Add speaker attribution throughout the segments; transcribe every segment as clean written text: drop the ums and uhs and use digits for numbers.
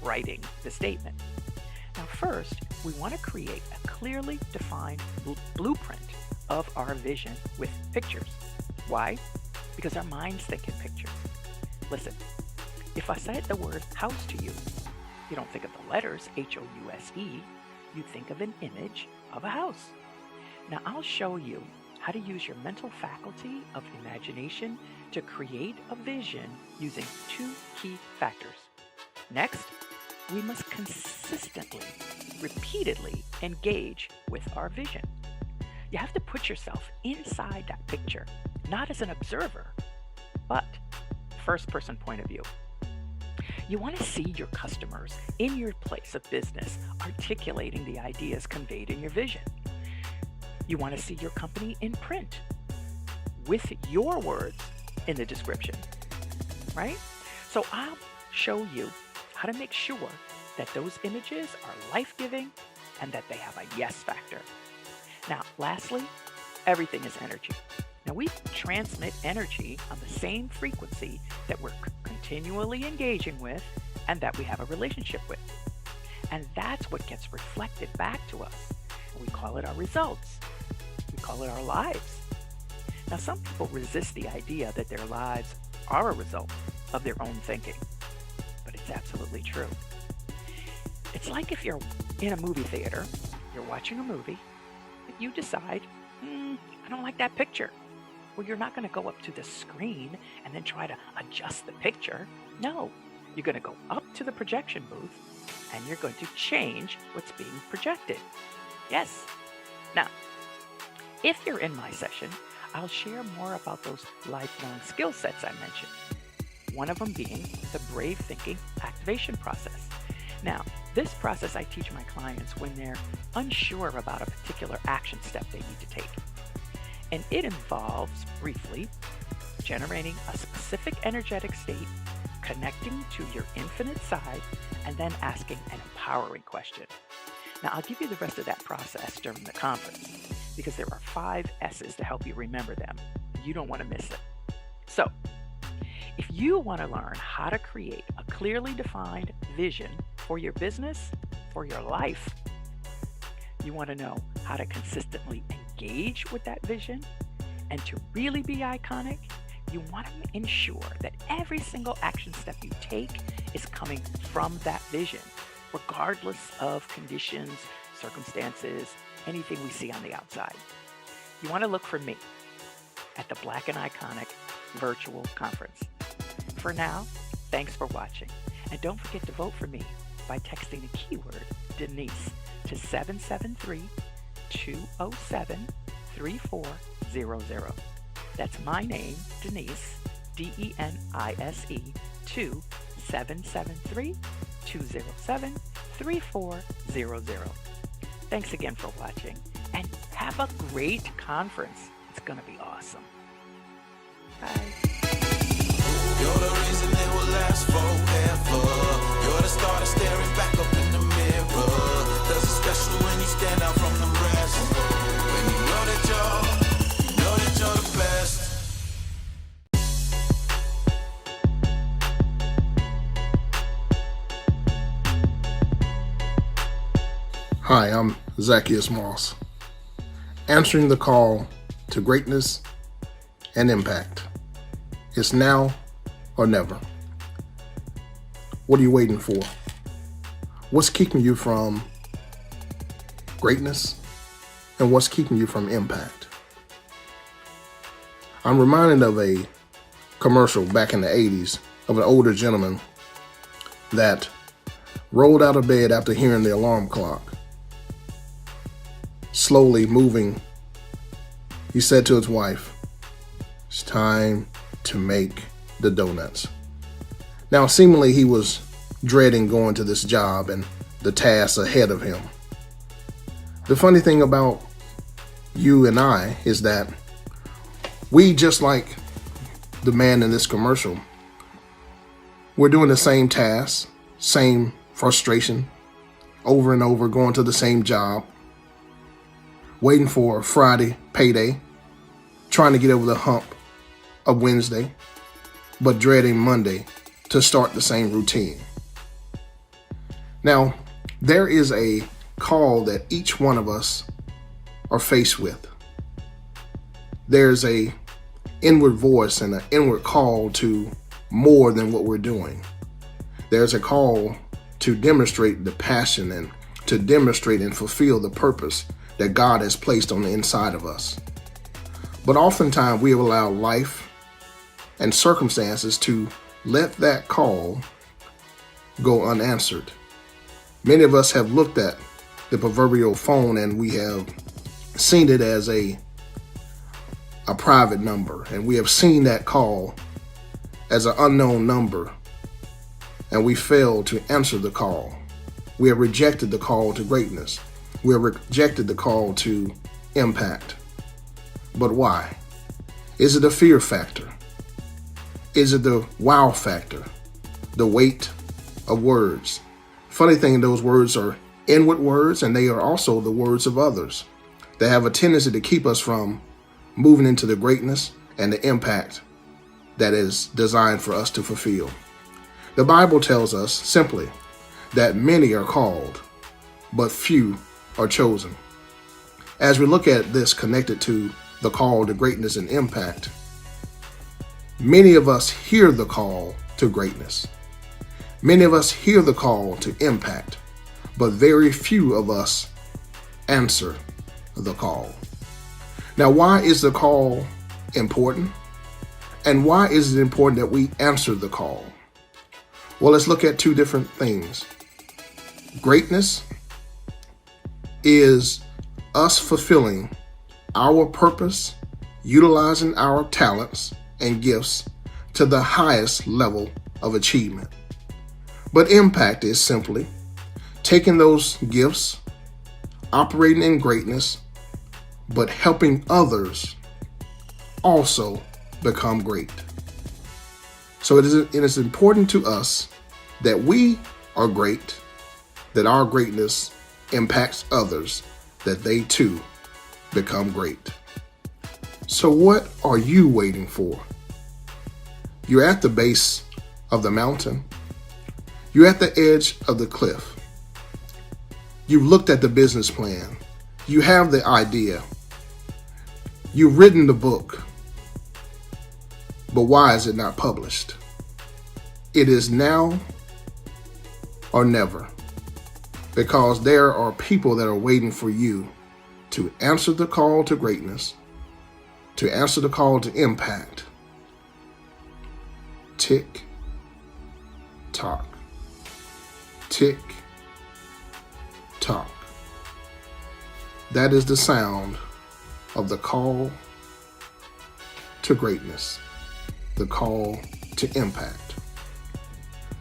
Speaker 1: writing the statement. Now first, we want to create a clearly defined blueprint of our vision with pictures. Why? Because our minds think in pictures. Listen, if I said the word house to you, you don't think of the letters House, you think of an image of a house. Now I'll show you how to use your mental faculty of imagination to create a vision using two key factors. Next, we must consistently, repeatedly engage with our vision. You have to put yourself inside that picture, not as an observer, but first-person point of view. You want to see your customers in your place of business articulating the ideas conveyed in your vision. You want to see your company in print with your words in the description, right? So I'll show you how to make sure that those images are life-giving and that they have a yes factor. Now, lastly, everything is energy. Now, we transmit energy on the same frequency that we're continually engaging with and that we have a relationship with. And that's what gets reflected back to us. We call it our results. We call it our lives. Now, some people resist the idea that their lives are a result of their own thinking, but it's absolutely true. It's like if you're in a movie theater, you're watching a movie, but you decide, I don't like that picture. Well, you're not going to go up to the screen and then try to adjust the picture. No, you're going to go up to the projection booth and you're going to change what's being projected. Yes. Now, if you're in my session, I'll share more about those lifelong skill sets I mentioned. One of them being the brave thinking activation process. Now, this process I teach my clients when they're unsure about a particular action step they need to take. And it involves, briefly, generating a specific energetic state, connecting to your infinite side, and then asking an empowering question. Now, I'll give you the rest of that process during the conference because there are 5 S's to help you remember them. You don't want to miss it. So, if you want to learn how to create a clearly defined vision for your business, for your life, you want to know how to consistently engage with that vision, and to really be iconic, you want to ensure that every single action step you take is coming from that vision, regardless of conditions, circumstances, anything we see on the outside. You want to look for me at the Black and Iconic virtual conference. For now, thanks for watching. And don't forget to vote for me by texting the keyword Denise to 773-207-3400. That's my name, Denise, D-E-N-I-S-E, to 773-207-3400. Thanks again for watching, and have a great conference. It's going to be awesome. Bye.
Speaker 2: You're the reason it will last forever. You're the star that's staring back up in the mirror. Does it special when you stand out from the rest. When you know that you're the best.
Speaker 3: Hi, I'm Zacchaeus Moss, answering the call to greatness and impact. It's now or never. What are you waiting for? What's keeping you from greatness, and what's keeping you from impact? I'm reminded of a commercial back in the 80s of an older gentleman that rolled out of bed after hearing the alarm clock. Slowly moving, he said to his wife, "It's time to make the donuts." Now, seemingly he was dreading going to this job and the tasks ahead of him. The funny thing about you and I is that we, just like the man in this commercial, we're doing the same tasks, same frustration, over and over, going to the same job, waiting for Friday payday, trying to get over the hump of Wednesday, but dreading Monday to start the same routine. Now, there is a call that each one of us are faced with. There's a inward voice and an inward call to more than what we're doing. There's a call to demonstrate the passion and to demonstrate and fulfill the purpose that God has placed on the inside of us. But oftentimes we allow life and circumstances to let that call go unanswered. Many of us have looked at the proverbial phone and we have seen it as a private number, and we have seen that call as an unknown number, and we failed to answer the call. We have rejected the call to greatness. We have rejected the call to impact. But why? Is it a fear factor? Is it the wow factor? The weight of words? Funny thing, those words are inward words, and they are also the words of others. They have a tendency to keep us from moving into the greatness and the impact that is designed for us to fulfill. The Bible tells us simply that many are called, but few are chosen. As we look at this connected to the call to greatness and impact, many of us hear the call to greatness. Many of us hear the call to impact, but very few of us answer the call. Now, why is the call important? And why is it important that we answer the call? Well, let's look at two different things. Greatness is us fulfilling our purpose, utilizing our talents and gifts to the highest level of achievement. But impact is simply taking those gifts, operating in greatness, but helping others also become great. So it is important to us that we are great, that our greatness impacts others, that they too become great. So what are you waiting for? You're at the base of the mountain. You're at the edge of the cliff. You've looked at the business plan. You have the idea. You've written the book. But why is it not published? It is now or never, because there are people that are waiting for you to answer the call to greatness, to answer the call to impact. Tick, tock. Tick, tock. That is the sound of the call to greatness, the call to impact.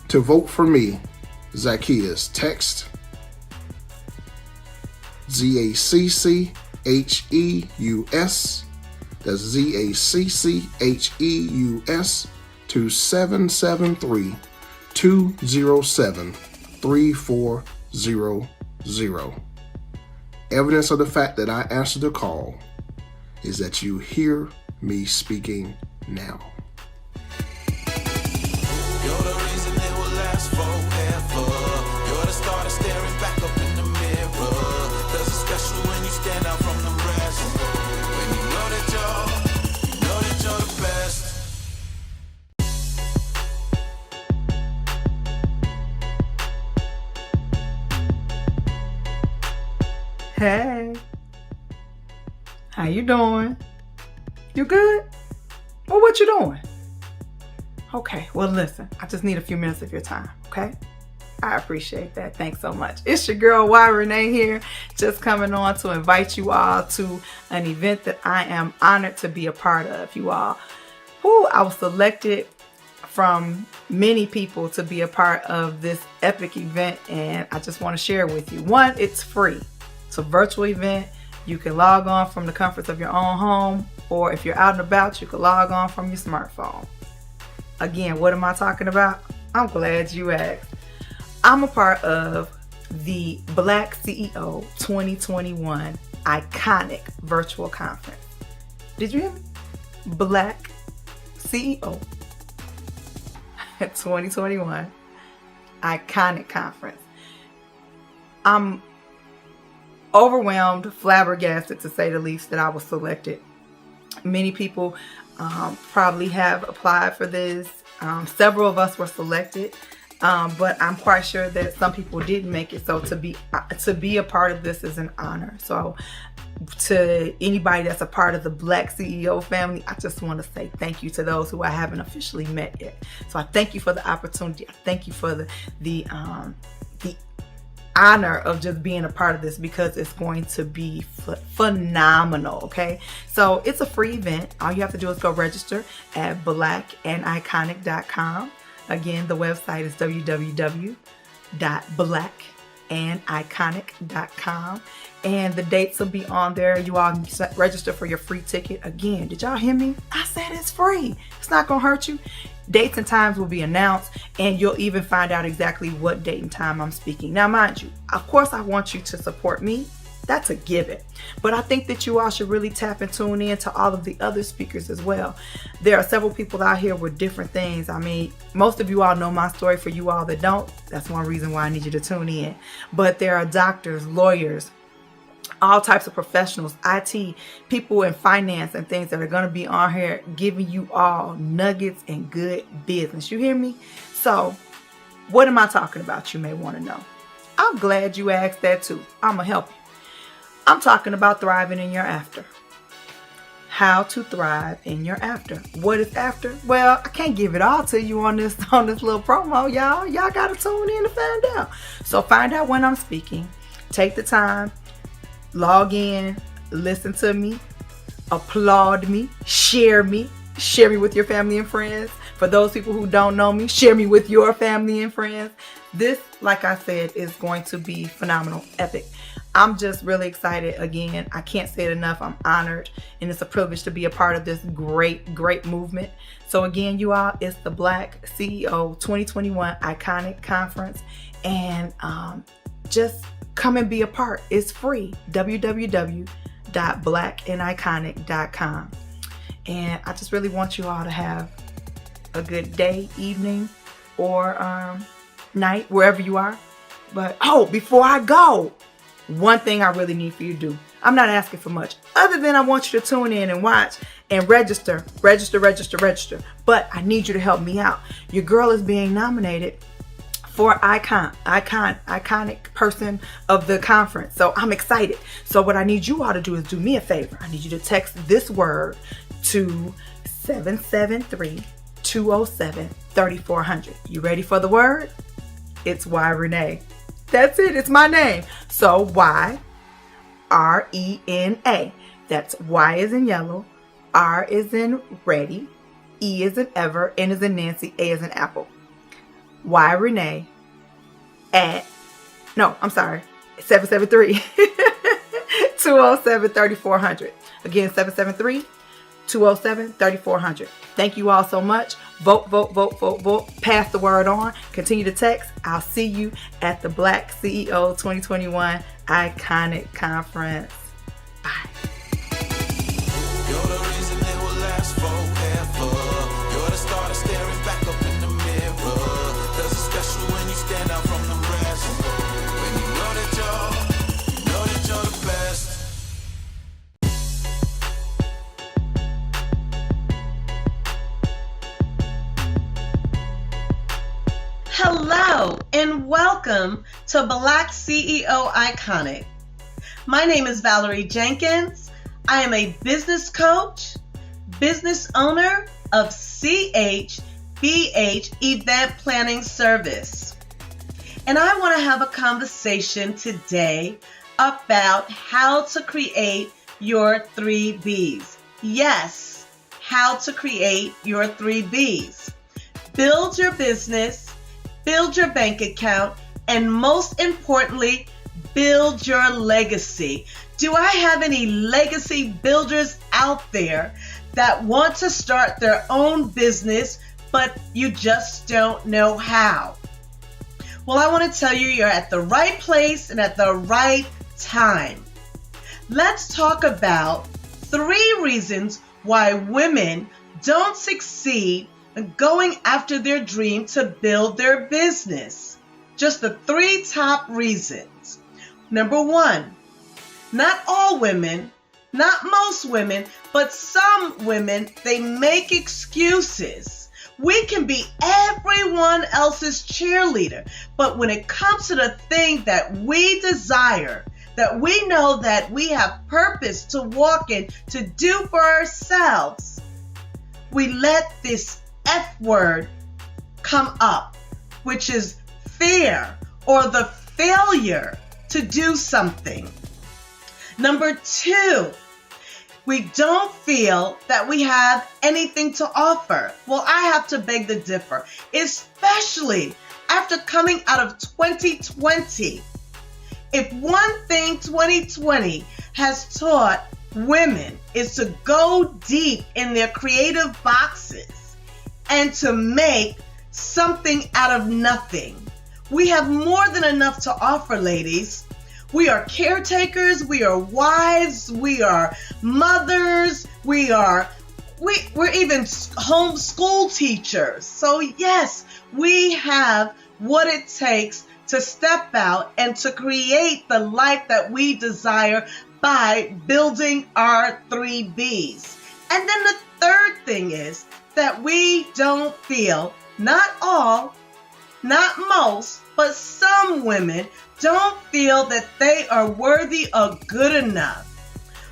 Speaker 3: To vote for me, Zacchaeus, text ZACCHEUS, that's ZACCHEUS, to 773-207-3400. Evidence of the fact that I answered the call is that you hear me speaking now.
Speaker 2: You're the reason it will last forever. You're the star that's staring back up in the mirror. 'Cause it's special when you stand out from the rest. When you know that you're the best.
Speaker 1: Hey, how you doing? You good? Well, what you doing? Okay, well listen, I just need a few minutes of your time, okay? I appreciate that. Thanks so much. It's your girl, Y Renee here, just coming on to invite you all to an event that I am honored to be a part of, you all. I was selected from many people to be a part of this epic event, and I just want to share with you. One, it's free. It's a virtual event. You can log on from the comforts of your own home, or if you're out and about, you can log on from your smartphone. Again, what am I talking about? I'm glad you asked. I'm a part of the BlackCEO 2021 iconic virtual conference. Did you hear me? BlackCEO 2021 iconic conference.
Speaker 4: I'm overwhelmed, flabbergasted to say the least, that I was selected. Many people probably have applied for this. Several of us were selected, but I'm quite sure that some people didn't make it. So to be a part of this is an honor. So to anybody that's a part of the BlackCEO family, I just want to say thank you to those who I haven't officially met yet. So I thank you for the opportunity. I thank you for the honor of just being a part of this, because it's going to be phenomenal. Okay, so it's a free event. All you have to do is go register at blackandiconic.com. Again, the website is www.blackandiconic.com, and the dates will be on there. You all can register for your free ticket. Again, did y'all hear me? I said it's free. It's not gonna hurt you. Dates and times will be announced, and you'll even find out exactly what date and time I'm speaking. Now, mind you, of course, I want you to support me. That's a given. But I think that you all should really tap and tune in to all of the other speakers as well. There are several people out here with different things. I mean, most of you all know my story. For you all that don't, that's one reason why I need you to tune in. But there are doctors, lawyers, all types of professionals, IT, people in finance and things that are going to be on here giving you all nuggets and good business. You hear me? So what am I talking about? You may want to know. I'm glad you asked that too. I'm going to help you. I'm talking about thriving in your after. How to thrive in your after. What is after? Well, I can't give it all to you on this little promo, y'all. Y'all got to tune in to find out. So find out when I'm speaking. Take the time. Log in, listen to me, applaud me, share me with your family and friends. For those people who don't know me, share me with your family and friends. This, like I said, is going to be phenomenal, epic. I'm just really excited. Again, I can't say it enough. I'm honored, and it's a privilege to be a part of this great movement. So again, you all, it's the BlackCEO 2021 Iconic Conference, and just come and be a part. It's free. www.blackandiconic.com. And I just really want you all to have a good day, evening, or night, wherever you are. But before I go, one thing I really need for you to do. I'm not asking for much, other than I want you to tune in and watch and register. But I need you to help me out. Your girl is being nominated for iconic person of the conference. So I'm excited. So what I need you all to do is do me a favor. I need you to text this word to 773-207-3400. You ready for the word? It's Y Renee. That's it. It's my name. So Y RENA. That's Y is in yellow, R is in ready, E is in ever, N is in Nancy, A is in apple. Y Renee at 773-207-3400. Again, 773-207-3400. Thank you all so much. Vote. Pass the word on. Continue to text. I'll see you at the BlackCEO 2021 Iconic Conference. Bye.
Speaker 2: You're the reason it will last forever. You're the star that's staring back up in the mirror. Does it special when you stand out from the rest. When you know that you're the best.
Speaker 5: Hello and welcome to BlackCEO Iconic. My name is Valerie Jenkins. I am a business coach, business owner of CHBH Event Planning Service. And I want to have a conversation today about how to create your 3 Bs. Yes, how to create your 3 Bs. Build your business, build your bank account, and most importantly, build your legacy. Do I have any legacy builders out there that want to start their own business, but you just don't know how? Well, I want to tell you, you're at the right place and at the right time. Let's talk about 3 reasons why women don't succeed in going after their dream to build their business. Just the 3 top reasons. Number one, not all women, not most women, but some women, they make excuses. We can be everyone else's cheerleader, but when it comes to the thing that we desire, that we know that we have purpose to walk in, to do for ourselves, we let this F word come up, which is fear or the failure to do something. Number two, we don't feel that we have anything to offer. Well, I have to beg to differ, especially after coming out of 2020. If one thing 2020 has taught women is to go deep in their creative boxes and to make something out of nothing. We have more than enough to offer, ladies. We are caretakers, we are wives, we are mothers, we're even home school teachers. So yes, we have what it takes to step out and to create the life that we desire by building our 3 B's. And then the third thing is that we don't feel, not all, not most, but some women don't feel that they are worthy of good enough.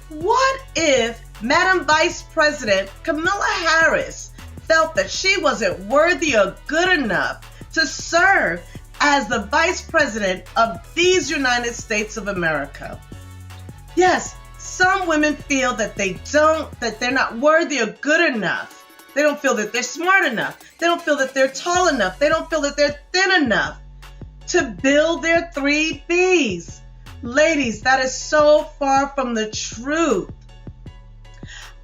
Speaker 5: What if Madam Vice President Kamala Harris felt that she wasn't worthy of good enough to serve as the Vice President of these United States of America? Yes, some women feel that they're not worthy of good enough. They don't feel that they're smart enough. They don't feel that they're tall enough. They don't feel that they're thin enough to build their 3 B's. Ladies, that is so far from the truth.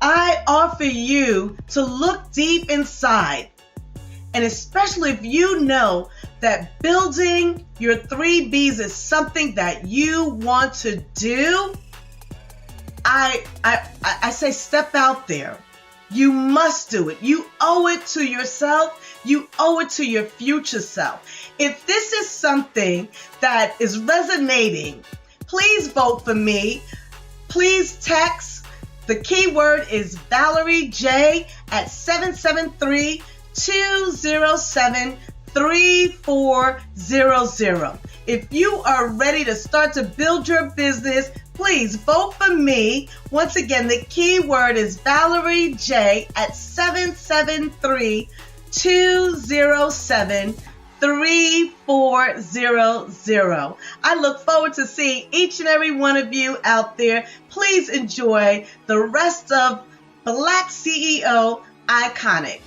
Speaker 5: I offer you to look deep inside, and especially if you know that building your 3 B's is something that you want to do, I say step out there. You must do it. You owe it to yourself. You owe it to your future self. If this is something that is resonating, please vote for me. Please text. The keyword is Valerie J at 773-207-3400. If you are ready to start to build your business, please vote for me. Once again, the keyword is Valerie J at 773-207-3400. I look forward to seeing each and every one of you out there. Please enjoy the rest of BlackCEO Iconic.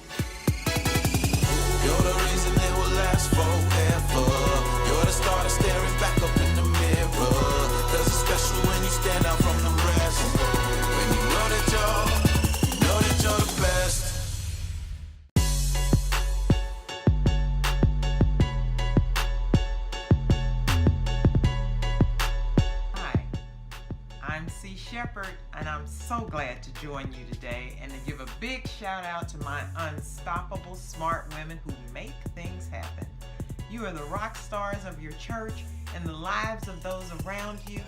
Speaker 2: You're the reason it will last forever. You're the star that's staring back up in the mirror. There's a special when you stand out from the rest. When you know that you're the best.
Speaker 6: Hi, I'm C. Shepherd, and I'm so glad to join you today and to give a big shout out to my unstoppable smart women who make things happen. You are the rock stars of your church and the lives of those around you.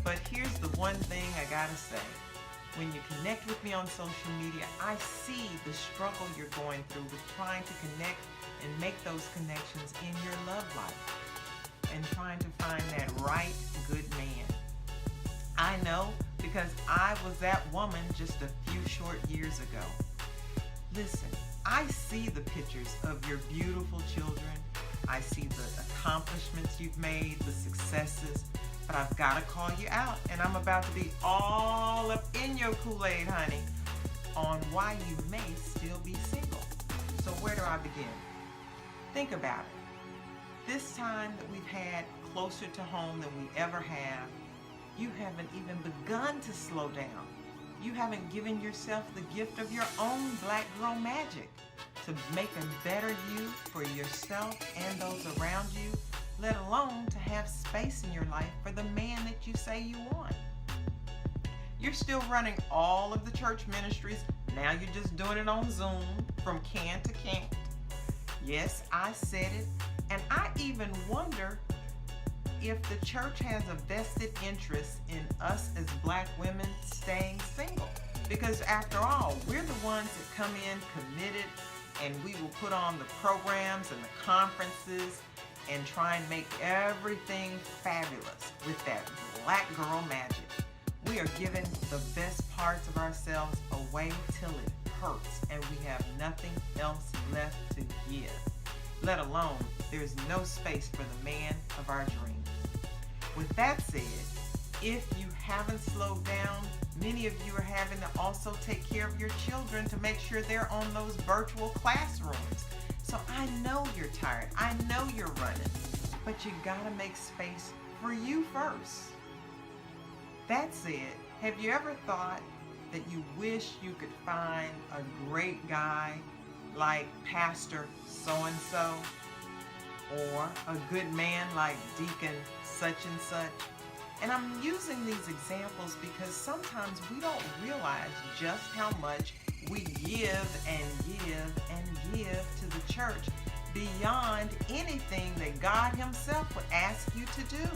Speaker 6: But here's the one thing I gotta say. When you connect with me on social media, I see the struggle you're going through with trying to connect and make those connections in your love life and trying to find that right good man. I know because I was that woman just a few short years ago. Listen, I see the pictures of your beautiful children. I see the accomplishments you've made, the successes, but I've got to call you out, and I'm about to be all up in your Kool-Aid, honey, on why you may still be single. So where do I begin? Think about it. This time that we've had closer to home than we ever have, you haven't even begun to slow down. You haven't given yourself the gift of your own black girl magic to make a better you for yourself and those around you, let alone to have space in your life for the man that you say you want. You're still running all of the church ministries. Now you're just doing it on Zoom from can to can't. Yes, I said it. And I even wonder if the church has a vested interest in us as black women staying single. Because after all, we're the ones that come in committed, and we will put on the programs and the conferences and try and make everything fabulous with that black girl magic. We are giving the best parts of ourselves away till it hurts, and we have nothing else left to give. Let alone, there's no space for the man of our dreams. With that said, if you haven't slowed down, many of you are having to also take care of your children to make sure they're on those virtual classrooms. So I know you're tired, I know you're running, but you gotta make space for you first. That said, have you ever thought that you wish you could find a great guy like Pastor so-and-so, or a good man like Deacon such and such? And I'm using these examples because sometimes we don't realize just how much we give and give and give to the church beyond anything that God Himself would ask you to do.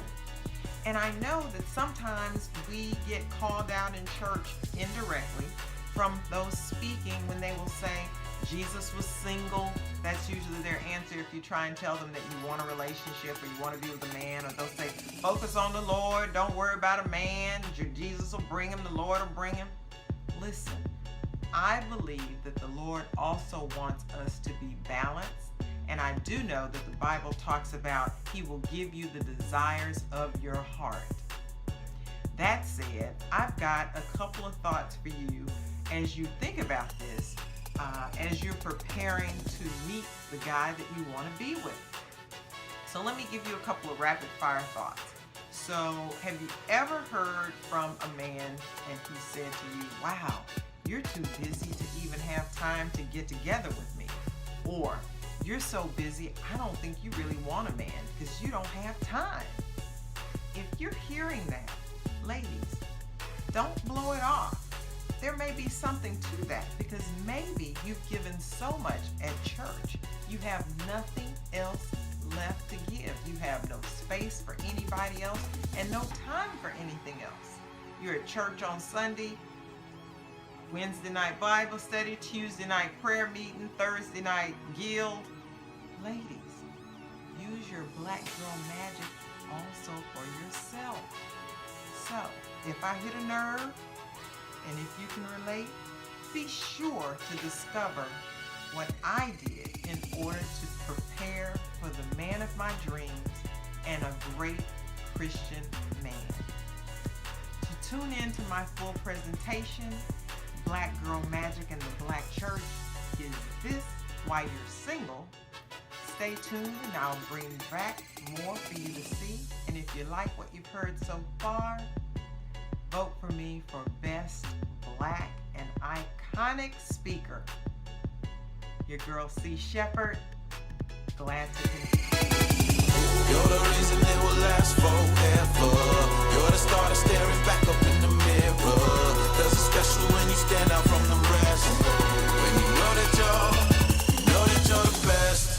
Speaker 6: And I know that sometimes we get called out in church indirectly from those speaking when they will say, Jesus was single. That's usually their answer if you try and tell them that you want a relationship or you want to be with a man. Or they'll say, focus on the Lord. Don't worry about a man. Jesus will bring him. The Lord will bring him. Listen, I believe that the Lord also wants us to be balanced. And I do know that the Bible talks about He will give you the desires of your heart. That said, I've got a couple of thoughts for you as you think about this, as you're preparing to meet the guy that you want to be with. So let me give you a couple of rapid fire thoughts. So have you ever heard from a man and he said to you, wow, you're too busy to even have time to get together with me? Or, you're so busy, I don't think you really want a man because you don't have time. If you're hearing that, ladies, don't blow it off. There may be something to that because maybe you've given so much at church, you have nothing else left to give. You have no space for anybody else and no time for anything else. You're at church on Sunday, Wednesday night Bible study, Tuesday night prayer meeting, Thursday night guild. Ladies, use your black girl magic also for yourself. So, if I hit a nerve, and if you can relate, be sure to discover what I did in order to prepare for the man of my dreams and a great Christian man. To tune in to my full presentation, Black Girl Magic in the Black Church, Is This Why You're Single? Stay tuned and I'll bring back more for you to see. And if you like what you've heard so far, vote for me for Best Black and Iconic Speaker. Your girl C. Shepherd, glad to continue.
Speaker 2: You're the reason it will last forever. You're the star that's staring back up in the mirror. Cause it's special when you stand out from the rest. When you know that you're the best.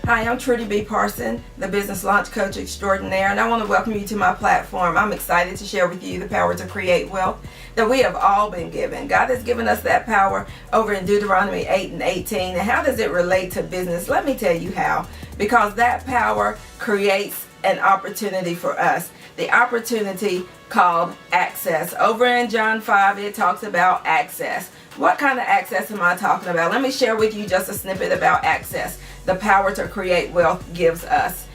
Speaker 7: Hi, I'm Trudy B Parsons, the Business Launch Coach Extraordinaire, and I want to welcome you to my platform. I'm excited to share with you the power to create wealth that we have all been given. God has given us that power over in Deuteronomy 8:18. And how does it relate to business? Let me tell you how. Because that power creates an opportunity for us. The opportunity called access. Over in John 5, it talks about access. What kind of access am I talking about? Let me share with you just a snippet about access. The power to create wealth gives us.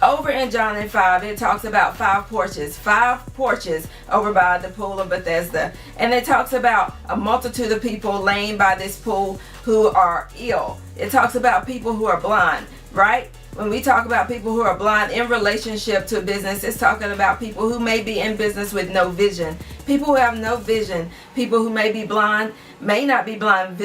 Speaker 7: Over in John 5, it talks about 5 porches over by the pool of Bethesda. And it talks about a multitude of people laying by this pool who are ill. It talks about people who are blind, right? When we talk about people who are blind in relationship to business, it's talking about people who may be in business with no vision. People who have no vision, people who may be blind, may not be blind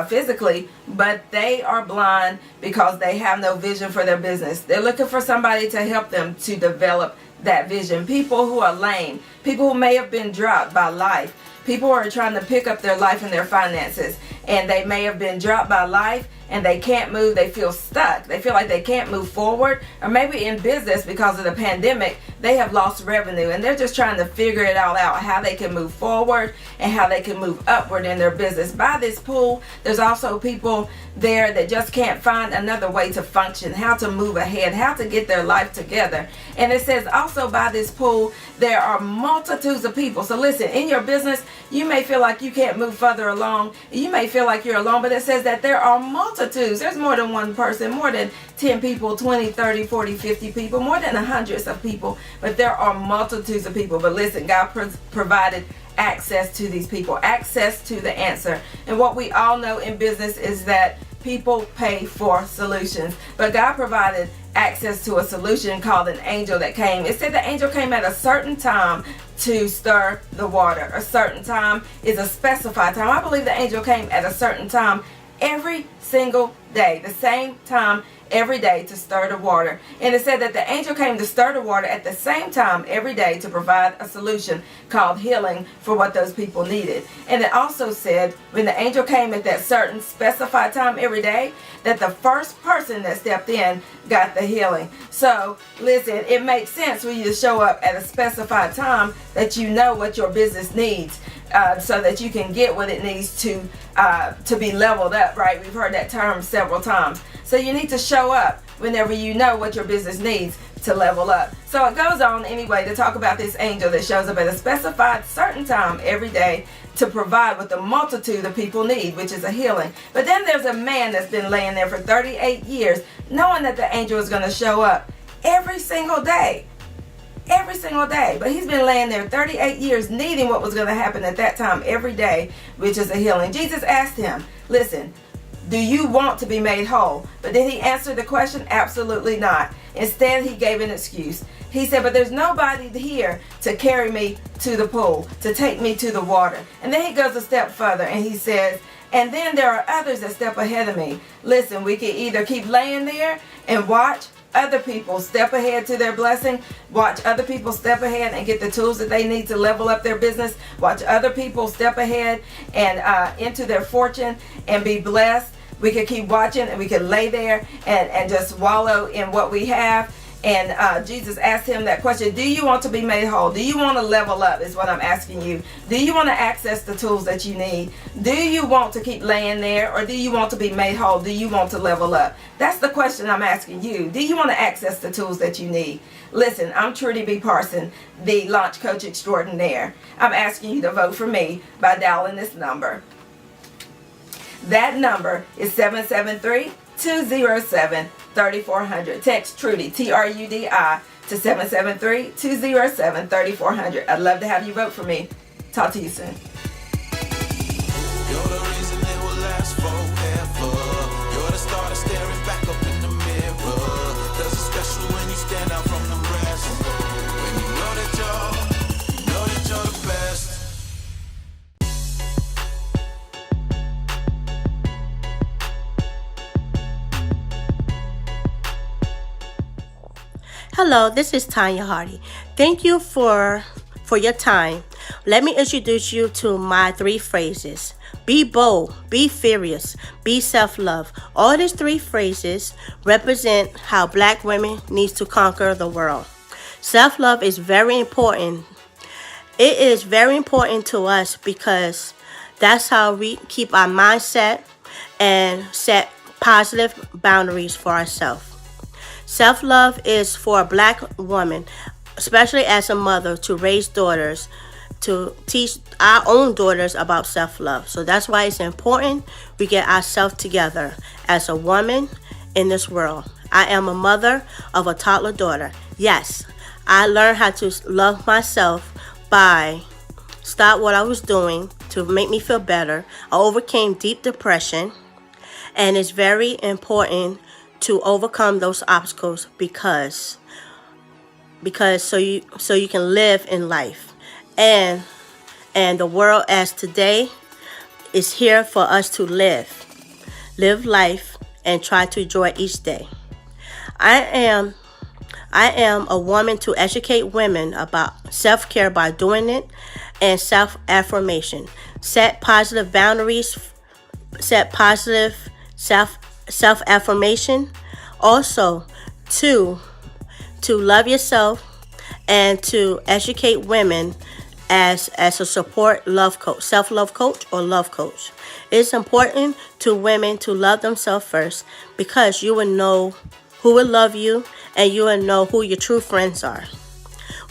Speaker 7: physically, but they are blind because they have no vision for their business. They're looking for somebody to help them to develop that vision. People who are lame, people who may have been dropped by life, People are trying to pick up their life and their finances, and they may have been dropped by life and they can't move. They feel stuck. They feel like they can't move forward. Or maybe in business, because of the pandemic, they have lost revenue and they're just trying to figure it all out, how they can move forward and how they can move upward in their business. By this pool, there's also people there that just can't find another way to function, how to move ahead, how to get their life together. And it says also by this pool, there are multitudes of people. So listen, in your business, you may feel like you can't move further along. You may feel like you're alone, but it says that there are multitudes. There's more than one person, more than 10 people, 20, 30, 40, 50 people, more than hundreds of people. But there are multitudes of people. But listen, God provided access to these people, access to the answer. And what we all know in business is that people pay for solutions. But God provided access to a solution called an angel that came. It said the angel came at a certain time to stir the water. A certain time is a specified time. I believe the angel came at a certain time every single day, the same time every day to stir the water. And it said that the angel came to stir the water at the same time every day to provide a solution called healing for what those people needed. And it also said when the angel came at that certain specified time every day, that the first person that stepped in got the healing. So listen, it makes sense for you to show up at a specified time that you know what your business needs, so that you can get what it needs to be leveled up, right? We've heard that term several times. So you need to show up whenever you know what your business needs to level up. So it goes on anyway to talk about this angel that shows up at a specified certain time every day to provide what the multitude of people need, which is a healing. But then there's a man that's been laying there for 38 years, knowing that the angel is going to show up every single day. Every single day. But he's been laying there 38 years needing what was going to happen at that time every day, which is a healing. Jesus asked him, listen, do you want to be made whole? But did he answer the question? Absolutely not. Instead, he gave an excuse. He said, but there's nobody here to carry me to the pool, to take me to the water. And then he goes a step further and he says, and then there are others that step ahead of me. Listen, we can either keep laying there and watch other people step ahead to their blessing, watch other people step ahead and get the tools that they need to level up their business, watch other people step ahead and into their fortune and be blessed. We could keep watching and we could lay there and just wallow in what we have. And Jesus asked him that question, do you want to be made whole? Do you want to level up is what I'm asking you. Do you want to access the tools that you need? Do you want to keep laying there, or do you want to be made whole? Do you want to level up? That's the question I'm asking you. Do you want to access the tools that you need? Listen, I'm Trudy B Parsons, the launch coach extraordinaire. I'm asking you to vote for me by dialing this number. That number is 773-207-3400. Text Trudy, Trudi, to 773-207-3400. I'd love to have you vote for me. Talk to you soon.
Speaker 2: You're the reason it will last forever. You're the star that's staring back up in the mirror. Cause it's special when you stand out from the rest. When you know that you're the best.
Speaker 8: Hello, this is Tanya Hardy. Thank you for your time. Let me introduce you to my 3 phrases. Be bold, be furious, be self-love. All these 3 phrases represent how Black women need to conquer the world. Self-love is very important. It is very important to us because that's how we keep our mindset and set positive boundaries for ourselves. Self-love is for a Black woman, especially as a mother, to raise daughters, to teach our own daughters about self-love. So that's why it's important we get ourselves together as a woman in this world. I am a mother of a toddler daughter. Yes, I learned how to love myself by stop what I was doing to make me feel better. I overcame deep depression, and it's very important to overcome those obstacles because so you can live in life, and the world as today is here for us to live life and try to enjoy each day. I am a woman to educate women about self-care by doing it and self-affirmation. Set positive boundaries. Set positive self-affirmation. Also, to love yourself and to educate women as a support love coach, self-love coach or love coach. It's important to women to love themselves first, because you will know who will love you and you will know who your true friends are.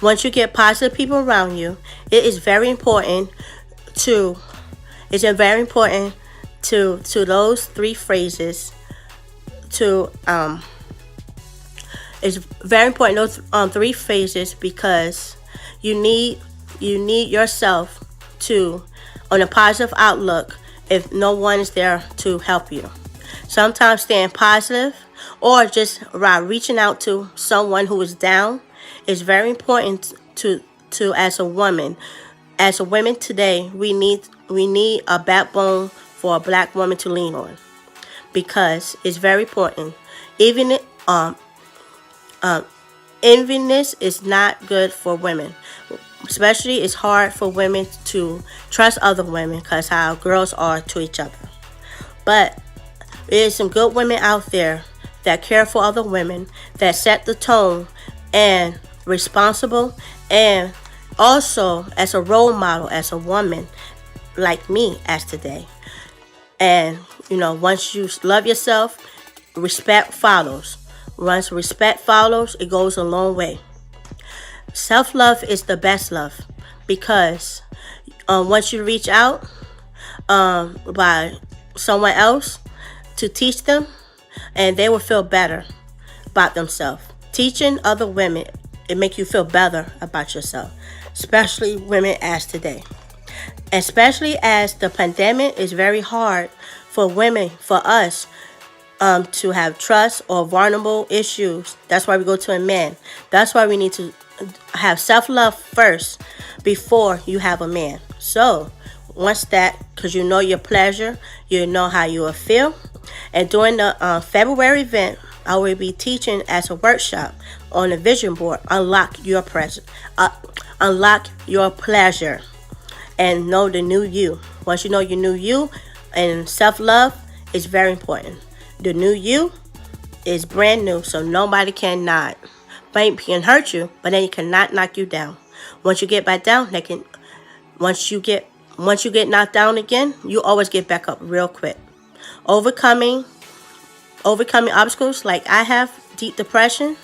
Speaker 8: Once you get positive people around you, it is very important to those three phrases it's very important, those three phases, because you need yourself to on a positive outlook if no one is there to help you. Sometimes staying positive or just reaching out to someone who is down is very important to as a woman. As a woman today, we need a backbone for a black woman to lean on, because it's very important. Even enviness is not good for women. Especially, it's hard for women to trust other women because how girls are to each other. But there's some good women out there that care for other women, that set the tone and responsible, and also as a role model, as a woman like me as today. And once you love yourself, respect follows. Once respect follows, it goes a long way. Self-love is the best love, because once you reach out by someone else to teach them, and they will feel better about themselves. Teaching other women, it makes you feel better about yourself, especially women as today. Especially as the pandemic is very hard for women, for us, to have trust or vulnerable issues. That's why we go to a man. That's why we need to have self-love first before you have a man. So once that, because you know your pleasure, you know how you will feel. And during the February event, I will be teaching as a workshop on the vision board, unlock your pleasure, and know the new you. Once you know your new you, and self-love is very important. The new you is brand new, so nobody can hurt you, but then you cannot knock you down. Once you get back down, once you get knocked down again, you always get back up real quick. Overcoming obstacles like I have, deep depression,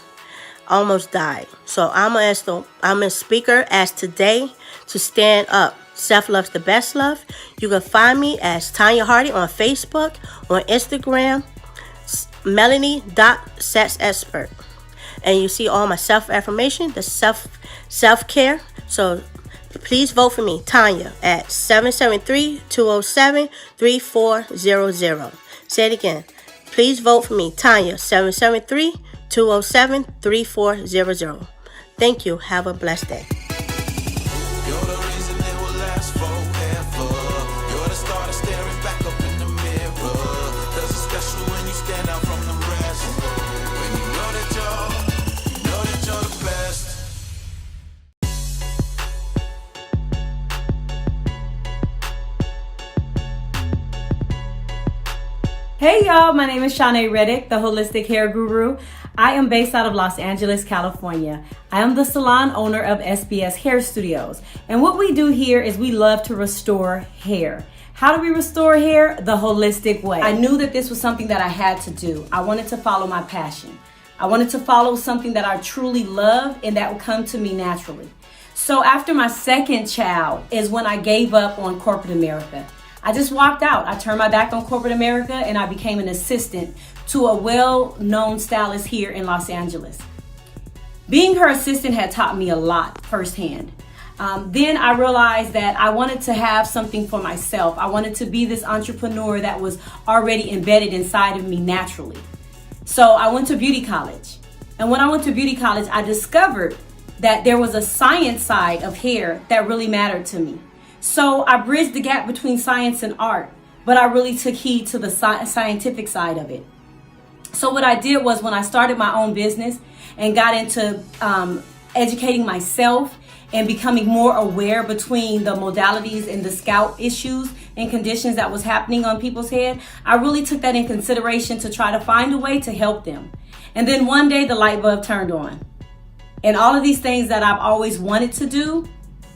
Speaker 8: almost died. So I'm a speaker as today to stand up. Self-love's the best love. You can find me as Tanya Hardy on Facebook, on Instagram, Melanie.sexexpert. And you see all my self-affirmation, the self-care. So please vote for me, Tanya, at 773-207-3400. Say it again. Please vote for me, Tanya, 773-207-3400. Thank you. Have a blessed day.
Speaker 2: You're the reason it will last forever. You're the star that's staring back up in the mirror. Does it special when you stand out from the rest. When you know that you're the best.
Speaker 9: Hey y'all, my name is Redick, the holistic hair guru. I am based out of Los Angeles, California. I am the salon owner of SBS Hair Studios. And what we do here is we love to restore hair. How do we restore hair? The holistic way. I knew that this was something that I had to do. I wanted to follow my passion. I wanted to follow something that I truly love and that would come to me naturally. So after my second child is when I gave up on corporate America. I just walked out. I turned my back on corporate America and I became an assistant to a well-known stylist here in Los Angeles. Being her assistant had taught me a lot firsthand. Then I realized that I wanted to have something for myself. I wanted to be this entrepreneur that was already embedded inside of me naturally. So I went to beauty college. And when I went to beauty college, I discovered that there was a science side of hair that really mattered to me. So I bridged the gap between science and art, but I really took heed to the scientific side of it. So what I did was when I started my own business and got into educating myself and becoming more aware between the modalities and the scalp issues and conditions that was happening on people's head, I really took that in consideration to try to find a way to help them. And then one day the light bulb turned on. And all of these things that I've always wanted to do,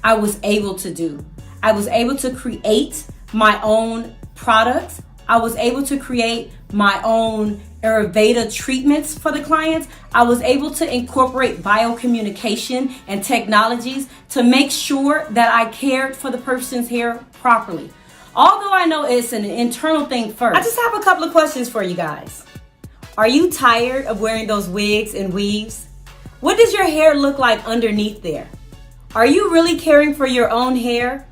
Speaker 9: I was able to do. I was able to create my own products. I was able to create my own Ayurveda treatments for the clients. I was able to incorporate biocommunication and technologies to make sure that I cared for the person's hair properly. Although I know it's an internal thing first, I just have a couple of questions for you guys. Are you tired of wearing those wigs and weaves? What does your hair look like underneath there? Are you really caring for your own hair?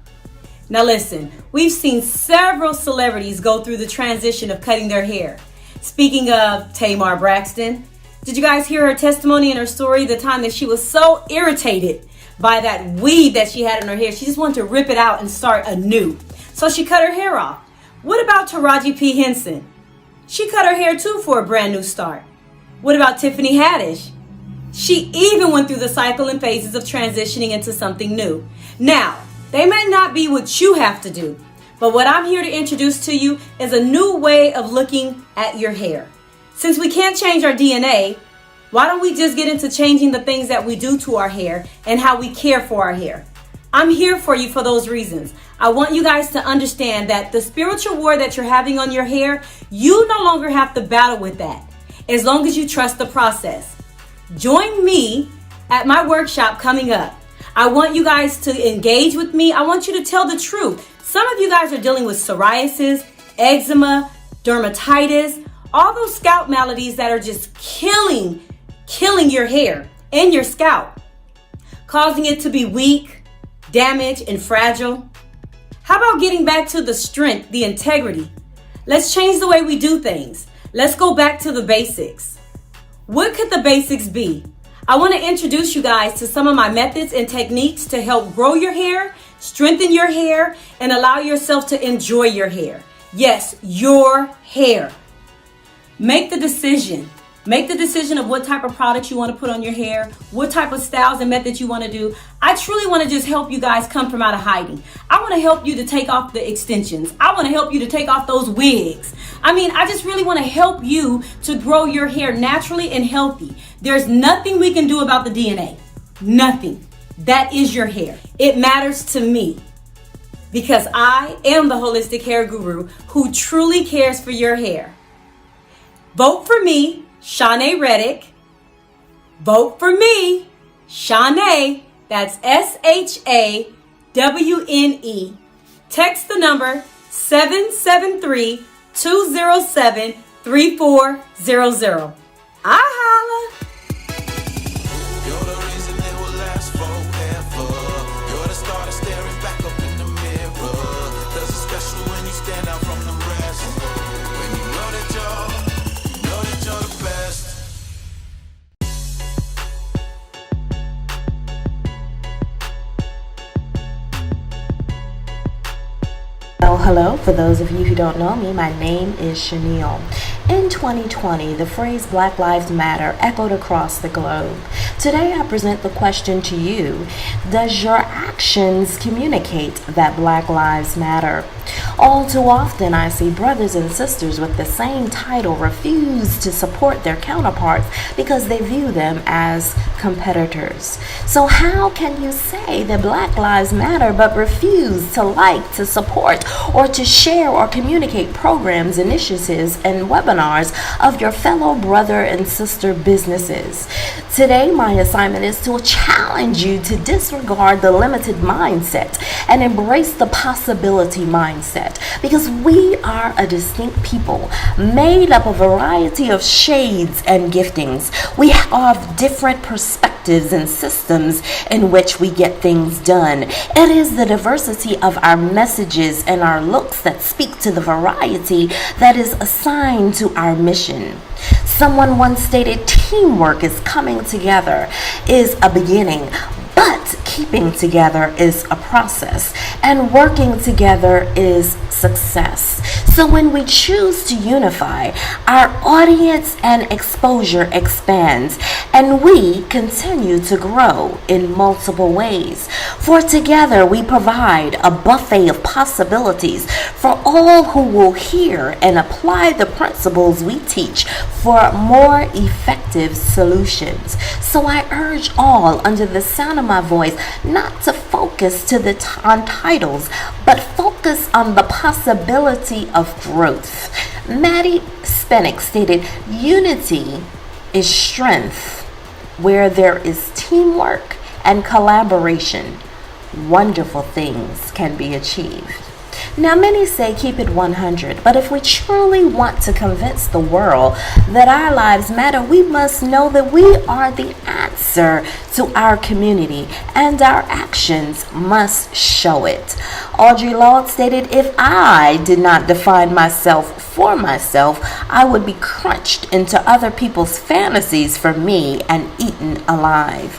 Speaker 9: Now listen, we've seen several celebrities go through the transition of cutting their hair. Speaking of Tamar Braxton, did you guys hear her testimony and her story, the time that she was so irritated by that weave that she had in her hair, she just wanted to rip it out and start anew. So she cut her hair off. What about Taraji P. Henson? She cut her hair too for a brand new start. What about Tiffany Haddish? She even went through the cycle and phases of transitioning into something new. Now, they may not be what you have to do, but what I'm here to introduce to you is a new way of looking at your hair. Since we can't change our DNA, why don't we just get into changing the things that we do to our hair and how we care for our hair? I'm here for you for those reasons. I want you guys to understand that the spiritual war that you're having on your hair, you no longer have to battle with that, as long as you trust the process. Join me at my workshop coming up. I want you guys to engage with me. I want you to tell the truth. Some of you guys are dealing with psoriasis, eczema, dermatitis, all those scalp maladies that are just killing your hair and your scalp, causing it to be weak, damaged, and fragile. How about getting back to the strength, the integrity? Let's change the way we do things. Let's go back to the basics. What could the basics be? I want to introduce you guys to some of my methods and techniques to help grow your hair, strengthen your hair, and allow yourself to enjoy your hair. Yes, your hair. Make the decision. Make the decision of what type of products you want to put on your hair, what type of styles and methods you want to do. I truly want to just help you guys come from out of hiding. I want to help you to take off the extensions. I want to help you to take off those wigs. I just really want to help you to grow your hair naturally and healthy. There's nothing we can do about the DNA. Nothing. That is your hair. It matters to me because I am the holistic hair guru who truly cares for your hair. Vote for me, Shanae Redick. Vote for me, Shanae. That's SHAWNE. Text the number 773-207-3400. I holla.
Speaker 2: You're the reason it will last forever. You're the star that's staring back up in the mirror. 'Cause it's special when you stand out from the rest. When you know that you're the best.
Speaker 10: Well, hello. For those of you who don't know me, my name is Chenille. In 2020, the phrase Black Lives Matter echoed across the globe. Today, I present the question to you: does your actions communicate that Black Lives Matter? All too often, I see brothers and sisters with the same title refuse to support their counterparts because they view them as competitors. So how can you say that Black Lives Matter but refuse to like, to support, or to share or communicate programs, initiatives, and webinars of your fellow brother and sister businesses? Today, my assignment is to challenge you to disregard the limited mindset and embrace the possibility mindset, because we are a distinct people made up of a variety of shades and giftings. We have different perspectives and systems in which we get things done. It is the diversity of our messages and our looks that speak to the variety that is assigned to our mission. Someone once stated, teamwork is coming together is a beginning, but keeping together is a process, and working together is success. So when we choose to unify, our audience and exposure expands, and we continue to grow in multiple ways. For together we provide a buffet of possibilities for all who will hear and apply the principles we teach for more effective solutions. So I urge all under the sound of my voice not to focus on titles, but focus on the possibility of growth. Maddie Spennick stated, "Unity is strength. Where there is teamwork and collaboration, wonderful things can be achieved." Now, many say keep it 100, but if we truly want to convince the world that our lives matter, we must know that we are the answer to our community, and our actions must show it. Audre Lorde stated, "If I did not define myself for myself, I would be crunched into other people's fantasies for me and eaten alive."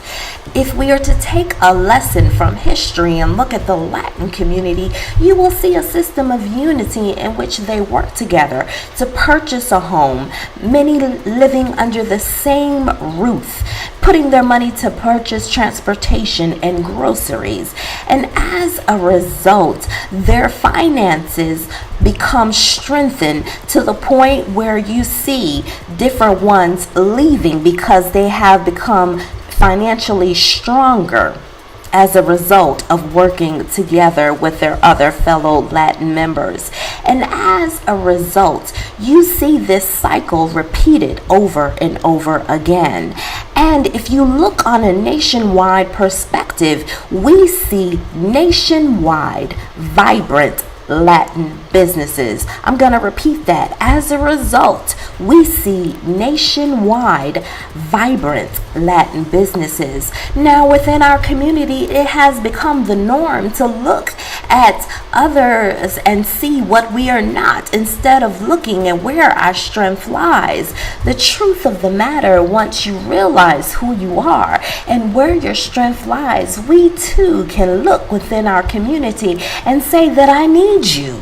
Speaker 10: If we are to take a lesson from history and look at the Latin community, you will see a system of unity in which they work together to purchase a home, many living under the same roof, putting their money to purchase transportation and groceries. And as a result, their finances become strengthened to the point where you see different ones leaving because they have become financially stronger as a result of working together with their other fellow Latin members. And as a result, you see this cycle repeated over and over again. And if you look on a nationwide perspective, we see nationwide vibrant Latin businesses. I'm going to repeat that. As a result, we see nationwide vibrant Latin businesses. Now, within our community, it has become the norm to look at others and see what we are not instead of looking at where our strength lies. The truth of the matter, once you realize who you are and where your strength lies, we too can look within our community and say that I need you.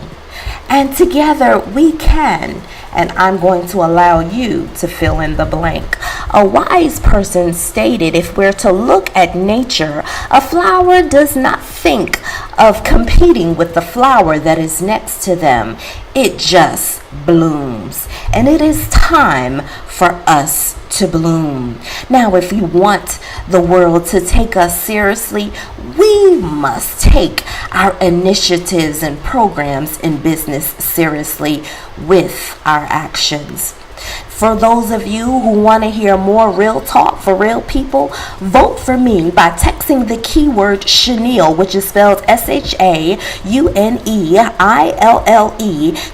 Speaker 10: And together we can. And I'm going to allow you to fill in the blank. A wise person stated, if we're to look at nature, a flower does not think of competing with the flower that is next to them. It just blooms. And it is time for us to bloom. Now, if you want the world to take us seriously, we must take our initiatives and programs in business seriously with our actions. For those of you who want to hear more real talk for real people, vote for me by texting the keyword chenille, which is spelled SHAUNEILLE,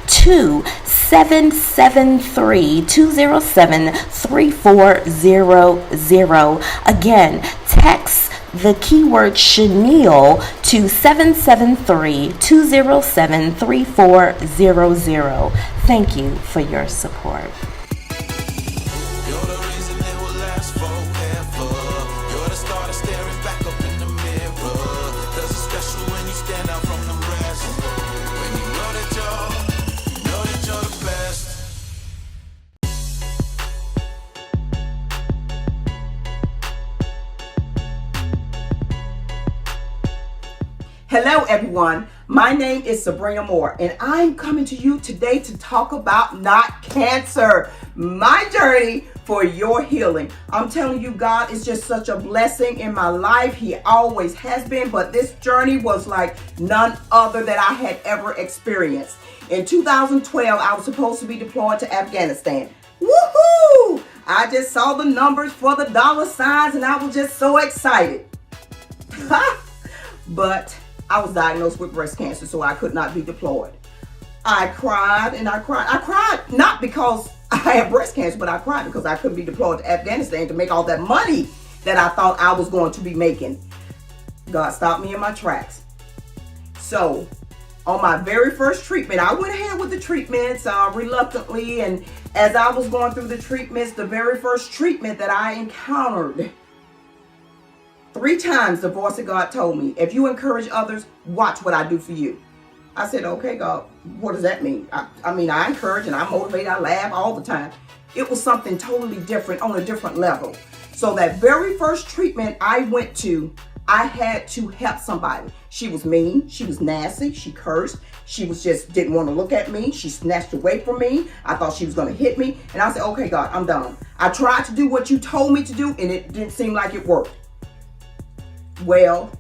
Speaker 10: to 773-207-3400. Again, text the keyword chenille to 773-207-3400. Thank you for your support.
Speaker 2: You're the reason it will last forever. You're the star that's staring back up in the mirror. Does it special when you stand out from the rest. When you know that you're the best.
Speaker 4: Hello everyone, my name is Sabrinamoore and I'm coming to you today to talk about not cancer, my journey for your healing. I'm telling you, God is just such a blessing in my life. He always has been, but this journey was like none other that I had ever experienced. In 2012, I was supposed to be deployed to Afghanistan. Woohoo! I just saw the numbers for the dollar signs and I was just so excited. But I was diagnosed with breast cancer, so I could not be deployed. I cried and I cried. I cried not because I had breast cancer, but I cried because I couldn't be deployed to Afghanistan to make all that money that I thought I was going to be making. God stopped me in my tracks. So on my very first treatment, I went ahead with the treatments reluctantly. And as I was going through the treatments, the very first treatment that I encountered, 3 times the voice of God told me, if you encourage others, watch what I do for you. I said, okay, God, What does that mean? I mean, I encourage and I motivate, I laugh all the time. It was something totally different on a different level. So that very first treatment I went to, I had to help somebody. She was mean, she was nasty, she cursed, she was just didn't want to look at me, she snatched away from me. I thought she was going to hit me, and I said, okay, God, I'm done. I tried to do what you told me to do, and it didn't seem like it worked. Well,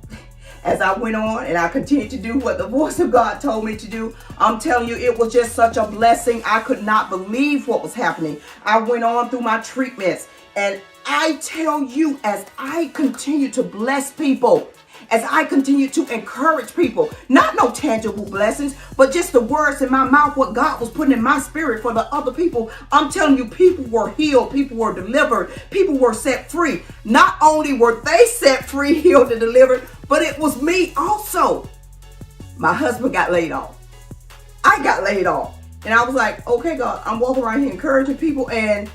Speaker 4: as I went on and I continued to do what the voice of God told me to do, I'm telling you, it was just such a blessing. I could not believe what was happening. I went on through my treatments, and I tell you, as I continue to bless people, as I continue to encourage people, not no tangible blessings, but just the words in my mouth, what God was putting in my spirit for the other people. I'm telling you, people were healed, people were delivered, people were set free. Not only were they set free, healed, and delivered, but it was me also. My husband got laid off. I got laid off. And I was like, okay, God, I'm walking around here encouraging people, and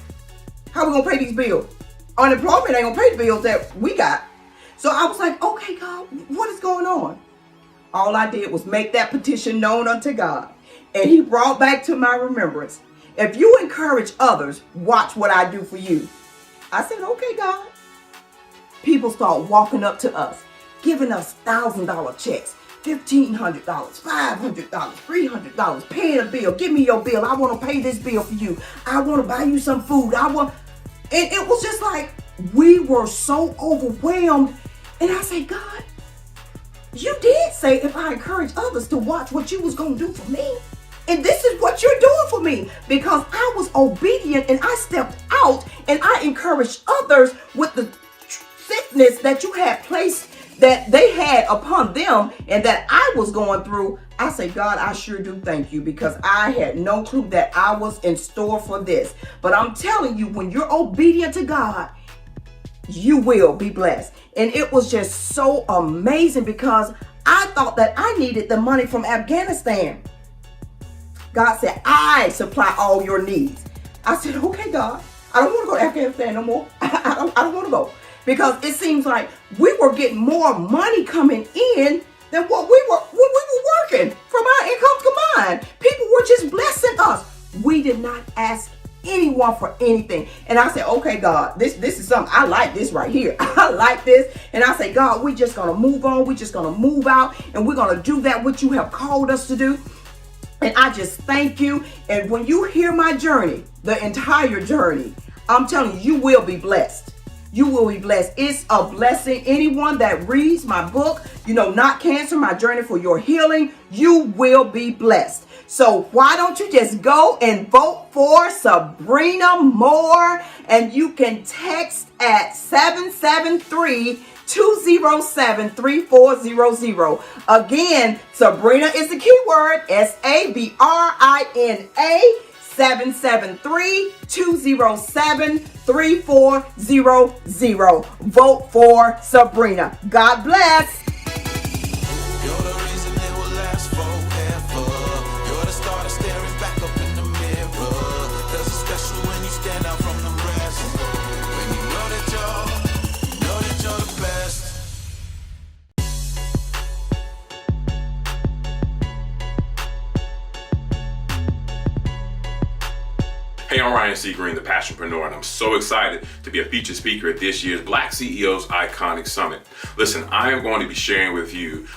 Speaker 4: how we gonna pay these bills? Unemployment ain't gonna pay the bills that we got. So I was like, okay, God, what is going on? All I did was make that petition known unto God. And he brought back to my remembrance, if you encourage others, watch what I do for you. I said, okay, God. People start walking up to us, giving us $1,000 checks, $1,500, $500, $300, paying a bill. Give me your bill. I want to pay this bill for you. I want to buy you some food. And it was just like, we were so overwhelmed. And I said, God, you did say if I encourage others to watch what you was going to do for me. And this is what you're doing for me, because I was obedient and I stepped out and I encouraged others with the sickness that you had placed, that they had upon them and that I was going through. I say, God, I sure do thank you, because I had no clue that I was in store for this. But I'm telling you, when you're obedient to God, you will be blessed. And it was just so amazing, because I thought that I needed the money from Afghanistan. God said, I supply all your needs. I said, okay, God, I don't want to go to Afghanistan no more. I don't want to go, because it seems like we were getting more money coming in than what we were when we were working from our income combined. People were just blessing us. We did not ask anyone for anything. And I said, okay, God, this is something. I like this right here. I like this. And I say, God, we're just going to move on. We're just going to move out, and we're going to do that what you have called us to do. And I just thank you. And when you hear my journey, the entire journey, I'm telling you, you will be blessed. You will be blessed. It's a blessing. Anyone that reads my book, Not Cancer, My Journey for Your Healing, you will be blessed. So why don't you just go and vote for Sabrina Moore? And you can text at 773-207-3400. Again, Sabrina is the keyword, SABRINA, 773-207-3400. Vote for Sabrina. God bless.
Speaker 2: You're the reason it will last forever. You're the star that's staring back up in the mirror. 'Cause it's special when you stand out from the rest. When you know that you're the best.
Speaker 11: Hey, I'm Ryan C. Green, the Passionpreneur, and I'm so excited to be a featured speaker at this year's Black CEOs Iconic Summit. Listen, I am going to be sharing with you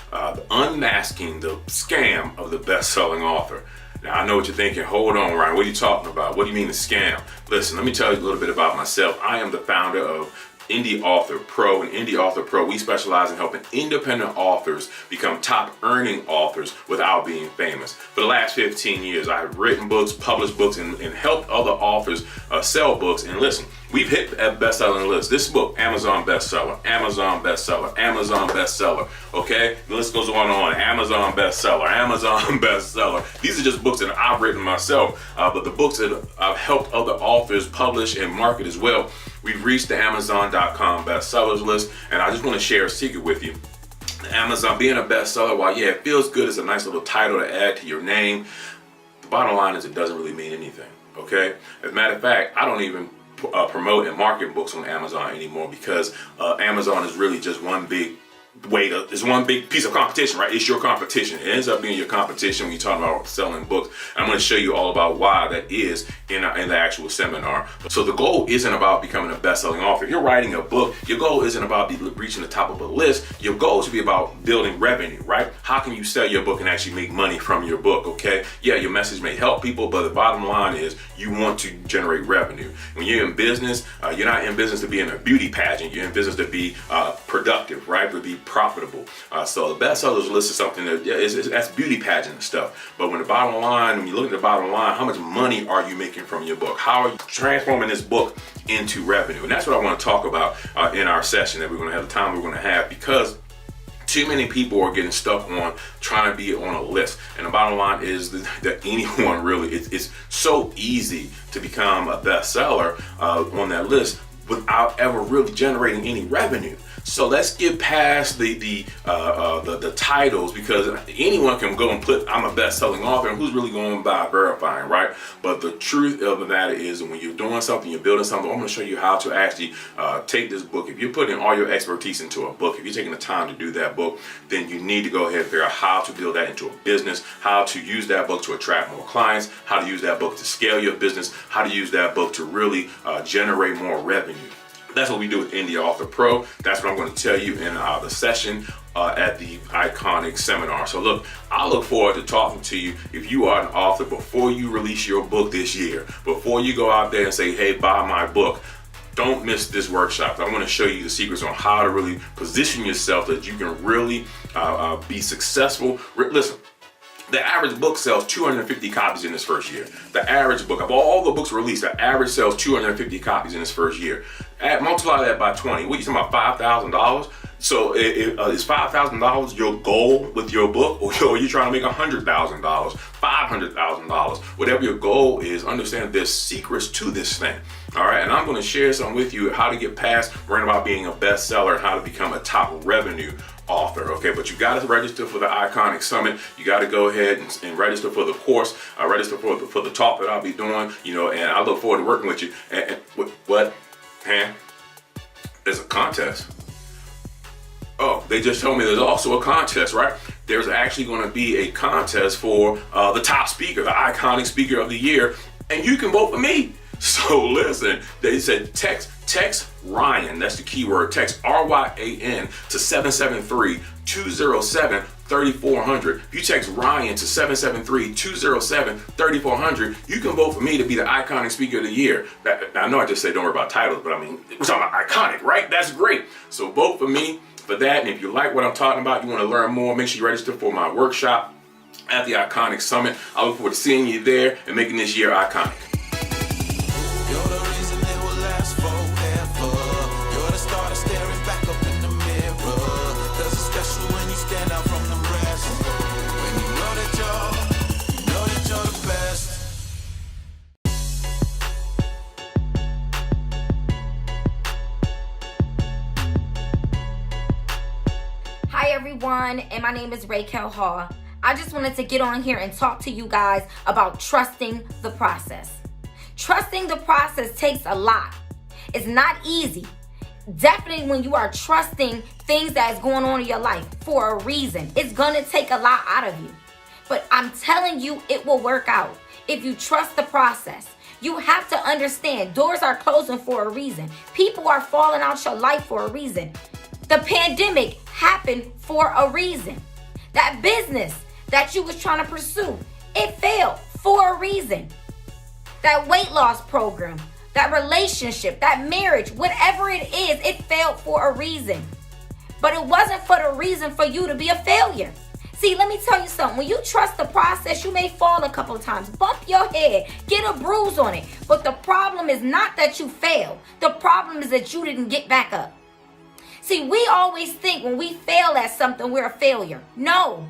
Speaker 11: unmasking the scam of the best-selling author. Now, I know what you're thinking. Hold on, Ryan, what are you talking about? What do you mean the scam? Listen, let me tell you a little bit about myself. I am the founder of Indie Author Pro, and Indie Author Pro, we specialize in helping independent authors become top earning authors without being famous. For the last 15 years, I have written books, published books, and helped other authors sell books. And listen, we've hit a best-selling list. This book, Amazon bestseller, Amazon bestseller, Amazon bestseller. Okay, the list goes on and on. Amazon bestseller, Amazon bestseller. These are just books that I've written myself, but the books that I've helped other authors publish and market as well. We've reached the Amazon.com bestsellers list, and I just want to share a secret with you. Amazon being a bestseller, while yeah, it feels good, it's a nice little title to add to your name, the bottom line is it doesn't really mean anything, okay? As a matter of fact, I don't even promote and market books on Amazon anymore, because Amazon is really just one big There's one big piece of competition, right? It's your competition. It ends up being your competition when you're talking about selling books. And I'm going to show you all about why that is in the actual seminar. So the goal isn't about becoming a best-selling author. If you're writing a book, your goal isn't about reaching the top of a list. Your goal should be about building revenue, right? How can you sell your book and actually make money from your book, okay? Yeah, your message may help people, but the bottom line is you want to generate revenue. When you're in business, you're not in business to be in a beauty pageant. You're in business to be productive, right? To be profitable. So the bestsellers list is something that's beauty pageant stuff. But when you look at the bottom line, how much money are you making from your book? How are you transforming this book into revenue? And that's what I want to talk about in our session that we're going to have, the time we're going to have, because too many people are getting stuck on trying to be on a list. And the bottom line is that anyone really, it's so easy to become a bestseller on that list without ever really generating any revenue. So let's get past the titles, because anyone can go and put I'm a best-selling author, and who's really going by verifying, right? But the truth of the matter is, when you're doing something, you're building something, I'm going to show you how to actually take this book. If you're putting all your expertise into a book, if you're taking the time to do that book, then you need to go ahead and figure out how to build that into a business, how to use that book to attract more clients, how to use that book to scale your business, how to use that book to really generate more revenue. That's what we do with Indie Author Pro. That's what I'm going to tell you in the session at the Iconic Seminar. So look, I look forward to talking to you if you are an author before you release your book this year. Before you go out there and say, hey, buy my book. Don't miss this workshop. I'm going to show you the secrets on how to really position yourself so that you can really be successful. Listen. The average book sells 250 copies in its first year. The average book, of all the books released, the average sells 250 copies in its first year. Multiply that by 20. What, you talking about $5,000? So is $5,000 your goal with your book, or are you trying to make $100,000, $500,000? Whatever your goal is, understand there's secrets to this thing. All right, and I'm going to share some with you, how to get past worrying about being a bestseller and how to become a top revenue author. Okay, but you got to register for the Iconic Summit. You got to go ahead and register for the course, register for the talk that I'll be doing, and I look forward to working with you. And what? There's a contest. Oh, they just told me there's also a contest, right? There's actually going to be a contest for the top speaker, the Iconic Speaker of the Year, and you can vote for me. So listen, they said text Ryan, that's the keyword, text RYAN to 773-207-3400. If you text Ryan to 773-207-3400, you can vote for me to be the Iconic Speaker of the Year. I know I just said don't worry about titles, but I mean, we're talking about iconic, right? That's great. So vote for me for that. And if you like what I'm talking about, you want to learn more, make sure you register for my workshop at the Iconic Summit. I look forward to seeing you there and making this year iconic.
Speaker 2: You're the reason it will last forever. You're the star that's staring back up in the mirror. 'Cause it's special when you stand out from the rest. When you know that you're the best.
Speaker 12: Hi everyone, and my name is Raquel Hall. I just wanted to get on here and talk to you guys about trusting the process. Trusting the process takes a lot. It's not easy. Definitely when you are trusting things that is going on in your life for a reason, it's gonna take a lot out of you. But I'm telling you, it will work out if you trust the process. You have to understand, doors are closing for a reason. People are falling out your life for a reason. The pandemic happened for a reason. That business that you was trying to pursue, it failed for a reason. That weight loss program, that relationship, that marriage, whatever it is, it failed for a reason. But it wasn't for the reason for you to be a failure. See, let me tell you something. When you trust the process, you may fall a couple of times, bump your head, get a bruise on it. But the problem is not that you failed. The problem is that you didn't get back up. See, we always think when we fail at something, we're a failure. No,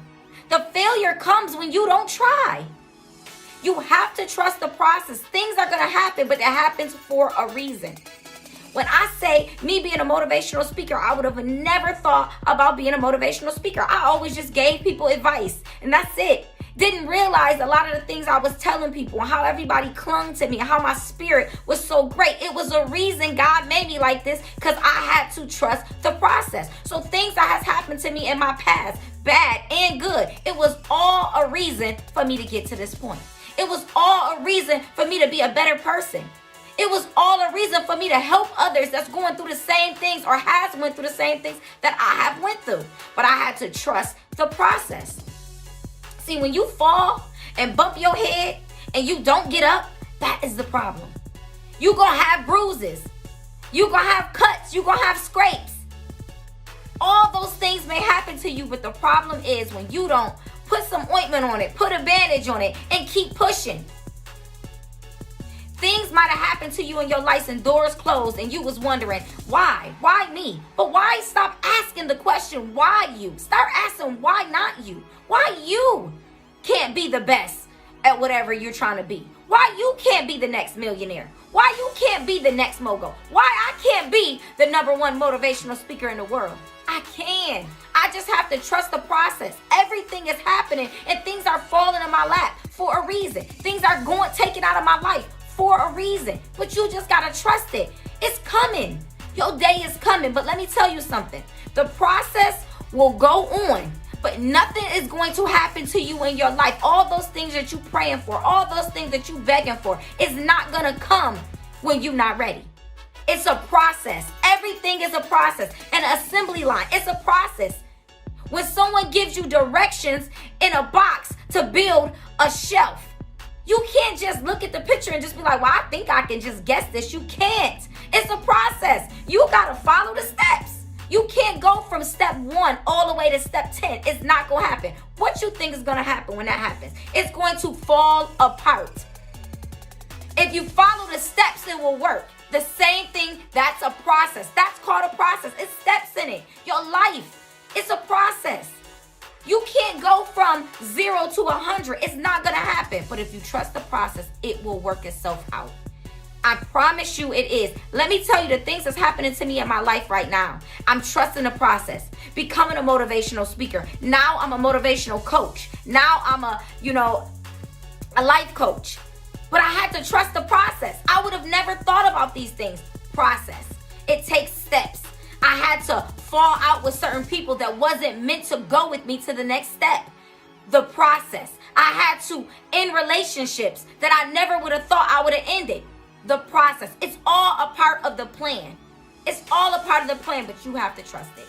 Speaker 12: the failure comes when you don't try. You have to trust the process. Things are going to happen, but it happens for a reason. When I say me being a motivational speaker, I would have never thought about being a motivational speaker. I always just gave people advice, and that's it. Didn't realize a lot of the things I was telling people, and how everybody clung to me, and how my spirit was so great. It was a reason God made me like this, because I had to trust the process. So things that has happened to me in my past, bad and good, it was all a reason for me to get to this point. It was all a reason for me to be a better person. It was all a reason for me to help others that's going through the same things or has went through the same things that I have went through. But I had to trust the process. See, when you fall and bump your head and you don't get up, that is the problem. You're going to have bruises. You're going to have cuts. You're going to have scrapes. All those things may happen to you, but the problem is when you don't put some ointment on it, put a bandage on it, and keep pushing. Things might have happened to you in your life and doors closed and you was wondering, why? Why me? But why stop asking the question, why you? Start asking, why not you? Why you can't be the best at whatever you're trying to be? Why you can't be the next millionaire? Why you can't be the next mogul? Why I can't be the #1 motivational speaker in the world? I can. I just have to trust the process. Everything is happening and things are falling in my lap for a reason. Things are taken out of my life for a reason. But you just got to trust it. It's coming. Your day is coming. But let me tell you something. The process will go on, but nothing is going to happen to you in your life. All those things that you're praying for, all those things that you're begging for, is not going to come when you're not ready. It's a process. Everything is a process. An assembly line, it's a process. When someone gives you directions in a box to build a shelf, you can't just look at the picture and just be like, well, I think I can just guess this. You can't. It's a process. You got to follow the steps. You can't go from step 1 all the way to step 10. It's not going to happen. What you think is going to happen when that happens? It's going to fall apart. If you follow the steps, it will work. The same thing, that's a process. That's called a process. It's steps in it. Your life, it's a process. You can't go from 0 to 100. It's not going to happen. But if you trust the process, it will work itself out. I promise you it is. Let me tell you the things that's happening to me in my life right now. I'm trusting the process. Becoming a motivational speaker. Now I'm a motivational coach. Now I'm a life coach. But I had to trust the process. I would have never thought about these things. Process. It takes steps. I had to fall out with certain people that wasn't meant to go with me to the next step. The process. I had to end relationships that I never would have thought I would have ended. The process. It's all a part of the plan. It's all a part of the plan, but you have to trust it.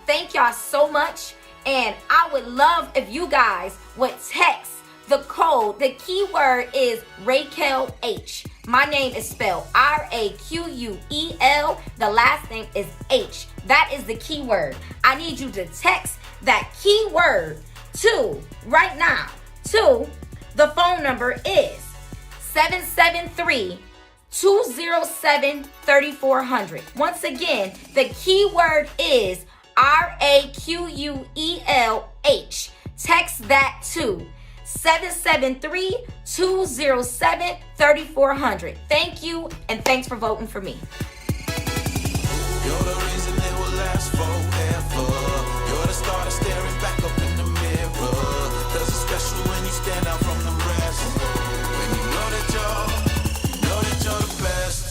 Speaker 12: Thank y'all so much. And I would love if you guys would text the code. The keyword is Raquel H. My name is spelled RAQUEL. The last name is H. That is the keyword. I need you to text that keyword to the phone number is 773-207-3400. Once again, the keyword is RAQUELH. Text that to 773-207-3400. Thank you, and thanks for voting for me.
Speaker 2: You're the reason it will last forever. You're the star that's staring back up in the mirror. 'Cause it's special when you stand out from the rest. When you know that you're the best.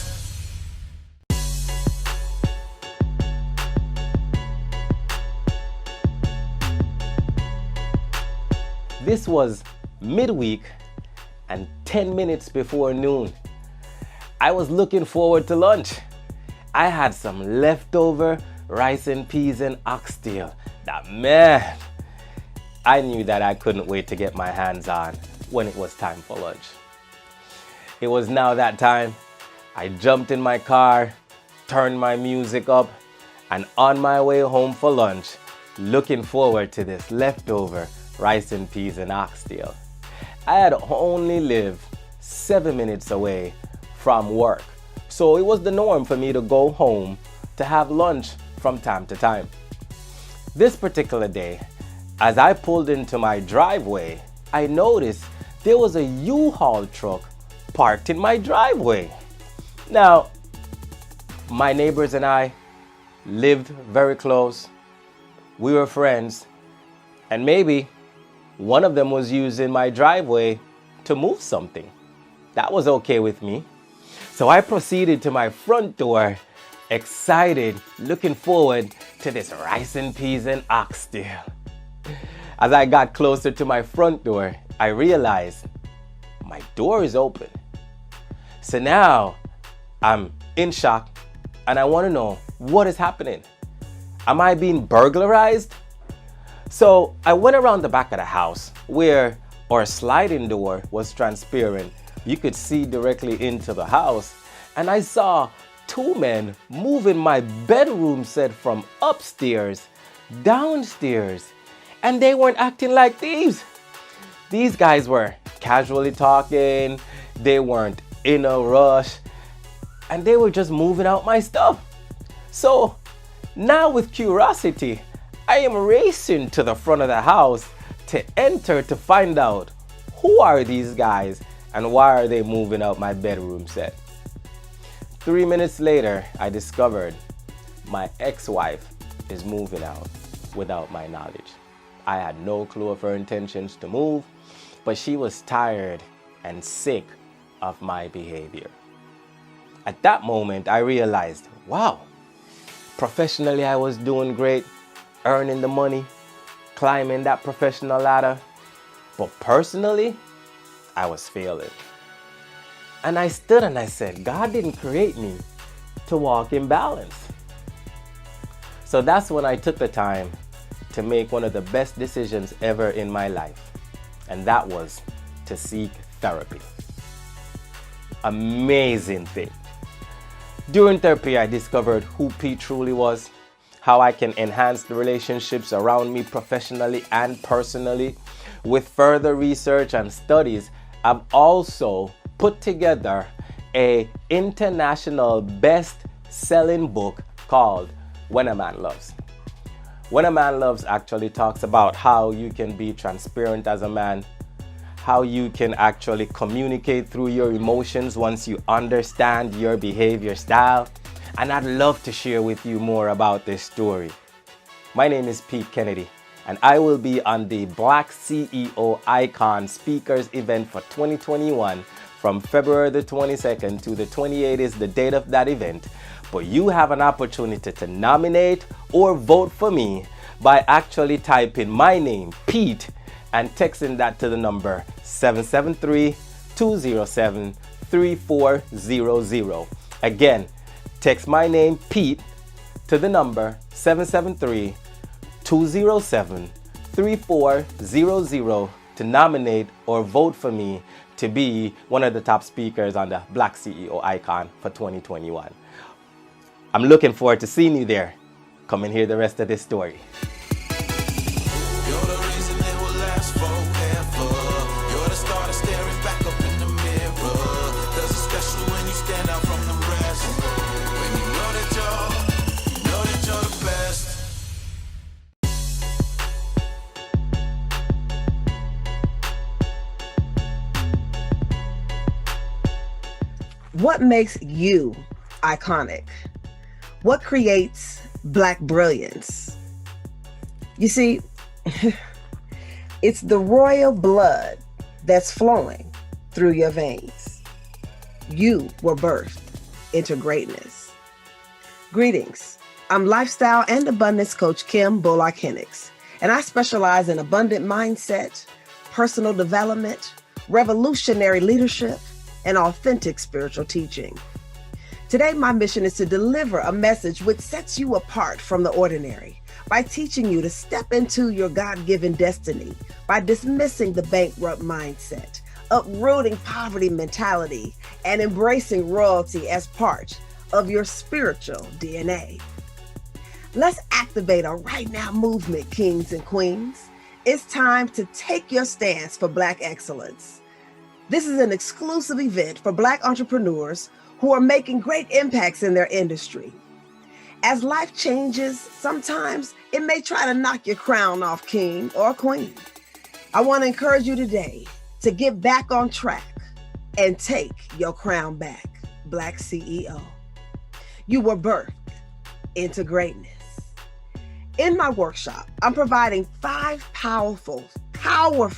Speaker 13: This was midweek and 10 minutes before noon. I was looking forward to lunch. I had some leftover rice and peas and oxtail. Man, I knew that I couldn't wait to get my hands on when it was time for lunch. It was now that time. I jumped in my car, turned my music up, and on my way home for lunch, looking forward to this leftover rice and peas and oxtail. I had only lived 7 minutes away from work, so it was the norm for me to go home to have lunch from time to time. This particular day, as I pulled into my driveway, I noticed there was a U-Haul truck parked in my driveway. Now, my neighbors and I lived very close. We were friends, and maybe One of them was using my driveway to move something. That was okay with me. So I proceeded to my front door, excited, looking forward to this rice and peas and oxtail. As I got closer to my front door, I realized my door is open. So now I'm in shock and I want to know what is happening. Am I being burglarized? So I went around the back of the house where our sliding door was transparent. You could see directly into the house, and I saw two men moving my bedroom set from upstairs downstairs, and they weren't acting like thieves. These guys were casually talking, they weren't in a rush, and they were just moving out my stuff. So now with curiosity, I am racing to the front of the house to enter to find out who are these guys and why are they moving out my bedroom set. 3 minutes later, I discovered my ex-wife is moving out without my knowledge. I had no clue of her intentions to move, but she was tired and sick of my behavior. At that moment, I realized, wow, professionally I was doing great, earning the money, climbing that professional ladder, but personally, I was failing. And I stood and I said, God didn't create me to walk in balance. So that's when I took the time to make one of the best decisions ever in my life. And that was to seek therapy. Amazing thing. During therapy, I discovered who Pete truly was, how I can enhance the relationships around me professionally and personally. With further research and studies, I've also put together an international best-selling book called When a Man Loves. When a Man Loves actually talks about how you can be transparent as a man, how you can actually communicate through your emotions once you understand your behavior style. And I'd love to share with you more about this story. My name is Pete Kennedy, and I will be on the BlackCEO Icon Speakers event for 2021 from February the 22nd to the 28th is the date of that event. But you have an opportunity to nominate or vote for me by actually typing my name, Pete, and texting that to the number 773-207-3400. Again, text my name, Pete, to the number 773-207-3400 to nominate or vote for me to be one of the top speakers on the BlackCEO Icon for 2021. I'm looking forward to seeing you there. Come and hear the rest of this story.
Speaker 2: You're the reason it will last forever. You're the star that's staring back up in the mirror. 'Cause it's special when you stand out from the rest. When you know that you're the best.
Speaker 14: What makes you iconic? What creates Black brilliance? You see, it's the royal blood that's flowing through your veins. You were birthed into greatness. Greetings. I'm lifestyle and abundance coach Kim Bullock-Hennix, and I specialize in abundant mindset, personal development, revolutionary leadership, and authentic spiritual teaching. Today, my mission is to deliver a message which sets you apart from the ordinary by teaching you to step into your God-given destiny, by dismissing the bankrupt mindset, uprooting poverty mentality, and embracing royalty as part of your spiritual DNA. Let's activate a right now movement, kings and queens. It's time to take your stance for Black excellence. This is an exclusive event for Black entrepreneurs who are making great impacts in their industry. As life changes, sometimes it may try to knock your crown off, king or queen. I want to encourage you today to get back on track and take your crown back, BlackCEO. You were birthed into greatness. In my workshop, I'm providing 5 powerful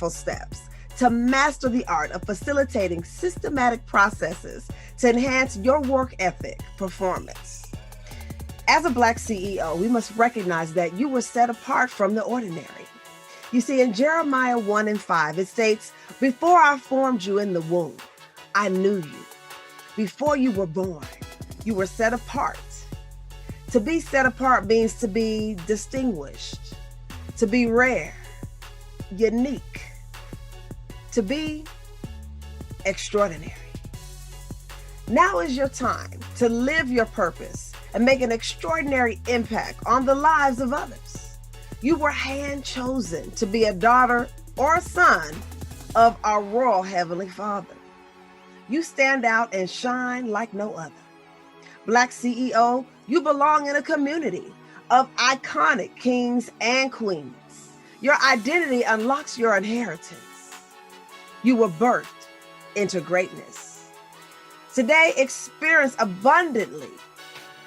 Speaker 14: steps to master the art of facilitating systematic processes to enhance your work ethic performance. As a Black CEO, we must recognize that you were set apart from the ordinary. You see, in Jeremiah 1:5, it states, "Before I formed you in the womb, I knew you. Before you were born, you were set apart." To be set apart means to be distinguished, to be rare, unique, to be extraordinary. Now is your time to live your purpose and make an extraordinary impact on the lives of others. You were hand chosen to be a daughter or a son of our royal Heavenly Father. You stand out and shine like no other. Black CEO, you belong in a community of iconic kings and queens. Your identity unlocks your inheritance. You were birthed into greatness. Today, experience abundantly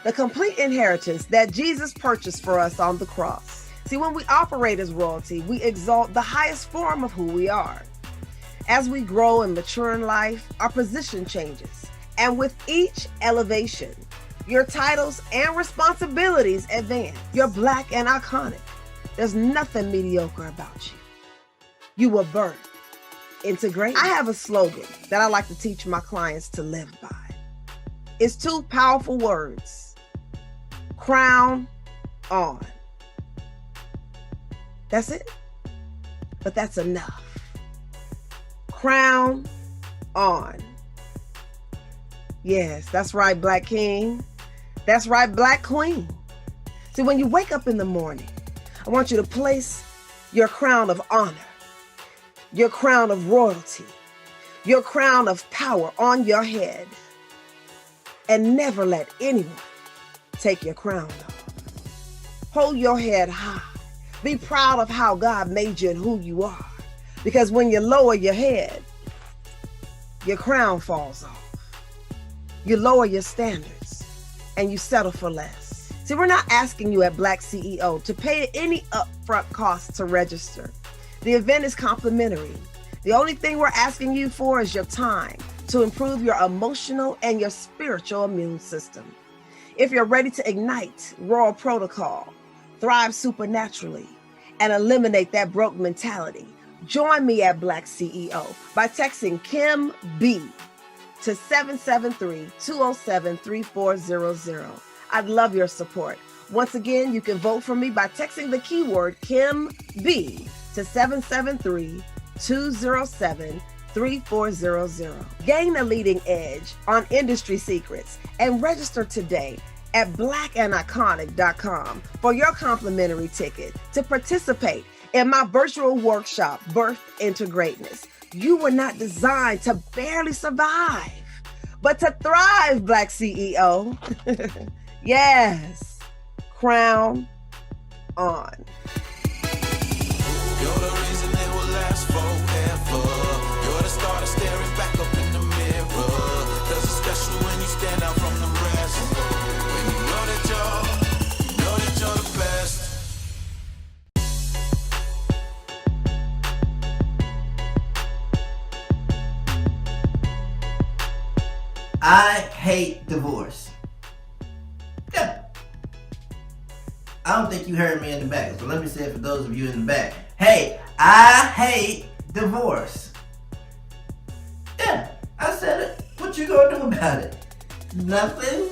Speaker 14: the complete inheritance that Jesus purchased for us on the cross. See, when we operate as royalty, we exalt the highest form of who we are. As we grow and mature in life, our position changes. And with each elevation, your titles and responsibilities advance. You're Black and iconic. There's nothing mediocre about you. You were birthed into greatness. I have a slogan that I like to teach my clients to live by. It's 2 powerful words: crown on. That's it. But that's enough. Crown on. Yes, that's right, Black King. That's right, Black Queen. See, when you wake up in the morning, I want you to place your crown of honor, your crown of royalty, your crown of power on your head, and never let anyone take your crown off. Hold your head high. Be proud of how God made you and who you are. Because when you lower your head, your crown falls off. You lower your standards and you settle for less. See, we're not asking you at Black CEO to pay any upfront costs to register. The event is complimentary. The only thing we're asking you for is your time to improve your emotional and your spiritual immune system. If you're ready to ignite royal protocol, thrive supernaturally, and eliminate that broke mentality, join me at Black CEO by texting Kim B to 773-207-3400. I'd love your support. Once again, you can vote for me by texting the keyword Kim B to 773-207-3400. Gain a leading edge on industry secrets and register today at blackandiconic.com for your complimentary ticket to participate in my virtual workshop, Birth into Greatness. You were not designed to barely survive, but to thrive, Black CEO. Yes, crown on.
Speaker 2: You're the reason it will last forever. You're the star that's staring back up in the mirror. Cause it's special when you stand out from the rest. When you know that you're the best.
Speaker 15: I hate divorce. Yeah. I don't think you heard me in the back, so let me say it for those of you in the back. Hey, I hate divorce. Yeah, I said it. What you gonna do about it? Nothing.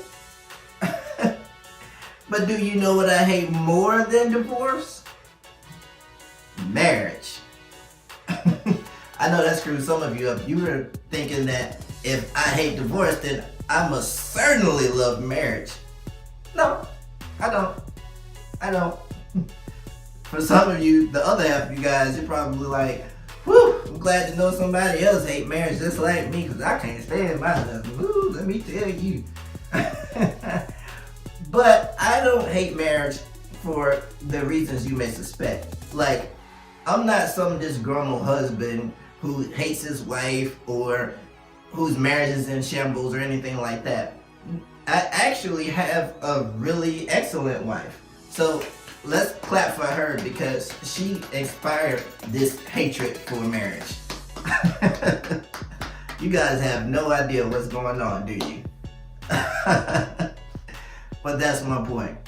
Speaker 15: But do you know what I hate more than divorce? Marriage. I know that screwed some of you up. You were thinking that if I hate divorce, then I must certainly love marriage. No, I don't. For some of you, the other half of you guys, you're probably like, whew, I'm glad to know somebody else hate marriage just like me, because I can't stand my husband. Woo, let me tell you. But I don't hate marriage for the reasons you may suspect. Like, I'm not some disgruntled husband who hates his wife or whose marriage is in shambles or anything like that. I actually have a really excellent wife. So let's clap for her because she inspired this hatred for marriage. You guys have no idea what's going on, do you? But that's my point.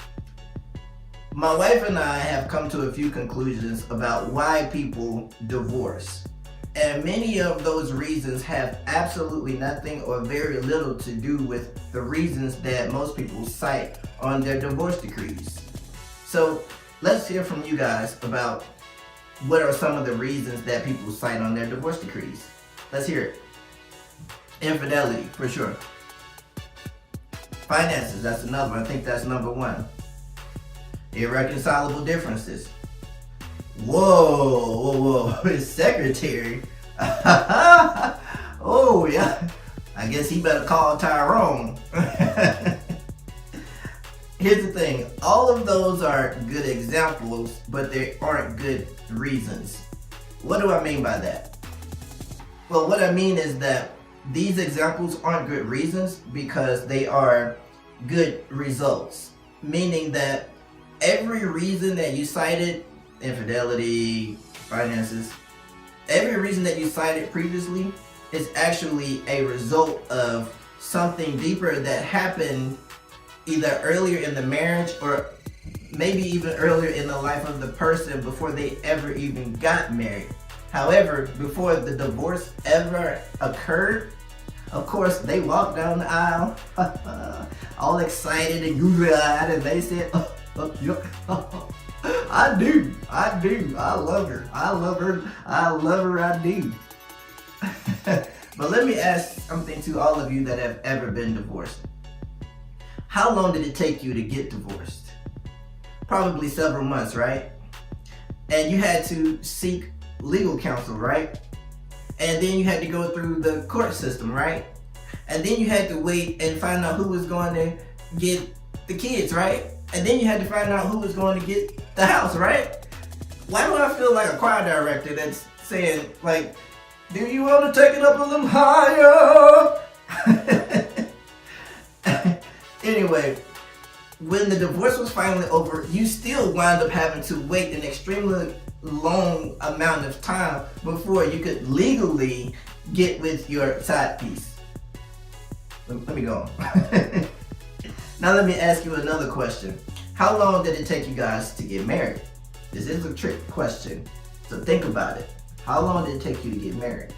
Speaker 15: My wife and I have come to a few conclusions about why people divorce. And many of those reasons have absolutely nothing or very little to do with the reasons that most people cite on their divorce decrees. So let's hear from you guys about what are some of the reasons that people cite on their divorce decrees. Let's hear it. Infidelity, for sure. Finances, that's another one. I think that's number one. Irreconcilable differences. Whoa. His secretary. Oh, yeah. I guess he better call Tyrone. Here's the thing. All of those are good examples, but they aren't good reasons. What do I mean by that? Well, what I mean is that these examples aren't good reasons because they are good results. Meaning that every reason that you cited, infidelity, finances, every reason that you cited previously is actually a result of something deeper that happened either earlier in the marriage or maybe even earlier in the life of the person before they ever even got married. However, before the divorce ever occurred, of course, they walked down the aisle all excited and googly-eyed, and they said, I do, I love her, I do. But let me ask something to all of you that have ever been divorced. How long did it take you to get divorced? Probably several months, right? And you had to seek legal counsel, right? And then you had to go through the court system, right? And then you had to wait and find out who was going to get the kids, right? And then you had to find out who was going to get the house, right? Why do I feel like a choir director that's saying, like, do you want to take it up a little higher? Anyway, when the divorce was finally over, you still wound up having to wait an extremely long amount of time before you could legally get with your side piece. Let me go on. Now let me ask you another question. How long did it take you guys to get married? This is a trick question, so think about it. How long did it take you to get married?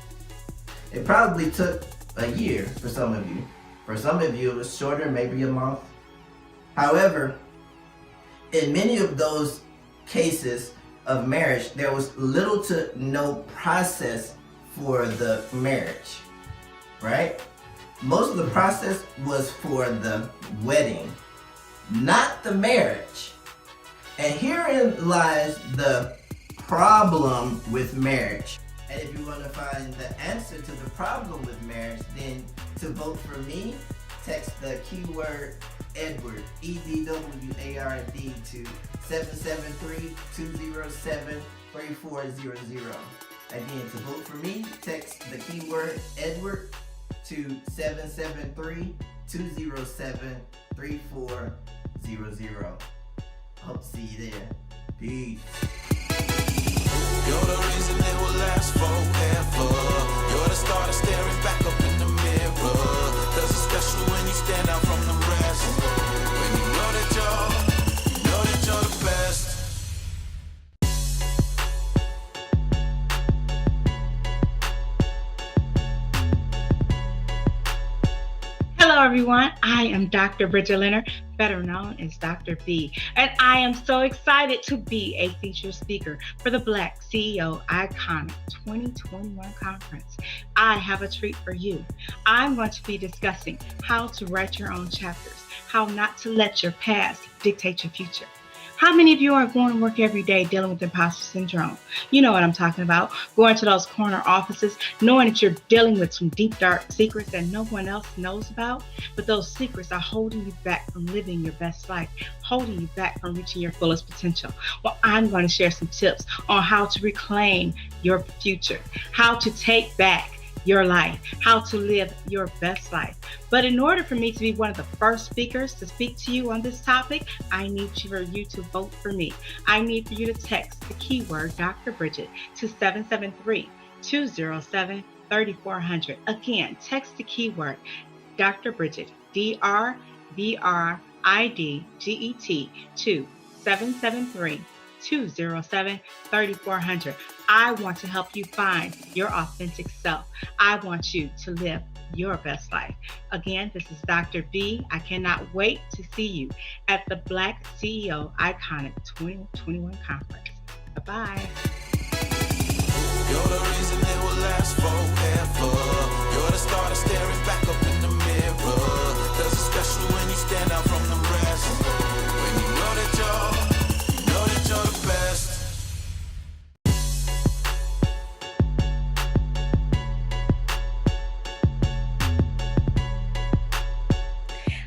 Speaker 15: It probably took a year for some of you. For some of you, it was shorter, maybe a month. However, in many of those cases of marriage, there was little to no process for the marriage, right? Most of the process was for the wedding, not the marriage. And herein lies the problem with marriage. And if you want to find the answer to the problem with marriage, then to vote for me, text the keyword Edward, EDWARD, to 773-207-3400. Again, to vote for me, text the keyword Edward to 773-207-3400. Hope to see you there. Peace.
Speaker 2: You're the reason it will last forever. You're the star that's staring back up in the mirror. Cause it's special when you stand out from the rest. When you know that you're the best.
Speaker 16: Hello everyone, I am Dr. Bridget Leonard, better known as Dr. B, and I am so excited to be a featured speaker for the BlackCEO Iconic 2021 conference. I have a treat for you. I'm going to be discussing how to write your own chapters, how not to let your past dictate your future. How many of you are going to work every day dealing with imposter syndrome? You know what I'm talking about. Going to those corner offices, knowing that you're dealing with some deep, dark secrets that no one else knows about, but those secrets are holding you back from living your best life, holding you back from reaching your fullest potential. Well, I'm going to share some tips on how to reclaim your future, how to take back your life, how to live your best life. But in order for me to be one of the first speakers to speak to you on this topic, I need for you to vote for me. I need for you to text the keyword Dr. Bridget to 773-207-3400. Again, text the keyword Dr. Bridget, DRBRIDGET to 773-207-3400. I want to help you find your authentic self. I want you to live your best life. Again, this is Dr. B. I cannot wait to see you at the Black CEO Iconic 2021 conference. Bye-bye.
Speaker 2: You're the reason it will last forever. You're the starter staring back up in the mirror. Cause it's special when you stand out from the rest. When you know that you're the best.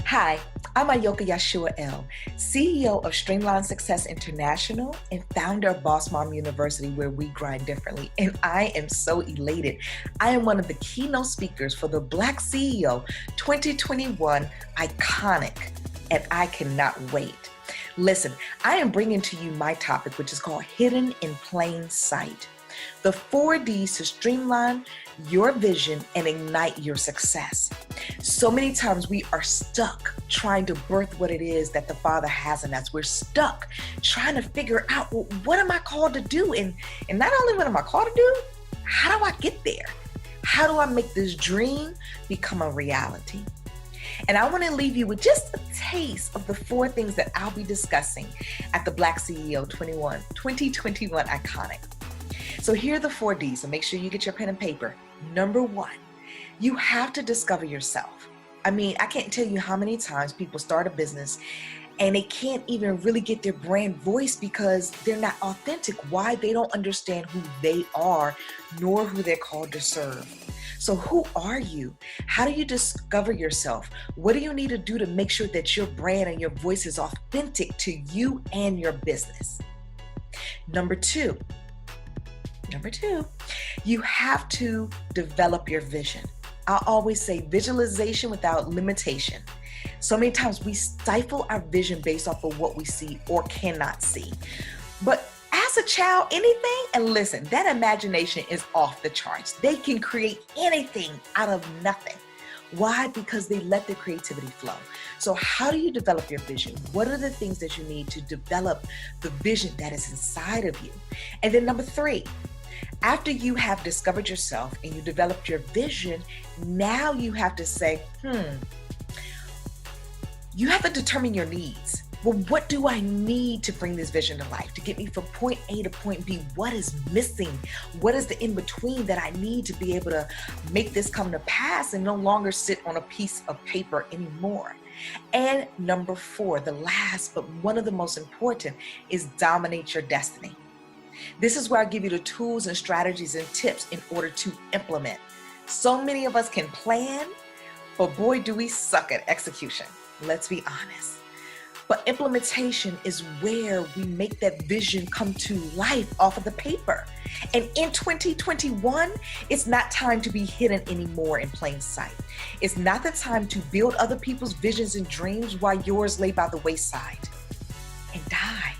Speaker 17: Hi, I'm Ayoka Yashua L., CEO of Streamline Success International and founder of Boss Mom University, where we grind differently. And I am so elated. I am one of the keynote speakers for the BlackCEO 2021 Iconic, and I cannot wait. Listen, I am bringing to you my topic, which is called Hidden in Plain Sight. The 4 Ds to streamline your vision and ignite your success. So many times we are stuck trying to birth what it is that the Father has in us. We're stuck trying to figure out, well, what am I called to do? And not only what am I called to do, how do I get there? How do I make this dream become a reality? And I want to leave you with just a taste of the 4 things that I'll be discussing at the BlackCEO 2021 Iconic. So here are the 4 Ds, so make sure you get your pen and paper. Number 1, you have to discover yourself. I mean, I can't tell you how many times people start a business and they can't even really get their brand voice because they're not authentic. Why? They don't understand who they are, nor who they're called to serve. So who are you? How do you discover yourself? What do you need to do to make sure that your brand and your voice is authentic to you and your business? Number two, you have to develop your vision. I always say visualization without limitation. So many times we stifle our vision based off of what we see or cannot see. But as a child, anything, and listen, that imagination is off the charts. They can create anything out of nothing. Why? Because they let their creativity flow. So how do you develop your vision? What are the things that you need to develop the vision that is inside of you? And then number 3, after you have discovered yourself and you developed your vision, now you have to say, you have to determine your needs. Well, what do I need to bring this vision to life, to get me from point A to point B? What is missing? What is the in-between that I need to be able to make this come to pass and no longer sit on a piece of paper anymore? And number 4, the last, but one of the most important, is dominate your destiny. This is where I give you the tools and strategies and tips in order to implement. So many of us can plan, but boy, do we suck at execution. Let's be honest. But implementation is where we make that vision come to life off of the paper. And in 2021, it's not time to be hidden anymore in plain sight. It's not the time to build other people's visions and dreams while yours lay by the wayside and die.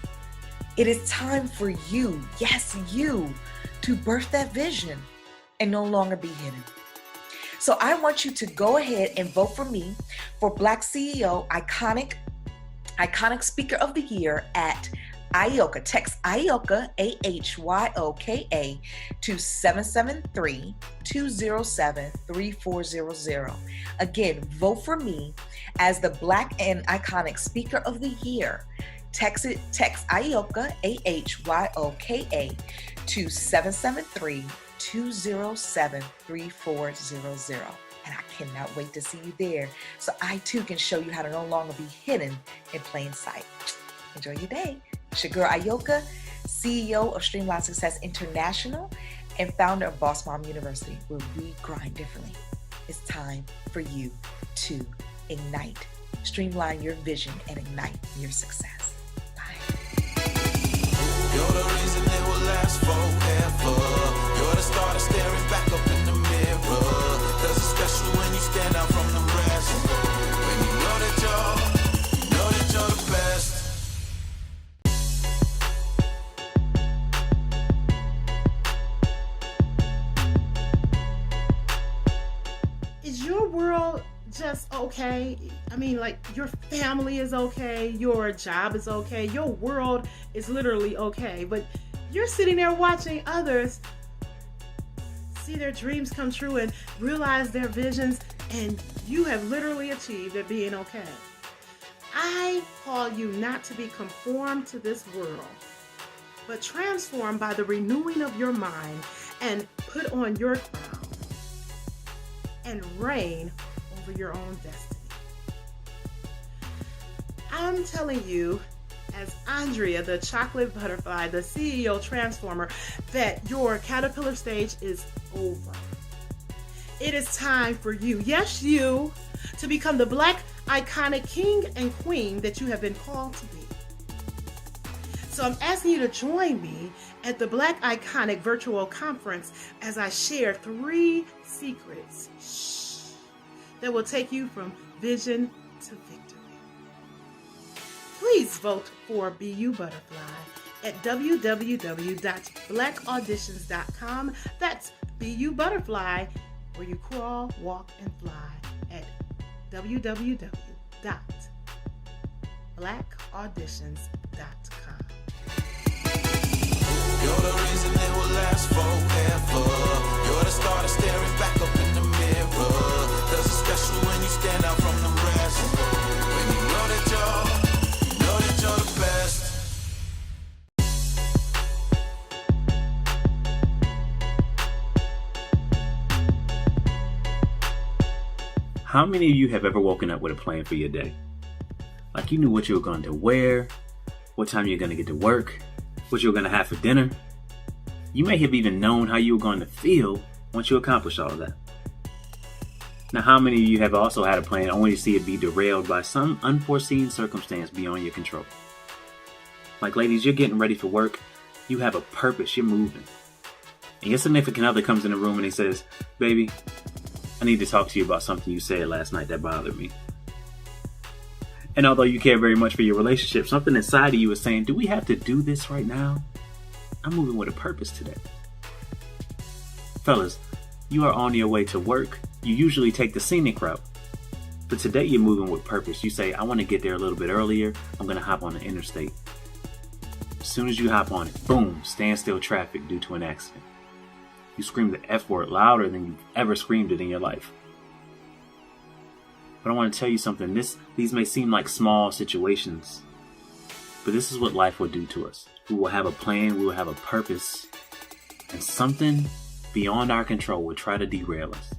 Speaker 17: It is time for you, yes, you, to birth that vision and no longer be hidden. So I want you to go ahead and vote for me for BlackCEO Iconic Speaker of the Year at Ayoka. Text Ayoka, AHYOKA, to 773-207-3400. Again, vote for me as the Black and Iconic Speaker of the Year. Text Ayoka, AHYOKA, to 773-207-3400. And I cannot wait to see you there, so I too can show you how to no longer be hidden in plain sight. Enjoy your day. It's your girl Ayoka, CEO of Streamline Success International and founder of Boss Mom University, where we grind differently. It's time for you to ignite, streamline your vision, and ignite your success. Bye.
Speaker 2: You're the reason it will last forever. You're the starter staring back up in the mirror.
Speaker 18: world just okay? I mean, like, your family is okay, your job is okay, your world is literally okay, but you're sitting there watching others see their dreams come true and realize their visions, and you have literally achieved at being okay. I call you not to be conformed to this world, but transformed by the renewing of your mind, and put on your crown and reign over your own destiny. I'm telling you, as Andrea, the chocolate butterfly, the CEO transformer, that your caterpillar stage is over. It is time for you, yes, you, to become the Black iconic king and queen that you have been called to be. So I'm asking you to join me at the Black Iconic Virtual Conference as I share 3 secrets that will take you from vision to victory. Please vote for BU Butterfly at www.blackauditions.com. That's BU Butterfly, where you crawl, walk, and fly at www.blackauditions.com.
Speaker 2: You're the reason it will last forever. You're the star that's staring back up in the mirror. Does it special when you stand out from the rest. When you know that you're the best.
Speaker 19: How many of you have ever woken up with a plan for your day? Like you knew what you were going to wear, what time you're going to get to work, what you were going to have for dinner. You may have even known how you were going to feel once you accomplish all of that. Now, how many of you have also had a plan only to see it be derailed by some unforeseen circumstance beyond your control? Like, ladies, you're getting ready for work. You have a purpose. You're moving. And your significant other comes in the room and he says, "Baby, I need to talk to you about something you said last night that bothered me." And although you care very much for your relationship, something inside of you is saying, "Do we have to do this right now? I'm moving with a purpose today." Fellas, you are on your way to work. You usually take the scenic route. But today you're moving with purpose. You say, "I want to get there a little bit earlier. I'm going to hop on the interstate." As soon as you hop on it, boom, standstill traffic due to an accident. You scream the F word louder than you've ever screamed it in your life. But I want to tell you something. These may seem like small situations, but this is what life will do to us. We will have a plan, we will have a purpose, and something beyond our control will try to derail us.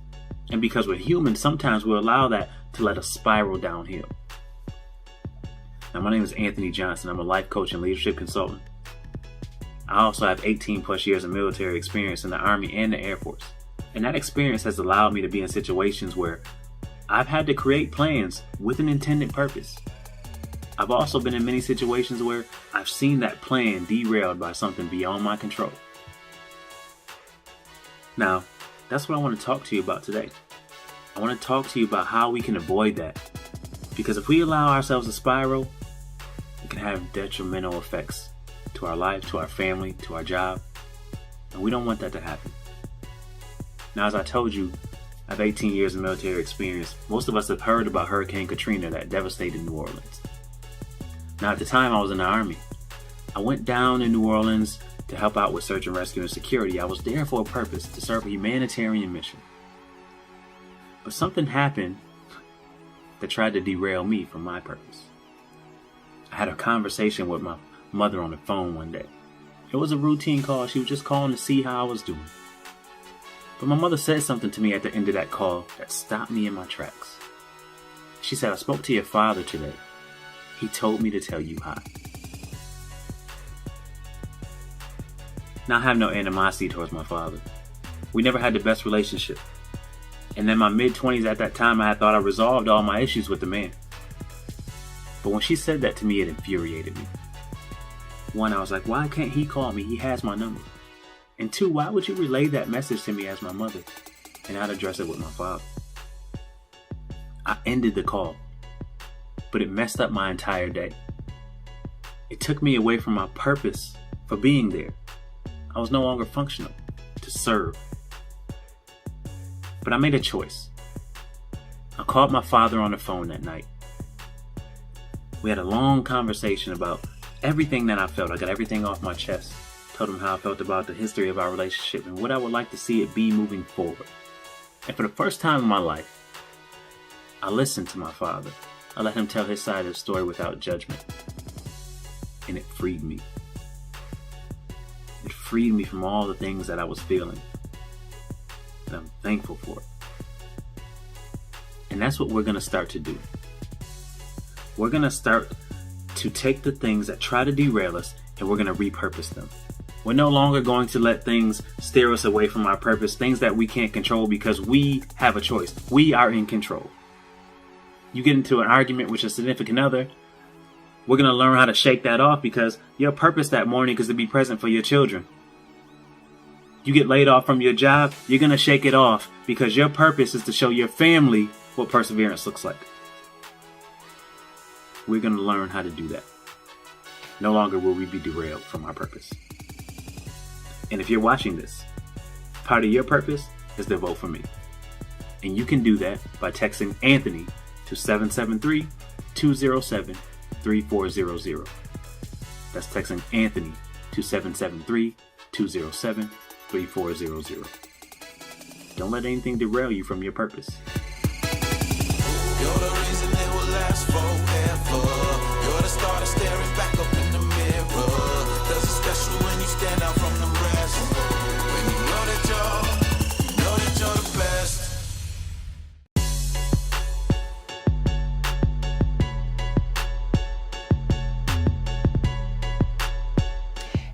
Speaker 19: And because we're human, sometimes we'll allow that to let us spiral downhill. Now, my name is Anthony Johnson. I'm a life coach and leadership consultant. I also have 18 plus years of military experience in the Army and the Air Force. And that experience has allowed me to be in situations where I've had to create plans with an intended purpose. I've also been in many situations where I've seen that plan derailed by something beyond my control. Now, that's what I want to talk to you about today. I want to talk to you about how we can avoid that. Because if we allow ourselves to spiral, it can have detrimental effects to our life, to our family, to our job. And we don't want that to happen. Now, as I told you, I have 18 years of military experience. Most of us have heard about Hurricane Katrina that devastated New Orleans. Now, at the time I was in the Army, I went down in New Orleans to help out with search and rescue and security. I was there for a purpose, to serve a humanitarian mission. But something happened that tried to derail me from my purpose. I had a conversation with my mother on the phone one day. It was a routine call. She was just calling to see how I was doing. But my mother said something to me at the end of that call that stopped me in my tracks. She said, "I spoke to your father today. He told me to tell you hi." Now, I have no animosity towards my father. We never had the best relationship. And in my mid-20s at that time, I had thought I resolved all my issues with the man. But when she said that to me, it infuriated me. One, I was like, why can't he call me? He has my number. And two, why would you relay that message to me as my mother and not address it with my father? I ended the call, but it messed up my entire day. It took me away from my purpose for being there. I was no longer functional to serve. But I made a choice. called my father on the phone that night. We had a long conversation about everything that I felt. I got everything off my chest. Told him how I felt about the history of our relationship and what I would like to see it be moving forward. And for the first time in my life, I listened to my father. I let him tell his side of the story without judgment. And it freed me. It freed me from all the things that I was feeling. And I'm thankful for it. And that's what we're going to start to do. We're going to start to take the things that try to derail us and we're going to repurpose them. We're no longer going to let things steer us away from our purpose, things that we can't control because we have a choice. We are in control. You get into an argument with your significant other, we're going to learn how to shake that off because your purpose that morning is to be present for your children. You get laid off from your job, you're going to shake it off because your purpose is to show your family what perseverance looks like. We're going to learn how to do that. No longer will we be derailed from our purpose. And if you're watching this, part of your purpose is to vote for me. And you can do that by texting Anthony to 773-207-3400. That's texting Anthony to 773-207-3400. Don't let anything derail you from your purpose.
Speaker 2: You're the reason it will last forever. You're the star staring back up in the mirror. Cause it's special when you stand out from the rest. When you know that you're the best.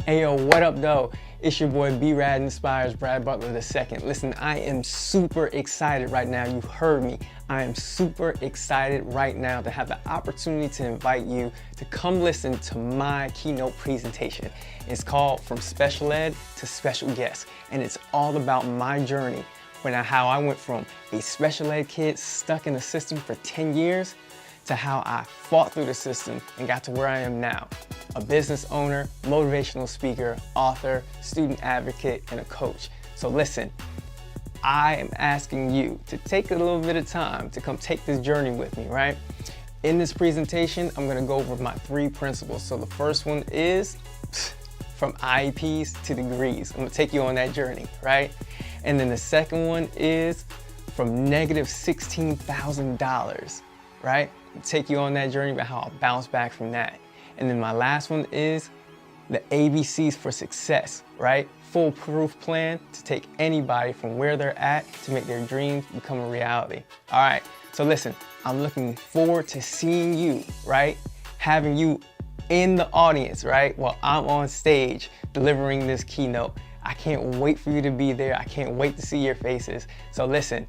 Speaker 20: Hey yo, what up though? It's your boy B Rad Inspires Brad Butler II. Listen, I am super excited right now. You've heard me. I am super excited right now to have the opportunity to invite you to come listen to my keynote presentation. It's called From Special Ed to Special Guest, and it's all about my journey how I went from a special ed kid stuck in the system for 10 years to how I fought through the system and got to where I am now. A business owner, motivational speaker, author, student advocate, and a coach. So listen, I am asking you to take a little bit of time to come take this journey with me, right? In this presentation, I'm gonna go over my 3 principles. So the first one is from IEPs to degrees. I'm gonna take you on that journey, right? And then the second one is from negative $16,000, right? Take you on that journey about how I'll bounce back from that. And then my last one is the ABCs for success, right? Foolproof plan to take anybody from where they're at to make their dreams become a reality. All right, so listen, I'm looking forward to seeing you, right? Having you in the audience, right? While I'm on stage delivering this keynote. I can't wait for you to be there. I can't wait to see your faces. So listen,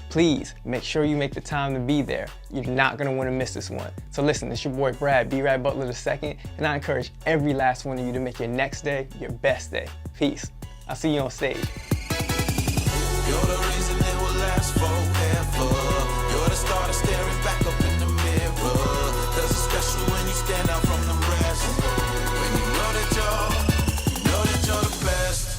Speaker 20: please make sure you make the time to be there. You're not gonna wanna miss this one. So listen, it's your boy Brad, B Rad Butler II, and I encourage every last one of you to make your next day your best day. Peace. I'll see you on stage.
Speaker 2: You're the reason it will last forever. You're the star staring back up in the mirror. Cause it's special when you stand out from the rest. When you know that you're the best.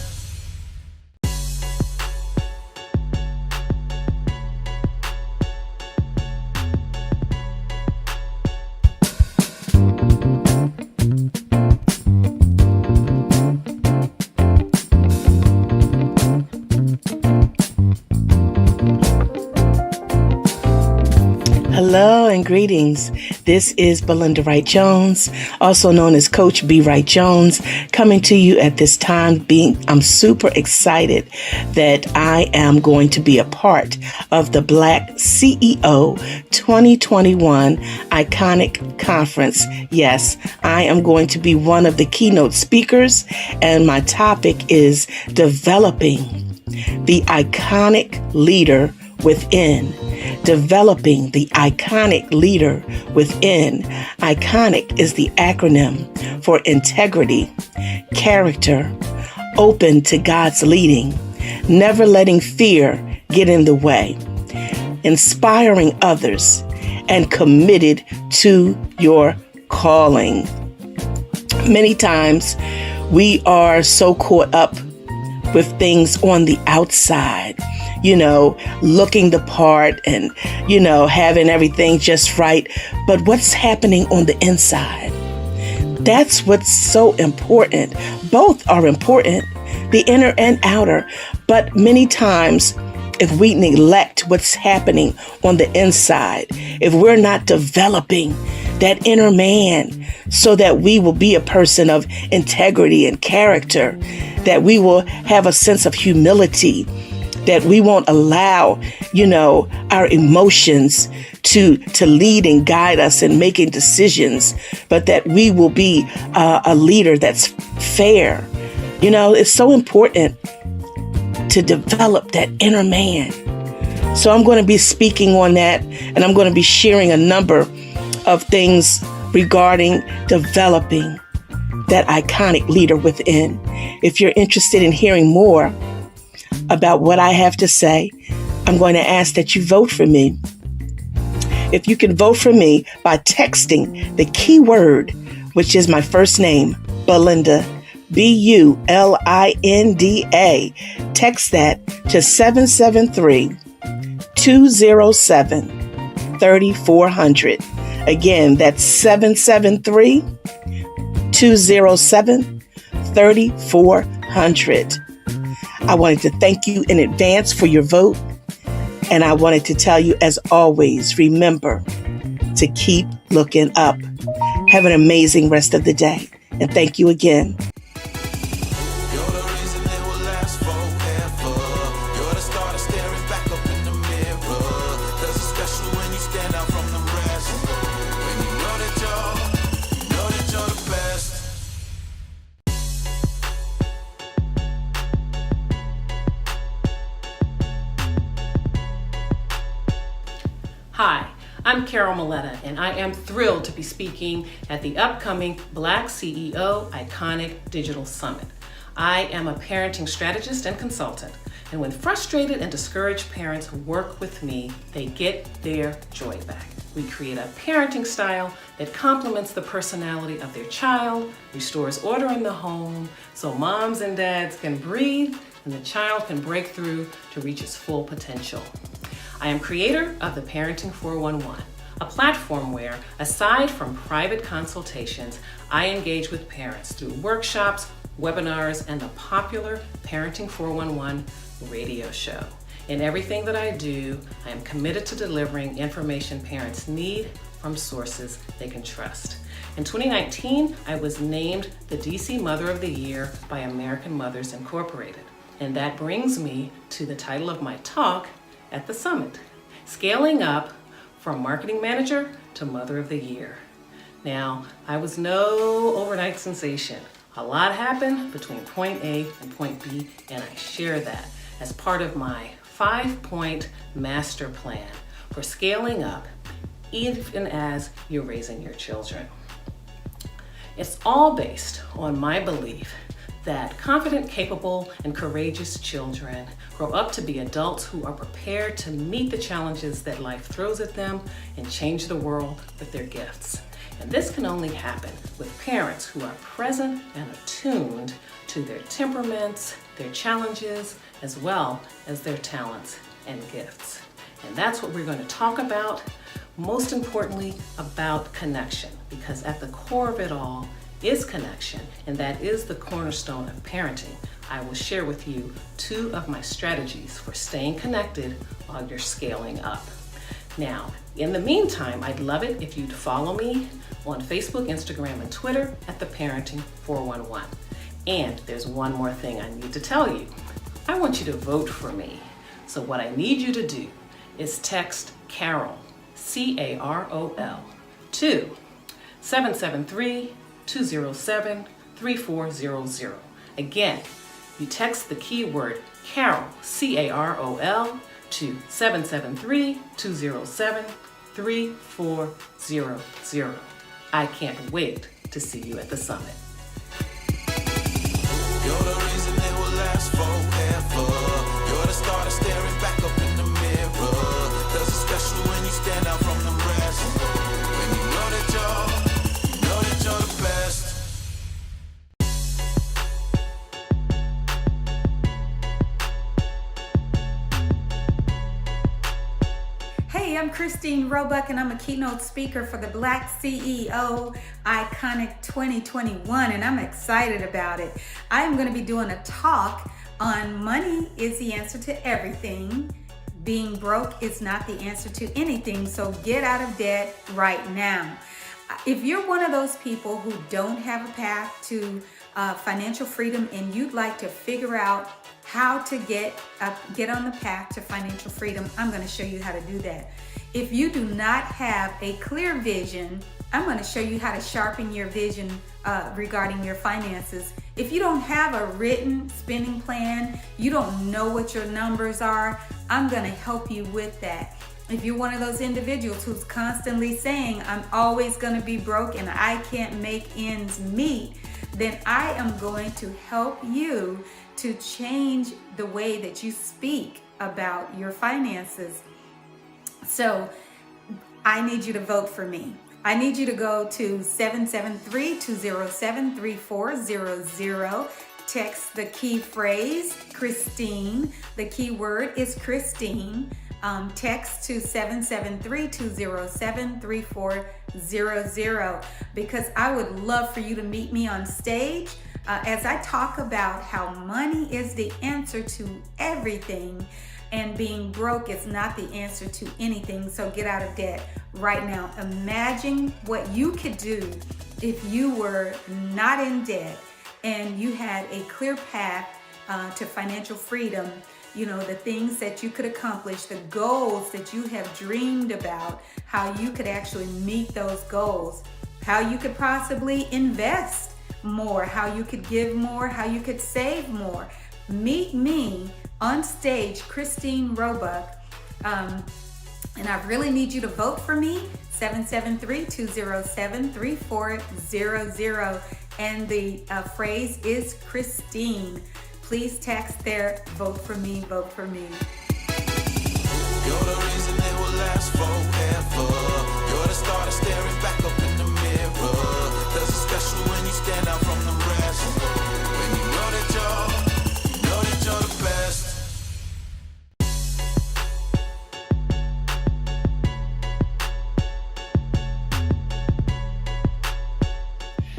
Speaker 21: Hello and greetings. This is Belinda Wright Jones, also known as Coach B. Wright Jones, coming to you at this time. I'm super excited that I am going to be a part of the BlackCEO 2021 Iconic Conference. Yes, I am going to be one of the keynote speakers, and my topic is developing the iconic leader within. Developing the iconic leader within. Iconic is the acronym for integrity, character, open to God's leading, never letting fear get in the way, inspiring others, and committed to your calling. Many times we are so caught up with things on the outside. looking the part and, having everything just right. But what's happening on the inside? That's what's so important. Both are important, the inner and outer. But many times, if we neglect what's happening on the inside, if we're not developing that inner man so that we will be a person of integrity and character, that we will have a sense of humility, that we won't allow, our emotions to lead and guide us in making decisions, but that we will be a leader that's fair. It's so important to develop that inner man. So I'm going to be speaking on that, and I'm going to be sharing a number of things regarding developing that iconic leader within. If you're interested in hearing more about what I have to say, I'm going to ask that you vote for me. If you can vote for me by texting the keyword, which is my first name, Belinda, BULINDA, text that to 773-207-3400. Again, that's 773-207-3400. I wanted to thank you in advance for your vote. And I wanted to tell you, as always, remember to keep looking up. Have an amazing rest of the day. And thank you again.
Speaker 3: Hi, I'm Carol Maletta, and I am thrilled to be speaking at the upcoming BlackCEO Iconic Digital Summit. I am a parenting strategist and consultant, and when frustrated and discouraged parents work with me, they get their joy back. We create a parenting style that complements the personality of their child, restores order in the home, so moms and dads can breathe and the child can break through to reach its full potential. I am creator of the Parenting 411, a platform where, aside from private consultations, I engage with parents through workshops, webinars, and the popular Parenting 411 radio show. In everything that I do, I am committed to delivering information parents need from sources they can trust. In 2019, I was named the DC Mother of the Year by American Mothers Incorporated. And that brings me to the title of my talk at the summit, Scaling Up from Marketing Manager to Mother of the Year. Now, I was no overnight sensation. A lot happened between point A and point B, and I share that as part of my 5-point master plan for scaling up, even as you're raising your children. It's all based on my belief that confident, capable, and courageous children grow up to be adults who are prepared to meet the challenges that life throws at them and change the world with their gifts. And this can only happen with parents who are present and attuned to their temperaments, their challenges, as well as their talents and gifts. And that's what we're going to talk about, most importantly, about connection, because at the core of it all is connection, and that is the cornerstone of parenting. I will share with you 2 of my strategies for staying connected while you're scaling up. Now, in the meantime, I'd love it if you'd follow me on Facebook, Instagram, and Twitter at the Parenting 411. And there's one more thing I need to tell you. I want you to vote for me. So what I need you to do is text Carol, C-A-R-O-L, to 773-207-3400. Again, you text the keyword Carol, C-A-R-O-L, to 773-207-3400. I can't wait to see you at the summit.
Speaker 2: You're the reason it will last forever. You're the star staring back up in the mirror. 'Cause it's special when you stand out from the rest. When you know that you're the best.
Speaker 1: Christine Roebuck, and I'm a keynote speaker for the Black CEO Iconic 2021, and I'm excited about it. I am going to be doing a talk on money is the answer to everything. Being broke is not the answer to anything, so get out of debt right now. If you're one of those people who don't have a path to financial freedom and you'd like to figure out how to get on the path to financial freedom, I'm going to show you how to do that. If you do not have a clear vision, I'm going to show you how to sharpen your vision regarding your finances. If you don't have a written spending plan, you don't know what your numbers are, I'm going to help you with that. If you're one of those individuals who's constantly saying, I'm always going to be broke and I can't make ends meet, then I am going to help you to change the way that you speak about your finances. So I need you to vote for me. I need you to go to 773-207-3400. Text the key phrase, Christine. The key word is Christine. Text to 773-207-3400 because I would love for you to meet me on stage as I talk about how money is the answer to everything and being broke is not the answer to anything. So get out of debt right now. Imagine what you could do if you were not in debt and you had a clear path to financial freedom. You know, the things that you could accomplish, the goals that you have dreamed about, how you could actually meet those goals, how you could possibly invest more, how you could give more, how you could save more. Meet me on stage, Christine Roebuck, and I really need you to vote for me, 773-207-3400, and the phrase is Christine. Please text there, vote for me, vote for me.
Speaker 2: You're the reason it will last forever. You're the star that's staring back up in the mirror. There's a special when you stand out from the rest. When you know that you're the best.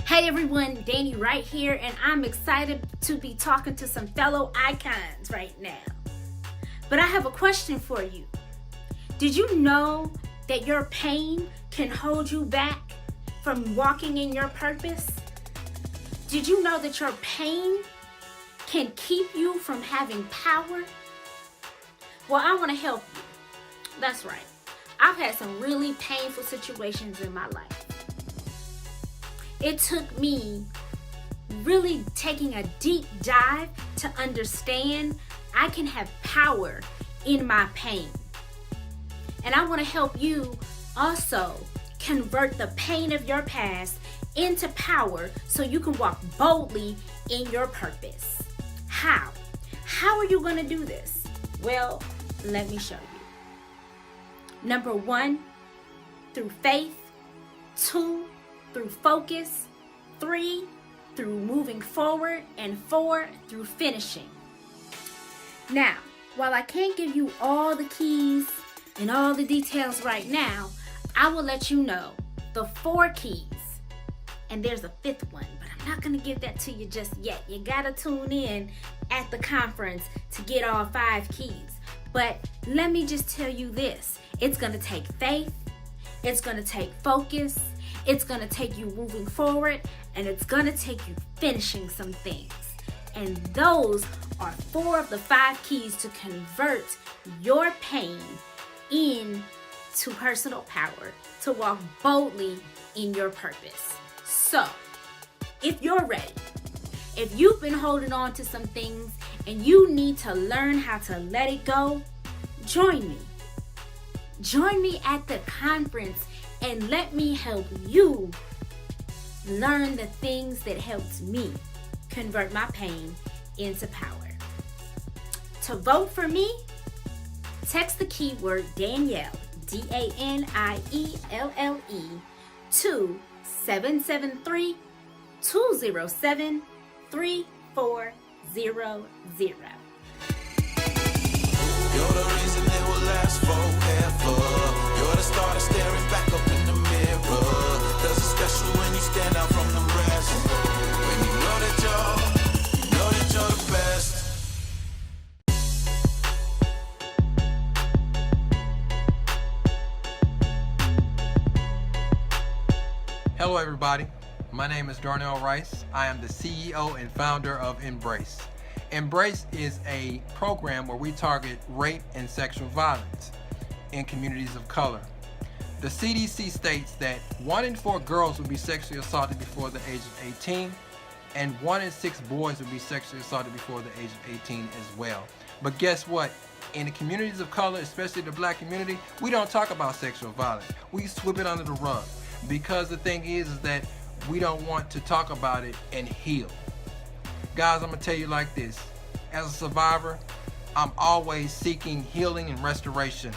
Speaker 22: Hey everyone, Danny right here, and I'm excited to be talking to some fellow icons right now. But I have a question for you. Did you know that your pain can hold you back from walking in your purpose? Did you know that your pain can keep you from having power? Well, I want to help you. That's right. I've had some really painful situations in my life. It took me really taking a deep dive to understand I can have power in my pain. And I want to help you also convert the pain of your past into power so you can walk boldly in your purpose. How? How are you going to do this? Well, let me show you. Number 1, through faith. 2, through focus. 3, through moving forward. And 4, through finishing. Now, while I can't give you all the keys and all the details right now, I will let you know the 4 keys. And there's a 5th one, but I'm not going to give that to you just yet. You got to tune in at the conference to get all 5 keys. But let me just tell you this. It's going to take faith. It's going to take focus. It's going to take you moving forward. And it's going to take you finishing some things. And those are 4 of the 5 keys to convert your pain into personal power to walk boldly in your purpose. So, if you're ready, if you've been holding on to some things and you need to learn how to let it go, join me. Join me at the conference and let me help you learn the things that helped me convert my pain into power. To vote for me, text the keyword Danielle, DANIELLE, to 773-207-3400.
Speaker 2: You're the reason it will last forever. You're
Speaker 5: Hello everybody, my name is Darnell Rice. I am the CEO and founder of Embrace. Embrace is a program where we target rape and sexual violence in communities of color. The CDC states that 1 in 4 girls will be sexually assaulted before the age of 18, and 1 in 6 boys will be sexually assaulted before the age of 18 as well. But guess what? In the communities of color, especially the black community, we don't talk about sexual violence. We sweep it under the rug because the thing is that we don't want to talk about it and heal. Guys, I'm gonna tell you like this. As a survivor, I'm always seeking healing and restoration.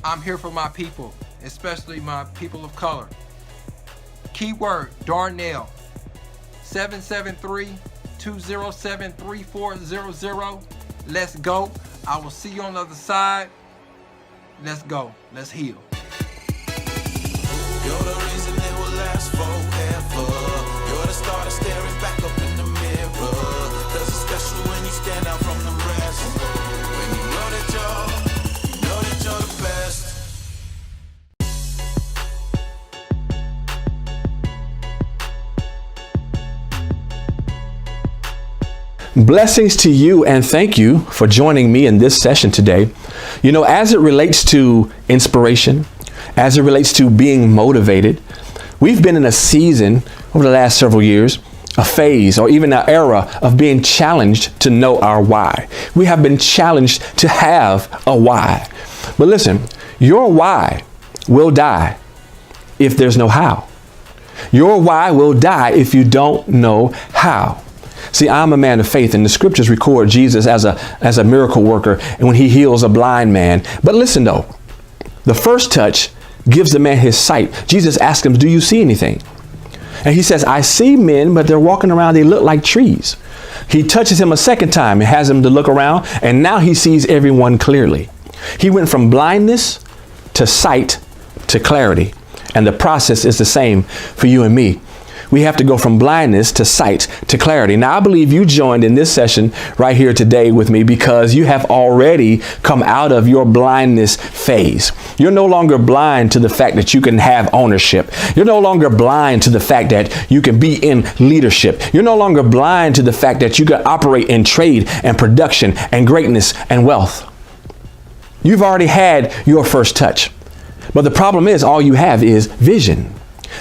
Speaker 5: I'm here for my people, especially my people of color. Keyword Darnell, 773-207-3400. Let's go. I will see you on the other side. Let's go. Let's heal.
Speaker 2: You're the reason it will last forever. You're the star staring back up in the mirror. 'Cause it's special when you stand out from the rest. When you know that you're the best.
Speaker 6: Blessings to you, and thank you for joining me in this session today. You know, as it relates to inspiration, as it relates to being motivated, we've been in a season over the last several years, a phase or even an era of being challenged to know our why. We have been challenged to have a why. But listen, your why will die if there's no how. Your why will die if you don't know how. See, I'm a man of faith, and the scriptures record Jesus as a miracle worker and when he heals a blind man. But listen though, the first touch gives the man his sight. Jesus asked him, do you see anything? And he says, I see men, but they're walking around, they look like trees. He touches him a second time and has him to look around, and now he sees everyone clearly. He went from blindness to sight to clarity. And the process is the same for you and me. We have to go from blindness to sight to clarity. Now, I believe you joined in this session right here today with me because you have already come out of your blindness phase. You're no longer blind to the fact that you can have ownership. You're no longer blind to the fact that you can be in leadership. You're no longer blind to the fact that you can operate in trade and production and greatness and wealth. You've already had your first touch. But the problem is all you have is vision.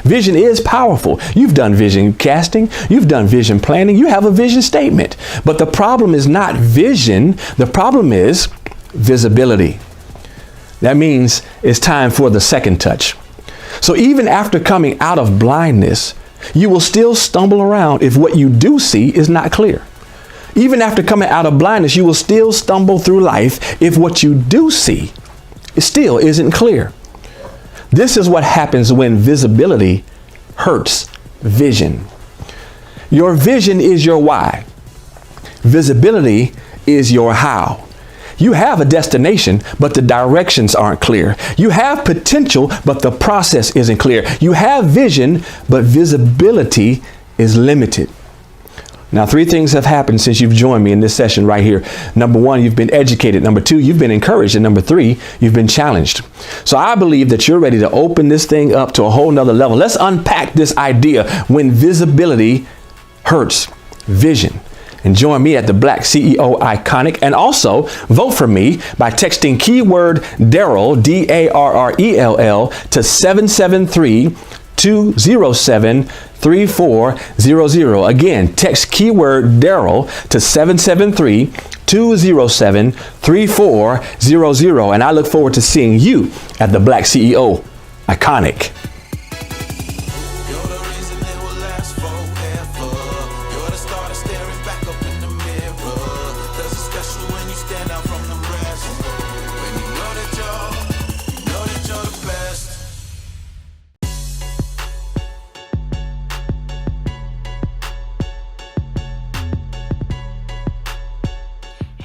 Speaker 6: Vision is powerful. You've done vision casting. You've done vision planning. You have a vision statement. But the problem is not vision. The problem is visibility. That means it's time for the second touch. So even after coming out of blindness, you will still stumble around if what you do see is not clear. Even after coming out of blindness, you will still stumble through life if what you do see still isn't clear. This is what happens when visibility hurts vision. Your vision is your why. Visibility is your how. You have a destination, but the directions aren't clear. You have potential, but the process isn't clear. You have vision, but visibility is limited. Now, 3 things have happened since you've joined me in this session right here. Number 1, you've been educated. Number 2, you've been encouraged. And number 3, you've been challenged. So I believe that you're ready to open this thing up to a whole nother level. Let's unpack this idea when visibility hurts vision. And join me at the BlackCEO Iconic, and also vote for me by texting keyword Darrell, DARRELL, to 773-207-3400. Again, text keyword Darrell to 773-207-3400. And I look forward to seeing you at the BlackCEO Iconic.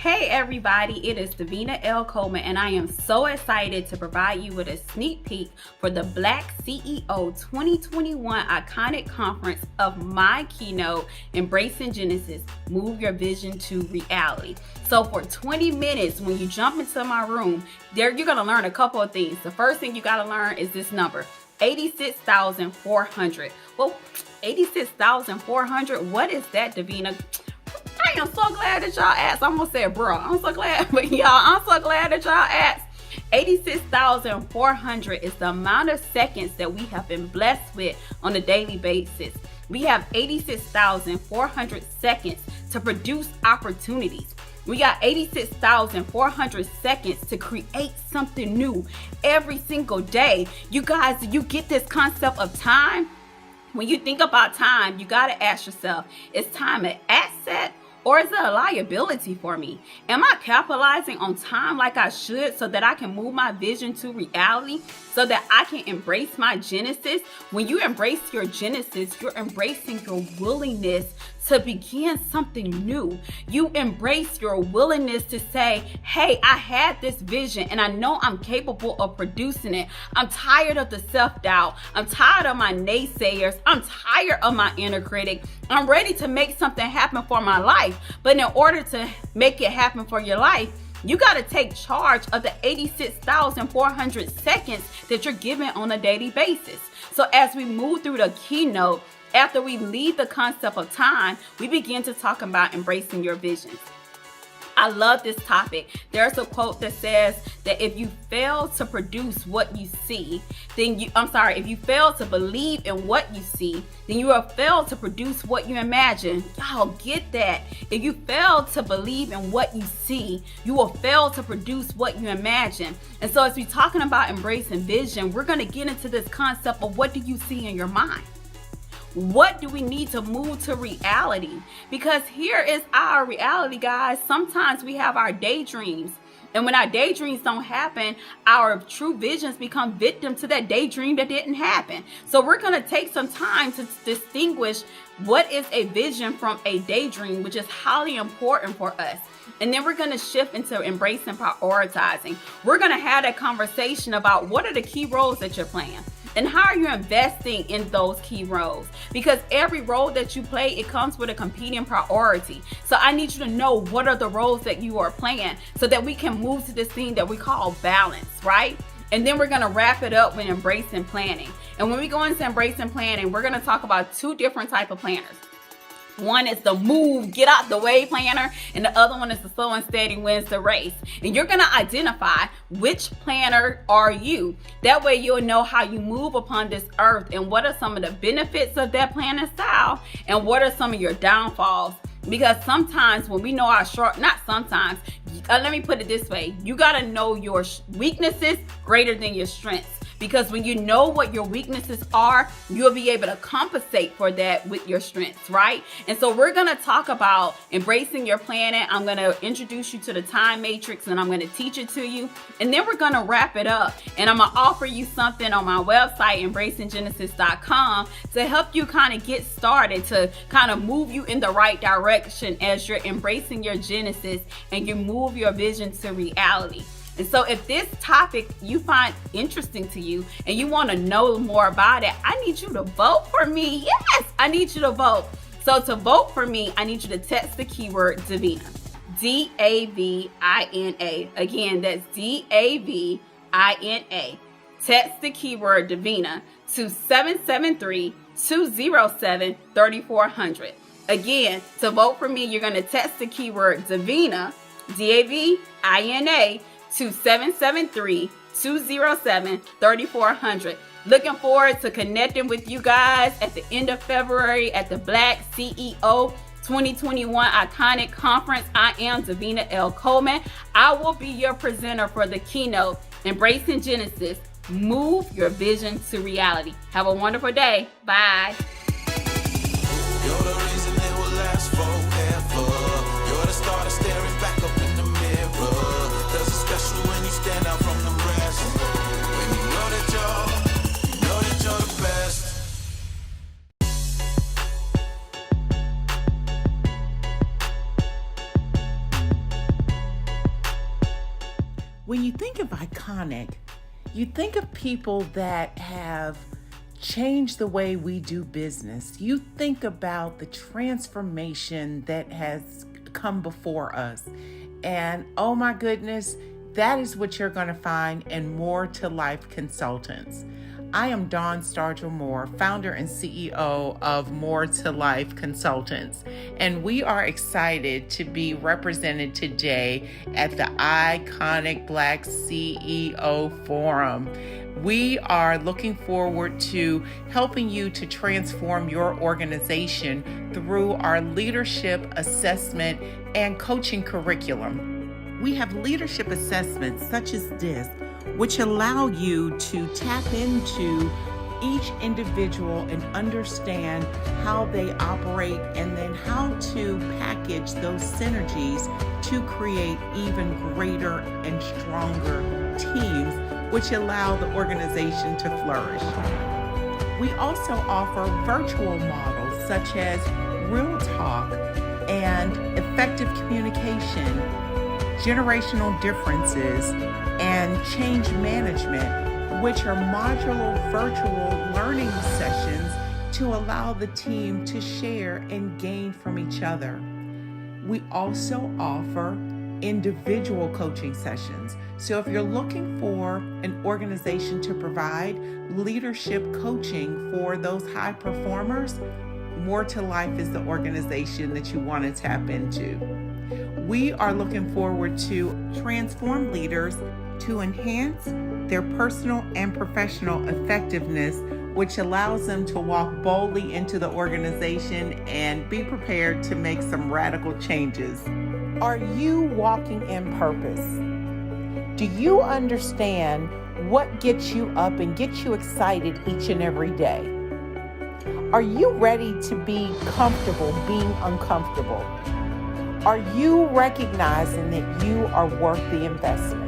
Speaker 7: Hey everybody, it is Davina L. Coleman and I am so excited to provide you with a sneak peek for the Black CEO 2021 Iconic Conference of my keynote, Embracing Genesis, Move Your Vision to Reality. So for 20 minutes, when you jump into my room, you're gonna learn a couple of things. The first thing you gotta learn is this number, 86,400. Well, 86,400, what is that, Davina? I am so glad that y'all asked. I'm gonna say it, bro. I'm so glad, but y'all, I'm so glad that y'all asked. 86,400 is the amount of seconds that we have been blessed with on a daily basis. We have 86,400 seconds to produce opportunities. We got 86,400 seconds to create something new every single day. You guys, do you get this concept of time? When you think about time, you got to ask yourself, is time an asset or is it a liability for me? Am I capitalizing on time like I should so that I can move my vision to reality, so that I can embrace my genesis? When you embrace your genesis, you're embracing your willingness to begin something new. You embrace your willingness to say, hey, I had this vision and I know I'm capable of producing it. I'm tired of the self-doubt. I'm tired of my naysayers. I'm tired of my inner critic. I'm ready to make something happen for my life. But in order to make it happen for your life, you got to take charge of the 86,400 seconds that you're given on a daily basis. So as we move through the keynote, after we leave the concept of time, we begin to talk about embracing your vision. I love this topic. There's a quote that says that if you fail to produce what you see, then if you fail to believe in what you see, then you will fail to produce what you imagine. Y'all get that? If you fail to believe in what you see, you will fail to produce what you imagine. And so as we're talking about embracing vision, we're going to get into this concept of what do you see in your mind? What do we need to move to reality? Because here is our reality, guys. Sometimes we have our daydreams. And when our daydreams don't happen, our true visions become victim to that daydream that didn't happen. So we're going to take some time to distinguish what is a vision from a daydream, which is highly important for us. And then we're going to shift into embracing prioritizing. We're going to have a conversation about what are the key roles that you're playing. And how are you investing in those key roles? Because every role that you play, it comes with a competing priority. So I need you to know what are the roles that you are playing so that we can move to this thing that we call balance, right? And then we're going to wrap it up with embracing planning. And when we go into embracing planning, we're going to talk about two different types of planners. One is the move, get out the way planner, and the other one is the slow and steady wins the race. And you're going to identify which planner are you. That way you'll know how you move upon this earth and what are some of the benefits of that planning style and what are some of your downfalls. Because sometimes when we know our let me put it this way, you got to know your weaknesses greater than your strengths. Because when you know what your weaknesses are, you'll be able to compensate for that with your strengths, right? And so we're going to talk about embracing your planning. I'm going to introduce you to the time matrix and I'm going to teach it to you. And then we're going to wrap it up. And I'm going to offer you something on my website, embracinggenesis.com, to help you kind of get started, to kind of move you in the right direction as you're embracing your genesis and you move your vision to reality. And so if this topic you find interesting to you and you want to know more about it, I need you to vote for me. Yes, I need you to vote. So to vote for me, I need you to text the keyword Davina. D-A-V-I-N-A. Again, that's D-A-V-I-N-A. Text the keyword Davina to 773-207-3400. Again, to vote for me, you're going to text the keyword Davina, D-A-V-I-N-A, to 773-207-3400. Looking forward to connecting with you guys at the end of February at the BlackCEO 2021 Iconic Conference. I am Davina L. Coleman. I will be your presenter for the keynote, Embracing Genesis, Move Your Vision to Reality. Have a wonderful day. Bye.
Speaker 2: You're the reason it will last forever. You're the star that's staring back up in the mirror. There's a special when you stand out from the rest. When you know that you're the best.
Speaker 8: When you think of iconic, you think of people that have changed the way we do business. You think about the transformation that has come before us. And oh my goodness, that is what you're going to find in More to Life Consultants. I am Dawn Stargell-Moore, founder and CEO of More to Life Consultants, and we are excited to be represented today at the Iconic Black CEO Forum. We are looking forward to helping you to transform your organization through our leadership assessment and coaching curriculum. We have leadership assessments such as this, which allow you to tap into each individual and understand how they operate, and then how to package those synergies to create even greater and stronger teams, which allow the organization to flourish. We also offer virtual models such as Real Talk and Effective Communication, Generational Differences, and Change Management, which are modular virtual learning sessions to allow the team to share and gain from each other. We also offer individual coaching sessions. So if you're looking for an organization to provide leadership coaching for those high performers, More to Life is the organization that you want to tap into. We are looking forward to transform leaders to enhance their personal and professional effectiveness, which allows them to walk boldly into the organization and be prepared to make some radical changes. Are you walking in purpose? Do you understand what gets you up and gets you excited each and every day? Are you ready to be comfortable being uncomfortable? Are you recognizing that you are worth the investment?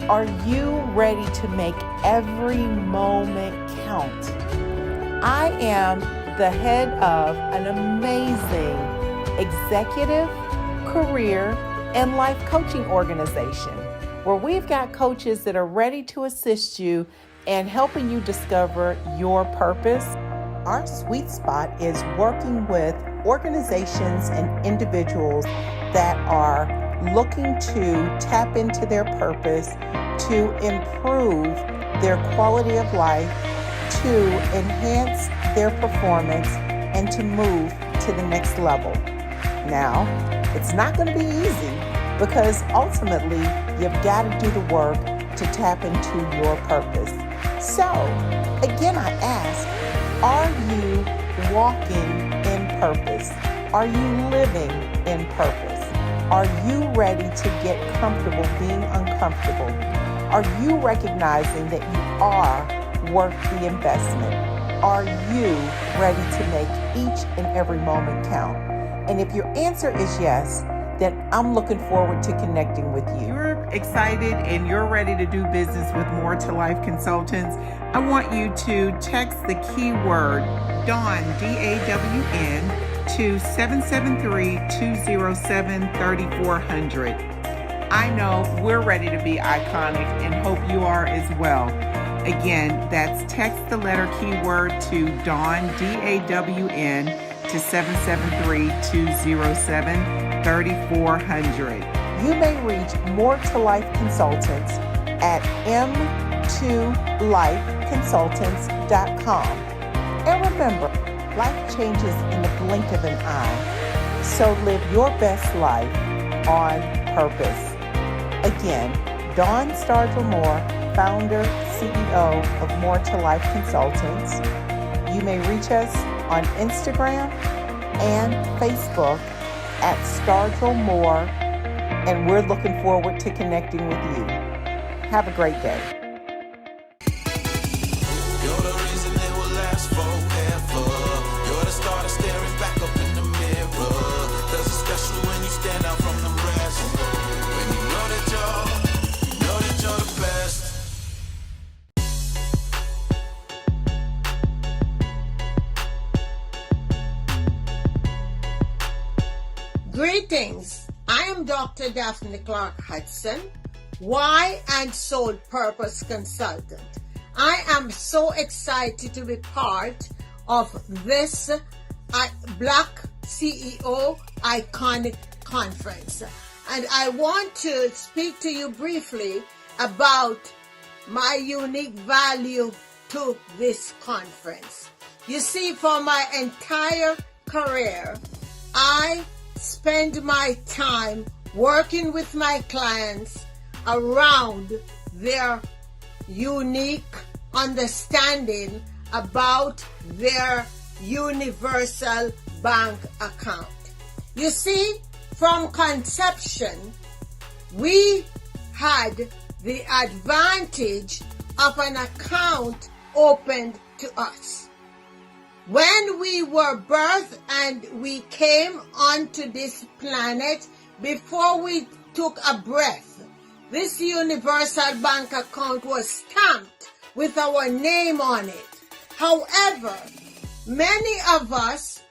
Speaker 8: Are you ready to make every moment count? I am the head of an amazing executive, career, and life coaching organization where we've got coaches that are ready to assist you and helping you discover your purpose. Our sweet spot is working with organizations and individuals that are looking to tap into their purpose, to improve their quality of life, to enhance their performance, and to move to the next level. Now, it's not going to be easy because ultimately you've got to do the work to tap into your purpose. So, again, I ask, are you walking in purpose? Are you living in purpose? Are you ready to get comfortable being uncomfortable? Are you recognizing that you are worth the investment? Are you ready to make each and every moment count? And if your answer is yes, then I'm looking forward to connecting with you. You're excited and you're ready to do business with More to Life Consultants. I want you to text the keyword DAWN, D-A-W-N, to 773-207-3400. I know we're ready to be iconic and hope you are as well. Again, that's text the letter keyword to DAWN, D-A-W-N, to 773-207-3400. You may reach More to Life Consultants at m2lifeconsultants.com. And remember, life changes in the blink of an eye. So live your best life on purpose. Again, Dawn Stargell-Moore, founder, CEO of More to Life Consultants. You may reach us on Instagram and Facebook at Stargell-Moore, and we're looking forward to connecting with you. Have a great day.
Speaker 2: You're the reason it will last forever. You're the star staring back up in the mirror. Cause it's special when you stand out from the rest. When you know that you're the best.
Speaker 9: Greetings. I am Dr. Daphne Clark Hudson, Why and Soul Purpose Consultant. I am so excited to be part of this BlackCEO Iconic Conference. And I want to speak to you briefly about my unique value to this conference. You see, for my entire career, I spend my time working with my clients around their unique understanding about their universal bank account. You see, from conception, we had the advantage of an account opened to us. When we were birthed and we came onto this planet, before we took a breath, this universal bank account was stamped with our name on it. However, many of us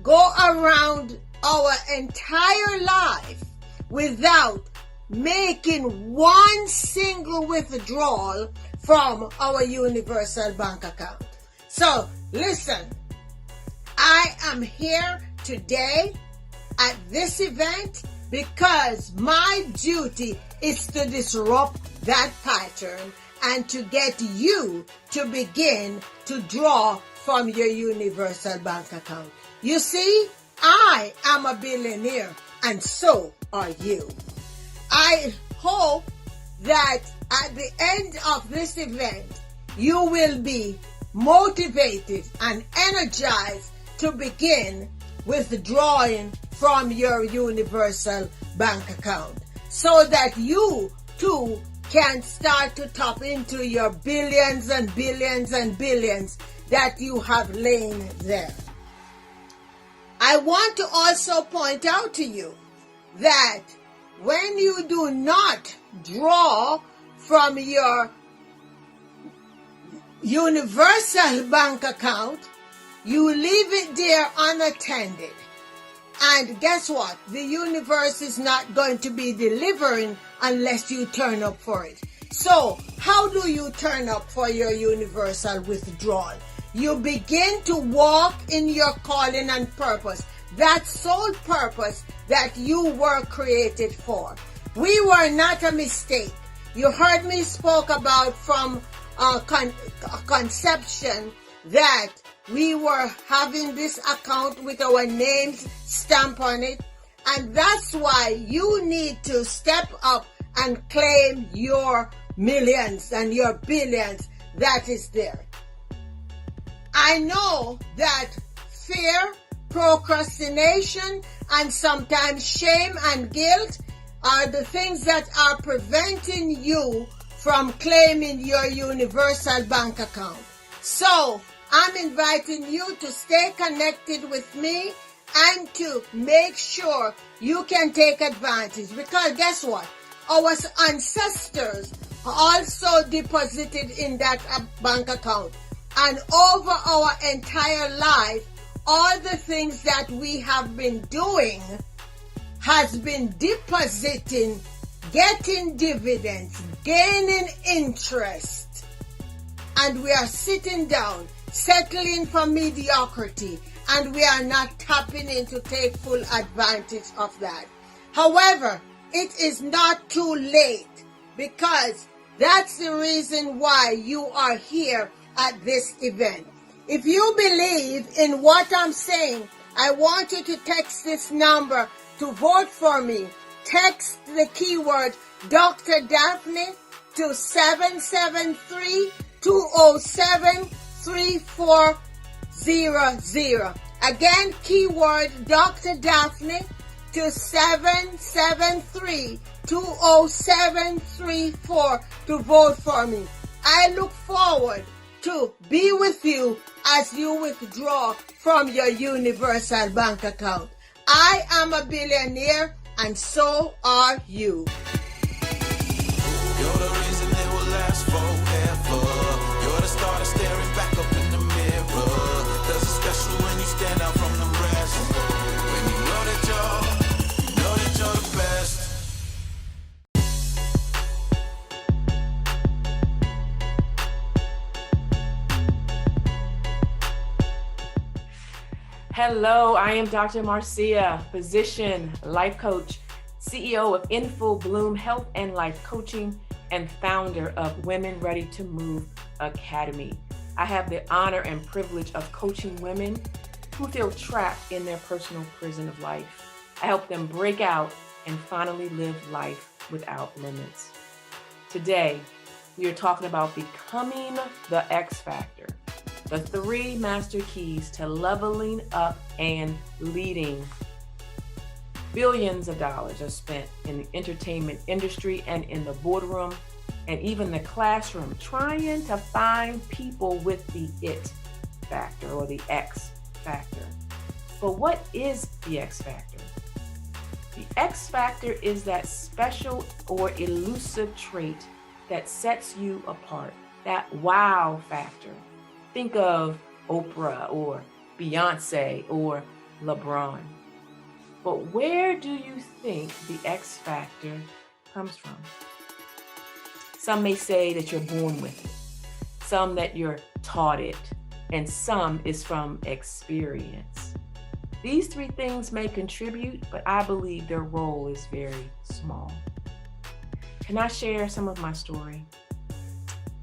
Speaker 9: go around our entire life without making one single withdrawal from our universal bank account. So listen, I am here today at this event because my duty is to disrupt that pattern and to get you to begin to draw from your universal bank account. You see, I am a billionaire and so are you. I hope that at the end of this event, you will be motivated and energized to begin withdrawing from your universal bank account so that you too can start to tap into your billions and billions and billions that you have lain there. I want to also point out to you that when you do not draw from your universal bank account, you leave it there unattended. And guess what? The universe is not going to be delivering unless you turn up for it. So, how do you turn up for your universal withdrawal? You begin to walk in your calling and purpose, that sole purpose that you were created for. We were not a mistake. You heard me spoke about from conception that we were having this account with our names stamped on it, and that's why you need to step up and claim your millions and your billions that is there. I know that fear, procrastination, and sometimes shame and guilt are the things that are preventing you from claiming your universal bank account. So, I'm inviting you to stay connected with me and to make sure you can take advantage. Because guess what? Our ancestors also deposited in that bank account. And over our entire life, all the things that we have been doing has been depositing, getting dividends, gaining interest. And we are sitting down, settling for mediocrity, and we are not tapping in to take full advantage of that. However, it is not too late, because that's the reason why you are here at this event. If you believe in what I'm saying, I want you to text this number to vote for me. Text the keyword Dr. Daphne to 773-207-3400. Again, keyword Dr. Daphne to 773-207-3400 to vote for me. I look forward to be with you as you withdraw from your universal bank account. I am a billionaire and so are you.
Speaker 2: You're the reason it will last forever. You're the star that's staring back up in the mirror. Cause it's special when you stand out from the rest. When you know that you're the best.
Speaker 3: Hello, I am Dr. Marcia, physician, life coach, CEO of Info Bloom Health and Life Coaching, and founder of Women Ready to Move Academy. I have the honor and privilege of coaching women who feel trapped in their personal prison of life. I help them break out and finally live life without limits. Today, we are talking about becoming the X Factor, the 3 master keys to leveling up and leading. Billions of dollars are spent in the entertainment industry and in the boardroom and even the classroom trying to find people with the it factor or the X factor. But what is the X factor? The X factor is that special or elusive trait that sets you apart, that wow factor. Think of Oprah or Beyonce or LeBron. But where do you think the X factor comes from? Some may say that you're born with it, some that you're taught it, and some is from experience. These 3 things may contribute, but I believe their role is very small. Can I share some of my story?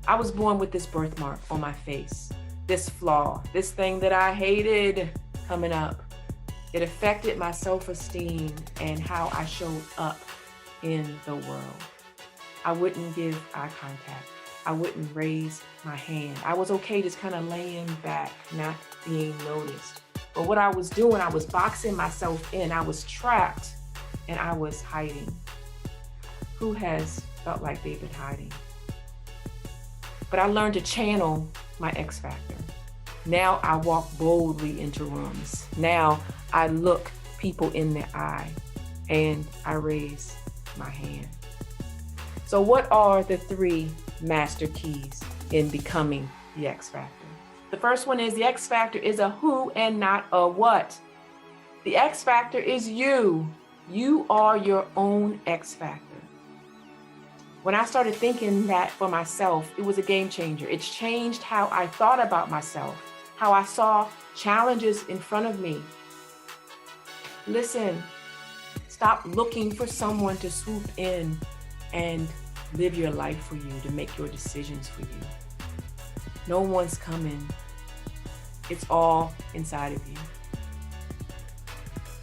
Speaker 3: I was born with this birthmark on my face, this flaw, this thing that I hated coming up. It affected my self-esteem and how I showed up in the world. I wouldn't give eye contact. I wouldn't raise my hand. I was okay just kind of laying back, not being noticed. But what I was doing, I was boxing myself in. I was trapped and I was hiding. Who has felt like they've been hiding? But I learned to channel my X factor. Now I walk boldly into rooms. Now I look people in the eye and I raise my hand. So what are the 3 master keys in becoming the X factor? The first one is the X factor is a who and not a what. The X factor is you. You are your own X factor. When I started thinking that for myself, it was a game changer. It's changed how I thought about myself, how I saw challenges in front of me. Listen, stop looking for someone to swoop in and live your life for you, to make your decisions for you. No one's coming. It's all inside of you.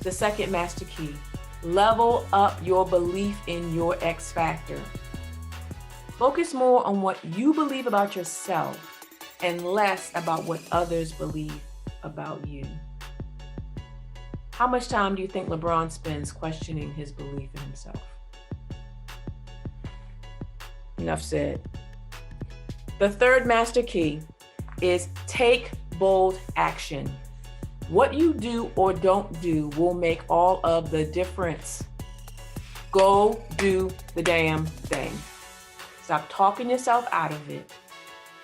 Speaker 3: The second master key, level up your belief in your X factor. Focus more on what you believe about yourself and less about what others believe about you. How much time do you think LeBron spends questioning his belief in himself? Enough said. The third master key is take bold action. What you do or don't do will make all of the difference. Go do the damn thing. Stop talking yourself out of it.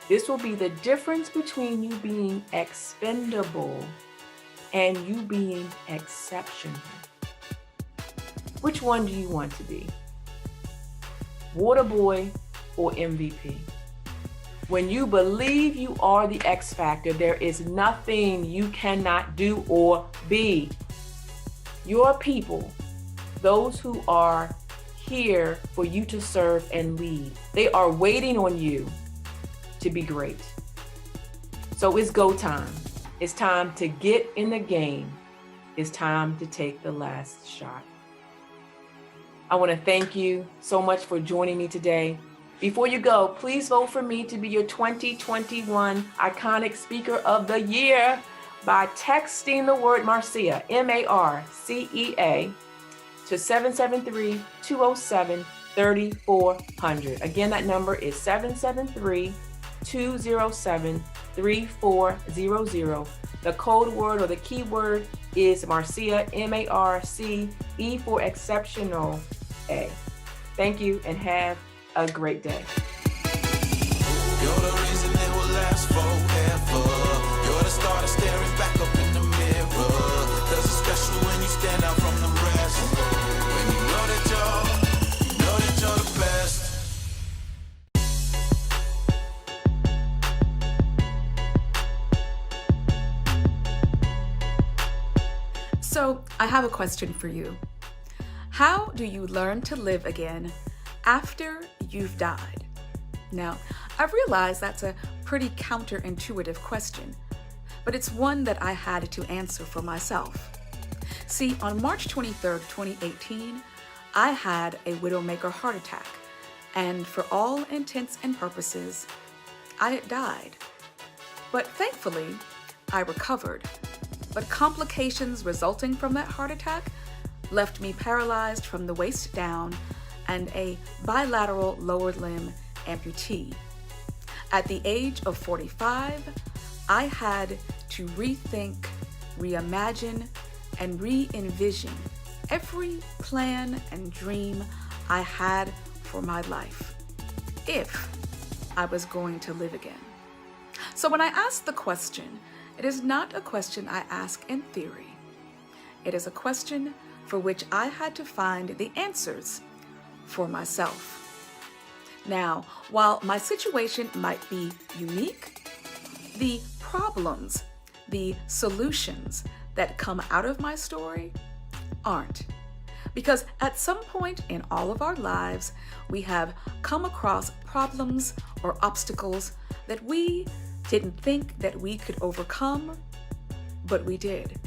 Speaker 3: This will be the difference between you being expendable and you being exceptional. Which one do you want to be? Water boy or MVP? When you believe you are the X factor, there is nothing you cannot do or be. Your people, those who are here for you to serve and lead, they are waiting on you to be great. So it's go time. It's time to get in the game. It's time to take the last shot. I want to thank you so much for joining me today. Before you go, please vote for me to be your 2021 Iconic Speaker of the Year by texting the word Marcia, M-A-R-C-E-A, to 773-207-3400. Again, that number is 773-207-3400. The code word or the keyword is Marcia, M-A-R-C-E for exceptional A. Thank you and have a great day.
Speaker 2: You're the reason it will last forever. You're the star that's staring back up in the mirror. 'Cause it's special when you stand out from the rest. When you know that you're the best.
Speaker 4: So, I have a question for you. How do you learn to live again after you've died? Now, I've realized that's a pretty counterintuitive question, but it's one that I had to answer for myself. See, on March 23rd, 2018, I had a widowmaker heart attack, and for all intents and purposes, I had died. But thankfully, I recovered. But complications resulting from that heart attack left me paralyzed from the waist down and a bilateral lower limb amputee. At the age of 45, I had to rethink, reimagine, and re-envision every plan and dream I had for my life, if I was going to live again. So when I ask the question, it is not a question I ask in theory. It is a question for which I had to find the answers for myself. Now, while my situation might be unique, the problems, the solutions that come out of my story aren't. Because at some point in all of our lives, we have come across problems or obstacles that we didn't think that we could overcome, but we did.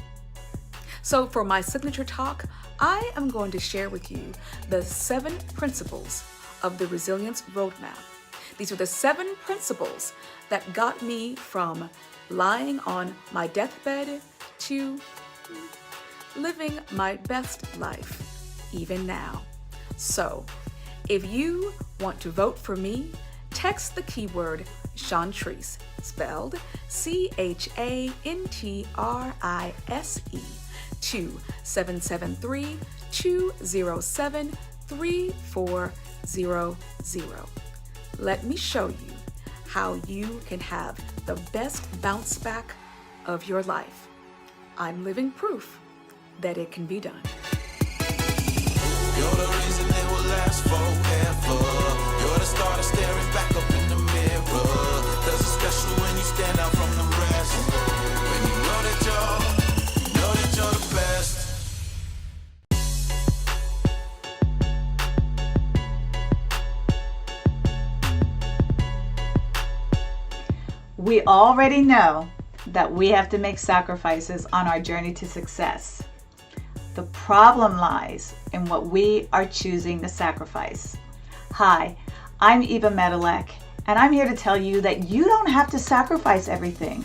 Speaker 4: So for my signature talk, I am going to share with you the 7 principles of the Resilience Roadmap. These are the 7 principles that got me from lying on my deathbed to living my best life, even now. So, if you want to vote for me, text the keyword Chantrice, spelled CHANTRISE, to 773-207-3400. Let me show you how you can have the best bounce back of your life. I'm living proof that it can be done.
Speaker 2: You're the reason it will last forever. You're the star that's staring back up in the mirror. There's a special when you stand out from the rest. When you know that you're the best.
Speaker 10: We already know that we have to make sacrifices on our journey to success. The problem lies in what we are choosing to sacrifice. Hi, I'm Eva Medilek, and I'm here to tell you that you don't have to sacrifice everything,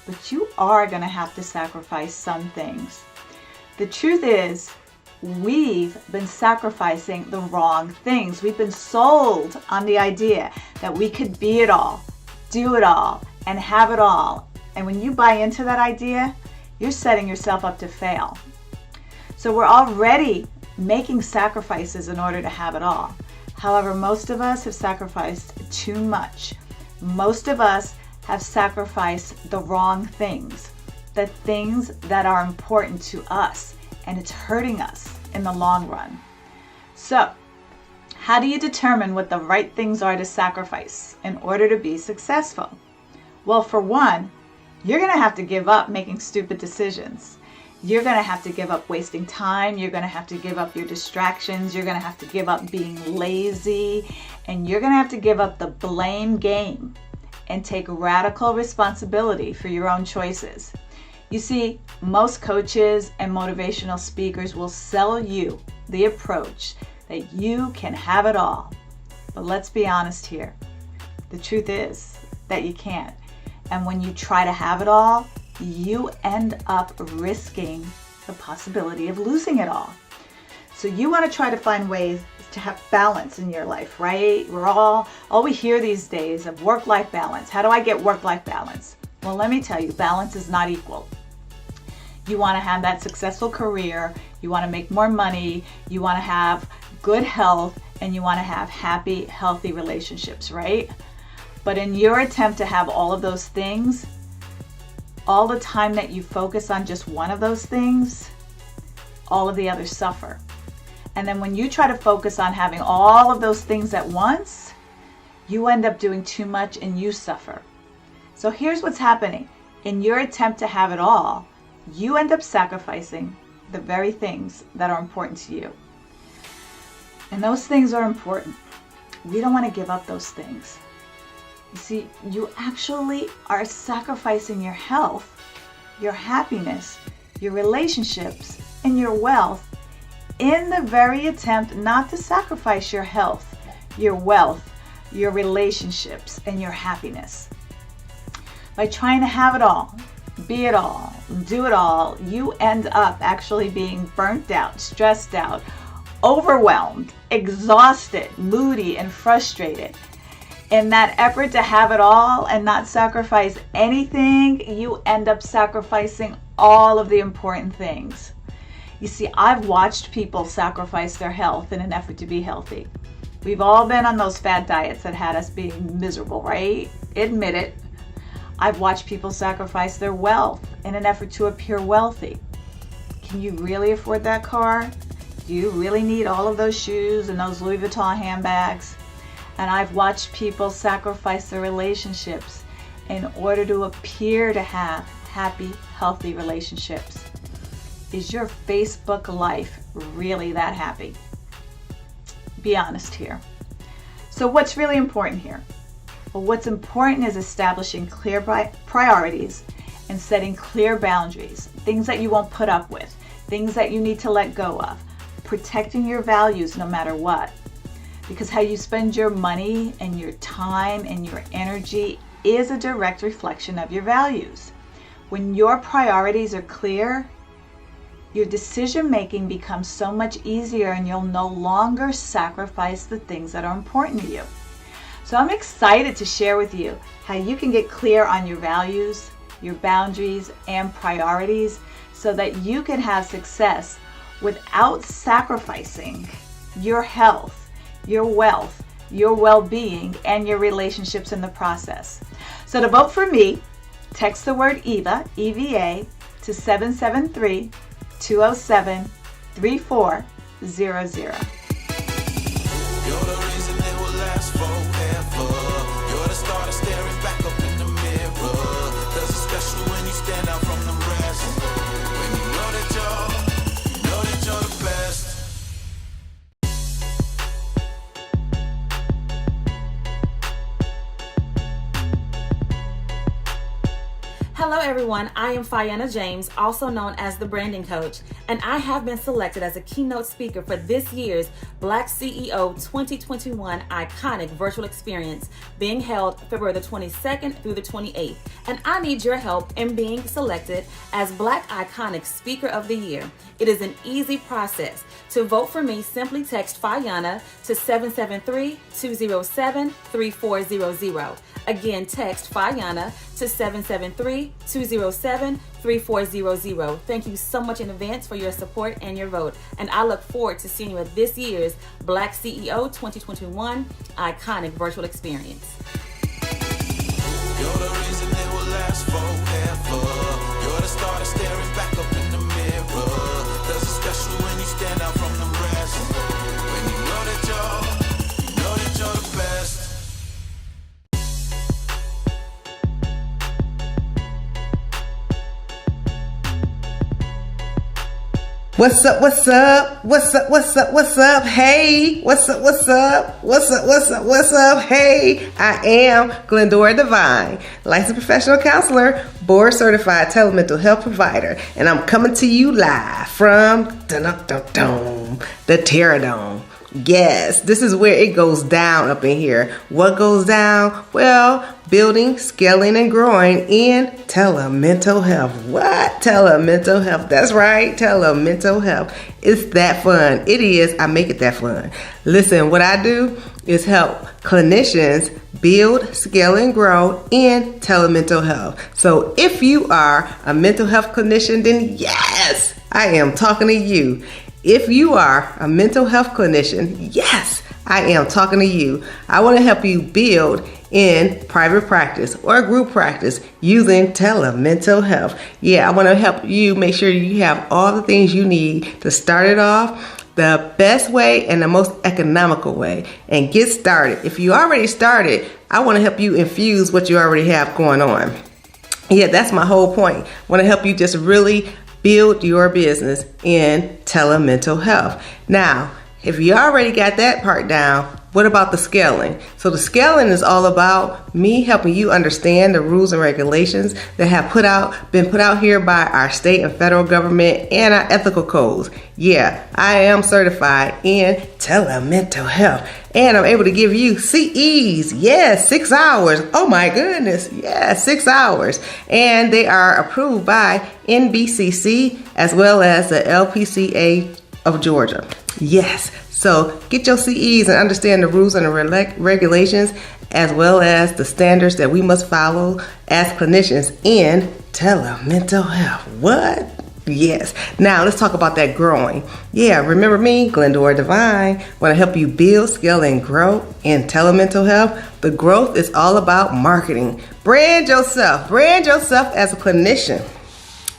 Speaker 10: but you are going to have to sacrifice some things. The truth is, we've been sacrificing the wrong things. We've been sold on the idea that we could be it all, do it all, and have it all. And when you buy into that idea, you're setting yourself up to fail. So we're already making sacrifices in order to have it all. However, most of us have sacrificed too much. Most of us have sacrificed the wrong things, the things that are important to us, and it's hurting us in the long run. So, how do you determine what the right things are to sacrifice in order to be successful? Well, for one, you're going to have to give up making stupid decisions. You're going to have to give up wasting time. You're going to have to give up your distractions. You're going to have to give up being lazy. And you're going to have to give up the blame game and take radical responsibility for your own choices. You see, most coaches and motivational speakers will sell you the approach that you can have it all. But let's be honest here. The truth is that you can't. And when you try to have it all, you end up risking the possibility of losing it all. So you want to try to find ways to have balance in your life, right? We're all we hear these days of work-life balance. How do I get work-life balance? Well, let me tell you, balance is not equal. You want to have that successful career, you want to make more money, you want to have good health, and you want to have happy, healthy relationships, right? But in your attempt to have all of those things, all the time that you focus on just one of those things, all of the others suffer. And then when you try to focus on having all of those things at once, you end up doing too much and you suffer. So here's what's happening. In your attempt to have it all, you end up sacrificing the very things that are important to you. And those things are important. We don't want to give up those things. You see, you actually are sacrificing your health, your happiness, your relationships, and your wealth in the very attempt not to sacrifice your health, your wealth, your relationships, and your happiness. By trying to have it all, be it all, do it all, you end up actually being burnt out, stressed out, overwhelmed, exhausted, moody, and frustrated. In that effort to have it all and not sacrifice anything, you end up sacrificing all of the important things. You see, I've watched people sacrifice their health in an effort to be healthy. We've all been on those fad diets that had us being miserable, right? Admit it. I've watched people sacrifice their wealth in an effort to appear wealthy. Can you really afford that car? Do you really need all of those shoes and those Louis Vuitton handbags? And I've watched people sacrifice their relationships in order to appear to have happy, healthy relationships. Is your Facebook life really that happy? Be honest here. So what's really important here? Well, what's important is establishing clear priorities and setting clear boundaries, things that you won't put up with, things that you need to let go of, protecting your values no matter what. Because how you spend your money and your time and your energy is a direct reflection of your values. When your priorities are clear, your decision making becomes so much easier and you'll no longer sacrifice the things that are important to you. So I'm excited to share with you how you can get clear on your values, your boundaries, and priorities so that you can have success without sacrificing your health, your wealth, your well-being, and your relationships in the process. So to vote for me, text the word EVA, EVA, to 773-207-3400.
Speaker 2: You're the reason it will last forever. You're the starter staring back up in the mirror. Cause it's special when you stand out from the rest. When you know that you're the best.
Speaker 11: Hello everyone, I am Fiona James, also known as the Branding Coach, and I have been selected as a keynote speaker for this year's BlackCEO 2021 Iconic Virtual Experience, being held February the 22nd through the 28th. And I need your help in being selected as Black Iconic Speaker of the Year. It is an easy process. To vote for me, simply text Fiona to 773-207-3400. Again, text Fiona to 773-207-3400. Thank you so much in advance for your support and your vote. And I look forward to seeing you at this year's BlackCEO 2021 Iconic Virtual Experience.
Speaker 2: You're the reason it will last forever. You're the starter staring back up in the mirror. Cause it's special when you stand out from the rest. When you know that you're the best.
Speaker 14: What's up, what's up? What's up, what's up, what's up? Hey, what's up, what's up? What's up, what's up, what's up? Hey, I am Glendora Devine, licensed professional counselor, board certified telemental health provider, and I'm coming to you live from the Terror Dome. Yes, this is where it goes down up in here. What goes down? Well, building, scaling, and growing in telemental health. What? Telemental health. That's right, telemental health. It's that fun. It is. I make it that fun. Listen, what I do is help clinicians build, scale, and grow in telemental health. So if you are a mental health clinician, then yes, I am talking to you. If you are a mental health clinician, yes, I am talking to you. I want to help you build in private practice or group practice using telemental health. Yeah, I want to help you make sure you have all the things you need to start it off the best way and the most economical way and get started. If you already started, I want to help you infuse what you already have going on. Yeah, that's my whole point. I want to help you just really build your business in telemental health. Now, if you already got that part down, what about the scaling? So the scaling is all about me helping you understand the rules and regulations that have been put out here by our state and federal government and our ethical codes. Yeah, I am certified in telemental health, and I'm able to give you CEs. Yes, 6 hours. Oh my goodness. Yeah, 6 hours. And they are approved by NBCC as well as the LPCA of Georgia. Yes. So get your CEs and understand the rules and the regulations as well as the standards that we must follow as clinicians in telemental health. What? Yes. Now let's talk about that growing. Yeah, remember me, Glendora Divine. Want to help you build, scale, and grow in telemental health. The growth is all about marketing. Brand yourself as a clinician.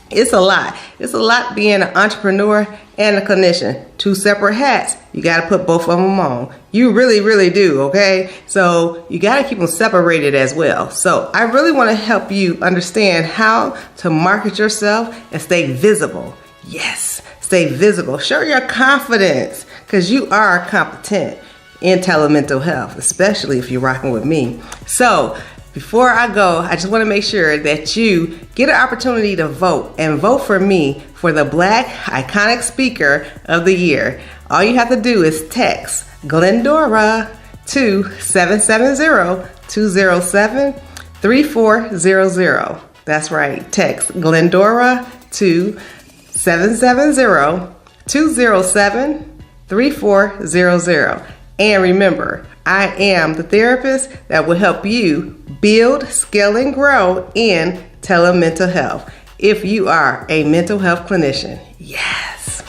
Speaker 14: It's a lot. It's a lot being an entrepreneur and a clinician. Two separate hats. You got to put both of them on. You really, really do, okay? So you got to keep them separated as well. So I really want to help you understand how to market yourself and stay visible. Yes, stay visible. Show your confidence because you are competent in telemental health, especially if you're rocking with me. So before I go, I just want to make sure that you get an opportunity to vote and vote for me for the Black Iconic Speaker of the Year. All you have to do is text Glendora to 770-207-3400. That's right. Text Glendora to 770-207-3400. And remember, I am the therapist that will help you build, scale, and grow in telemental health if you are a mental health clinician. Yes.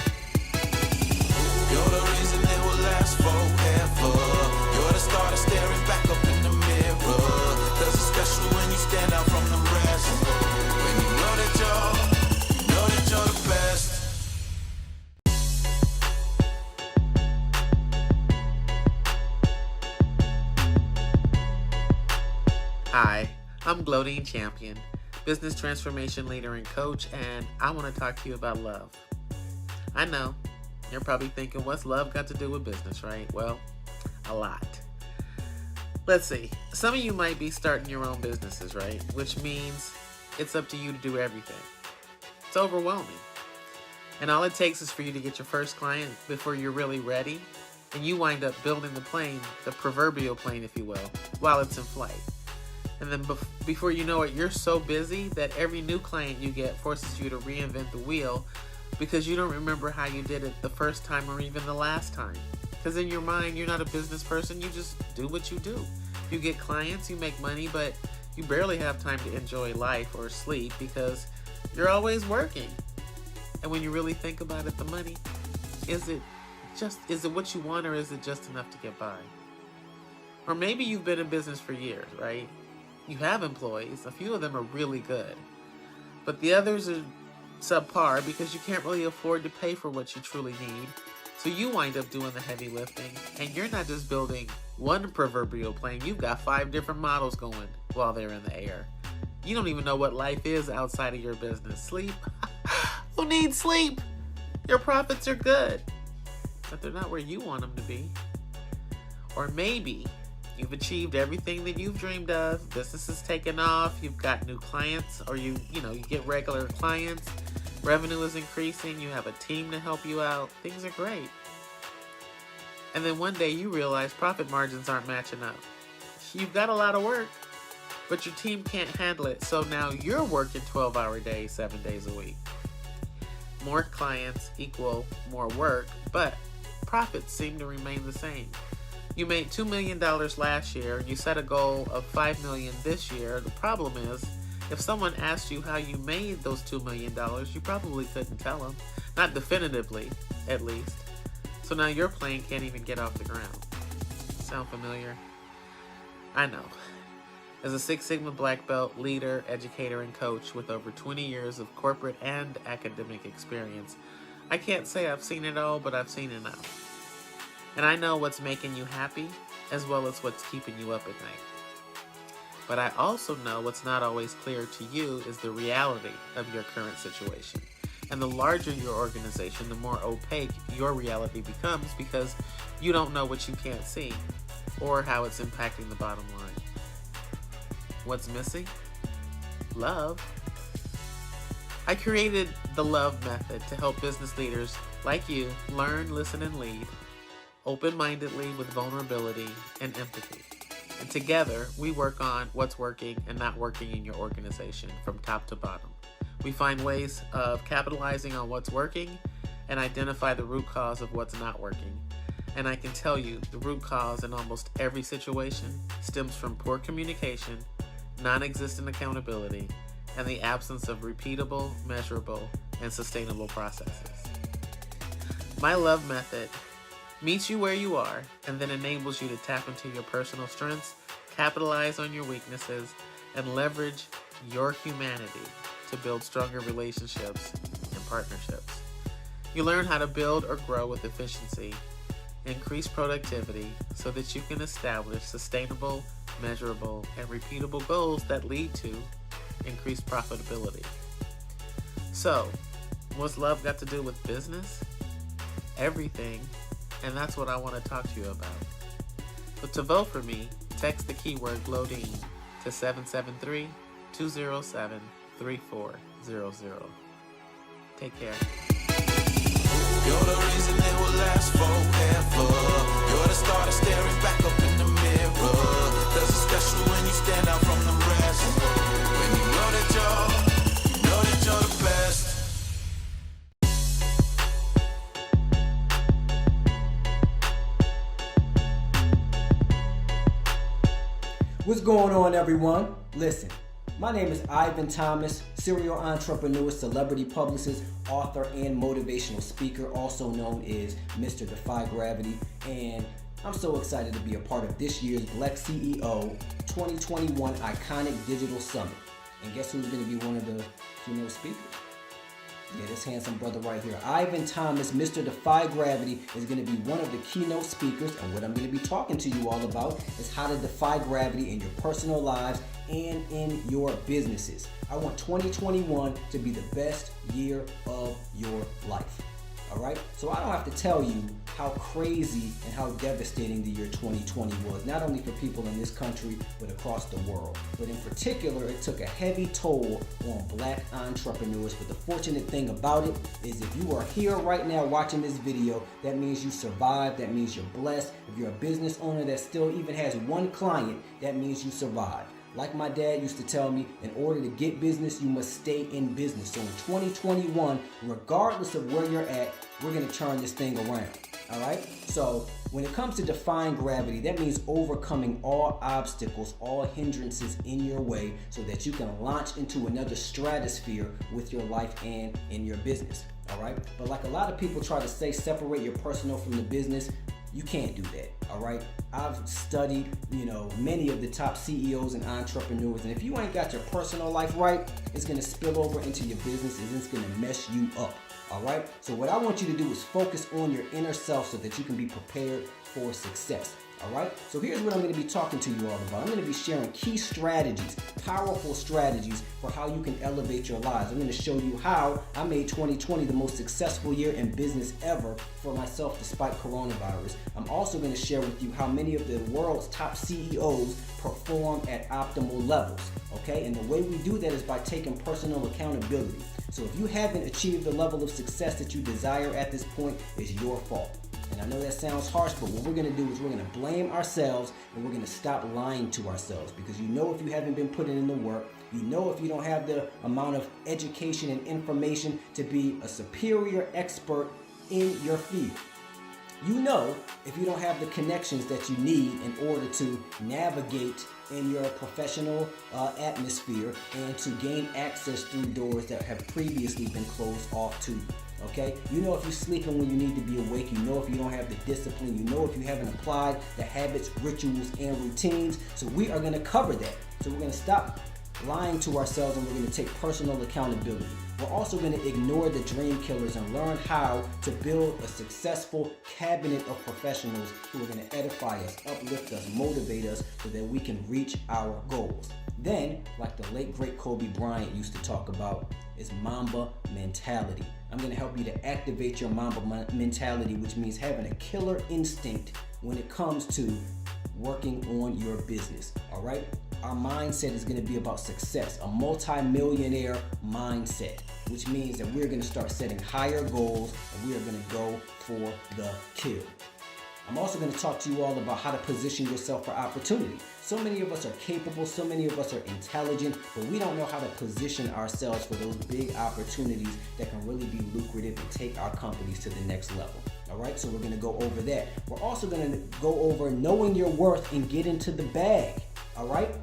Speaker 2: You're the reason it will last forever. You're the star that's staring back up in the mirror. 'Cause it's special when you stand out from the rest. When you know that you're the best.
Speaker 12: Hi, I'm Glodine Champion, business transformation leader and coach, and I want to talk to you about love. I know, you're probably thinking, what's love got to do with business, right? Well, a lot. Let's see, some of you might be starting your own businesses, right? Which means it's up to you to do everything. It's overwhelming. And all it takes is for you to get your first client before you're really ready, and you wind up building the plane, the proverbial plane, if you will, while it's in flight. And then before you know it, you're so busy that every new client you get forces you to reinvent the wheel because you don't remember how you did it the first time or even the last time. Because in your mind, you're not a business person. You just do what you do. You get clients, you make money, but you barely have time to enjoy life or sleep because you're always working. And when you really think about it, the money, is it what you want or is it just enough to get by? Or maybe you've been in business for years, right? You have employees. A few of them are really good. But the others are subpar because you can't really afford to pay for what you truly need. So you wind up doing the heavy lifting. And you're not just building one proverbial plane. You've got 5 different models going while they're in the air. You don't even know what life is outside of your business. Sleep? Who needs sleep? Your profits are good. But they're not where you want them to be. Or maybe you've achieved everything that you've dreamed of. Business is taking off. You've got new clients, or you get regular clients. Revenue is increasing. You have a team to help you out. Things are great. And then one day you realize profit margins aren't matching up. You've got a lot of work, but your team can't handle it. So now you're working 12-hour days, 7 days a week. More clients equal more work, but profits seem to remain the same. You made $2 million last year, and you set a goal of $5 million this year. The problem is, if someone asked you how you made those $2 million, you probably couldn't tell them. Not definitively, at least. So now your plane can't even get off the ground. Sound familiar? I know. As a Six Sigma Black Belt leader, educator, and coach with over 20 years of corporate and academic experience, I can't say I've seen it all, but I've seen enough. And I know what's making you happy, as well as what's keeping you up at night. But I also know what's not always clear to you is the reality of your current situation. And the larger your organization, the more opaque your reality becomes because you don't know what you can't see or how it's impacting the bottom line. What's missing? Love. I created the Love Method to help business leaders like you learn, listen, and lead open-mindedly with vulnerability and empathy. And together, we work on what's working and not working in your organization from top to bottom. We find ways of capitalizing on what's working and identify the root cause of what's not working. And I can tell you, the root cause in almost every situation stems from poor communication, non-existent accountability, and the absence of repeatable, measurable, and sustainable processes. My Love Method meets you where you are and then enables you to tap into your personal strengths, capitalize on your weaknesses, and leverage your humanity to build stronger relationships and partnerships. You learn how to build or grow with efficiency, increase productivity so that you can establish sustainable, measurable, and repeatable goals that lead to increased profitability. So, what's love got to do with business? Everything, and that's what I want to talk to you about. But to vote for me, text the keyword Glodine to 773-207-3400. Take care.
Speaker 2: You're the reason it will last forever. You're the star that's staring back up in the mirror. Cause it's special when you stand out from the rest. When you know that you're the best.
Speaker 13: What's going on, everyone? Listen, my name is Ivan Thomas, serial entrepreneur, celebrity publicist, author, and motivational speaker, also known as Mr. Defy Gravity, and I'm so excited to be a part of this year's BlackCEO 2021 Iconic Digital Summit. And guess who's going to be one of the keynote speakers? Yeah, this handsome brother right here, Ivan Thomas, Mr. Defy Gravity, is going to be one of the keynote speakers, and what I'm going to be talking to you all about is how to defy gravity in your personal lives and in your businesses. I want 2021 to be the best year of your life. All right? So I don't have to tell you how crazy and how devastating the year 2020 was, not only for people in this country, but across the world. But in particular, it took a heavy toll on Black entrepreneurs. But the fortunate thing about it is if you are here right now watching this video, that means you survived, that means you're blessed. If you're a business owner that still even has one client, that means you survived. Like my dad used to tell me, in order to get business, you must stay in business. So in 2021, regardless of where you're at, we're going to turn this thing around. All right? So when it comes to defying gravity, that means overcoming all obstacles, all hindrances in your way so that you can launch into another stratosphere with your life and in your business. All right? But like a lot of people try to say, separate your personal from the business. You can't do that, all right? I've studied, many of the top CEOs and entrepreneurs, and if you ain't got your personal life right, it's gonna spill over into your business and it's gonna mess you up, all right? So what I want you to do is focus on your inner self so that you can be prepared for success. All right, so here's what I'm going to be talking to you all about. I'm going to be sharing key strategies, powerful strategies for how you can elevate your lives. I'm going to show you how I made 2020 the most successful year in business ever for myself despite coronavirus. I'm also going to share with you how many of the world's top CEOs perform at optimal levels, okay? And the way we do that is by taking personal accountability. So if you haven't achieved the level of success that you desire at this point, it's your fault. And I know that sounds harsh, but what we're going to do is we're going to blame ourselves and we're going to stop lying to ourselves, because you know if you haven't been putting in the work, you know if you don't have the amount of education and information to be a superior expert in your field. You know if you don't have the connections that you need in order to navigate in your professional atmosphere and to gain access through doors that have previously been closed off to you. Okay? You know if you're sleeping when you need to be awake. You know if you don't have the discipline. You know if you haven't applied the habits, rituals, and routines. So we are going to cover that. So we're going to stop lying to ourselves, and we're going to take personal accountability. We're also going to ignore the dream killers and learn how to build a successful cabinet of professionals who are going to edify us, uplift us, motivate us so that we can reach our goals. Then, like the late great Kobe Bryant used to talk about, is Mamba mentality. I'm going to help you to activate your Mamba mentality, which means having a killer instinct when it comes to working on your business. All right? Our mindset is going to be about success, a multi-millionaire mindset, which means that we're going to start setting higher goals and we are going to go for the kill. I'm also going to talk to you all about how to position yourself for opportunity. So many of us are capable, so many of us are intelligent, but we don't know how to position ourselves for those big opportunities that can really be lucrative and take our companies to the next level. All right, so we're going to go over that. We're also going to go over knowing your worth and get into the bag. All right?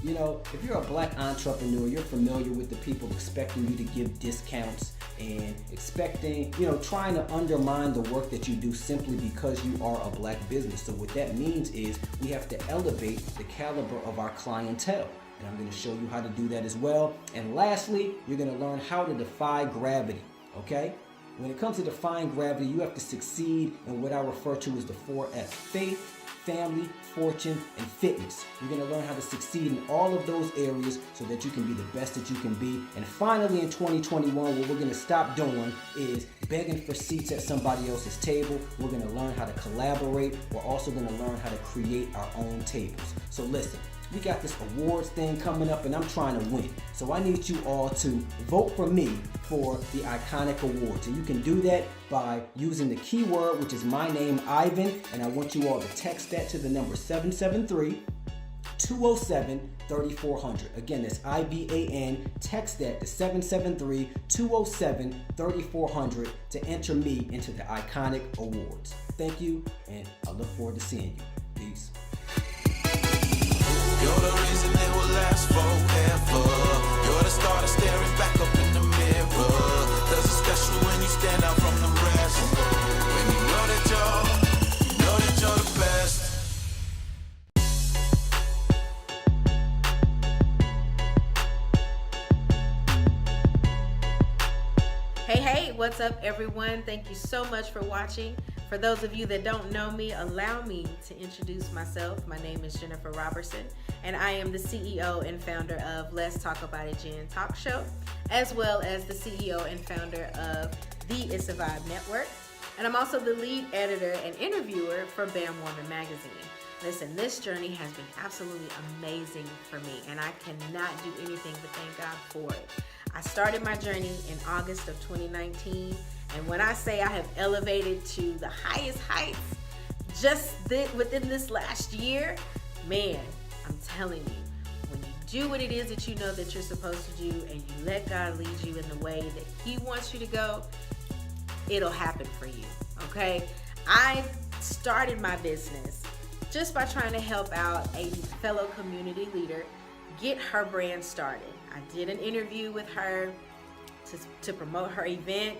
Speaker 13: You know, if you're a black entrepreneur, you're familiar with the people expecting you to give discounts and expecting, trying to undermine the work that you do simply because you are a black business. So what that means is we have to elevate the caliber of our clientele. And I'm going to show you how to do that as well. And lastly, you're going to learn how to defy gravity, okay? When it comes to defying gravity, you have to succeed in what I refer to as the 4F: faith, family, fortune, and fitness. You're going to learn how to succeed in all of those areas so that you can be the best that you can be. And finally, in 2021, what we're going to stop doing is begging for seats at somebody else's table. We're going to learn how to collaborate. We're also going to learn how to create our own tables. So listen, we got this awards thing coming up and I'm trying to win. So I need you all to vote for me for the Iconic Awards. And you can do that by using the keyword, which is my name, Ivan, and I want you all to text that to the number 773-207-3400. Again, that's IVAN. Text that to 773-207-3400 to enter me into the Iconic Awards. Thank you, and I look forward to seeing you. Peace.
Speaker 2: You're the reason it will last forever. You're the star that's staring back up in the mirror. Cause it's special when you stand out from the rest. When you know that you're the best.
Speaker 15: Hey, what's up everyone? Thank you so much for watching. For those of you that don't know me, allow me to introduce myself. My name is Jennifer Robertson, and I am the CEO and founder of Let's Talk About It Jen Talk Show, as well as the CEO and founder of the It's a Vibe Network. And I'm also the lead editor and interviewer for Bam Woman Magazine. Listen, this journey has been absolutely amazing for me, and I cannot do anything but thank God for it. I started my journey in August of 2019, and when I say I have elevated to the highest heights within this last year, man, I'm telling you, when you do what it is that you know that you're supposed to do and you let God lead you in the way that He wants you to go, it'll happen for you, okay? I started my business just by trying to help out a fellow community leader get her brand started. I did an interview with her to promote her event,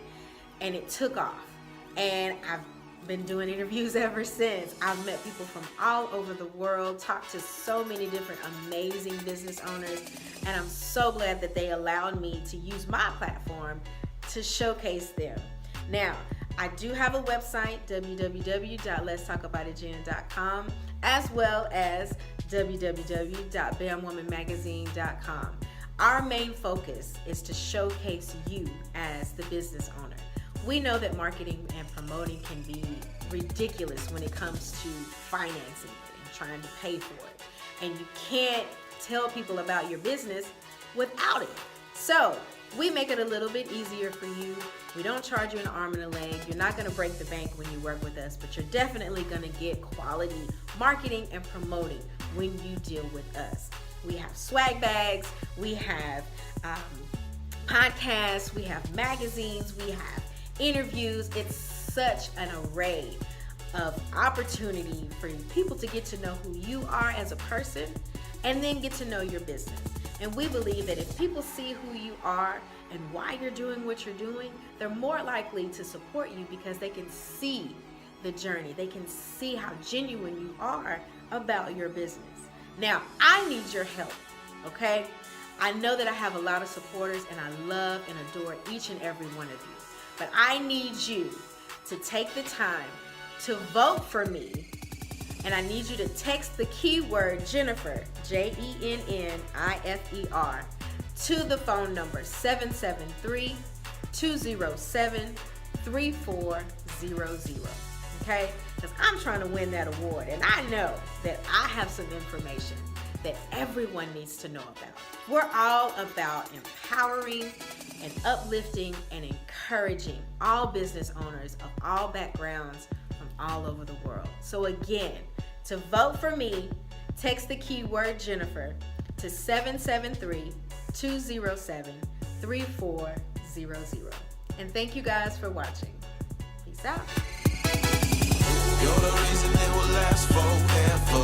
Speaker 15: and it took off. And I've been doing interviews ever since. I've met people from all over the world, talked to so many different amazing business owners, and I'm so glad that they allowed me to use my platform to showcase them. Now, I do have a website, www.letstalkaboutitjen.com, as well as www.bamwomanmagazine.com. Our main focus is to showcase you as the business owner. We know that marketing and promoting can be ridiculous when it comes to financing it and trying to pay for it. And you can't tell people about your business without it. So we make it a little bit easier for you. We don't charge you an arm and a leg. You're not going to break the bank when you work with us, but you're definitely going to get quality marketing and promoting when you deal with us. We have swag bags, we have podcasts, we have magazines, we have interviews. It's such an array of opportunity for people to get to know who you are as a person and then get to know your business. And we believe that if people see who you are and why you're doing what you're doing, they're more likely to support you because they can see the journey. They can see how genuine you are about your business. Now, I need your help, okay? I know that I have a lot of supporters, and I love and adore each and every one of you. But I need you to take the time to vote for me. And I need you to text the keyword Jennifer, Jennifer, to the phone number 773-207-3400. Okay? Because I'm trying to win that award. And I know that I have some information that everyone needs to know about. We're all about empowering and uplifting and encouraging all business owners of all backgrounds from all over the world. So again, to vote for me, text the keyword Jennifer to 773-207-3400. And thank you guys for watching. Peace out.
Speaker 2: You're the reason it will last forever.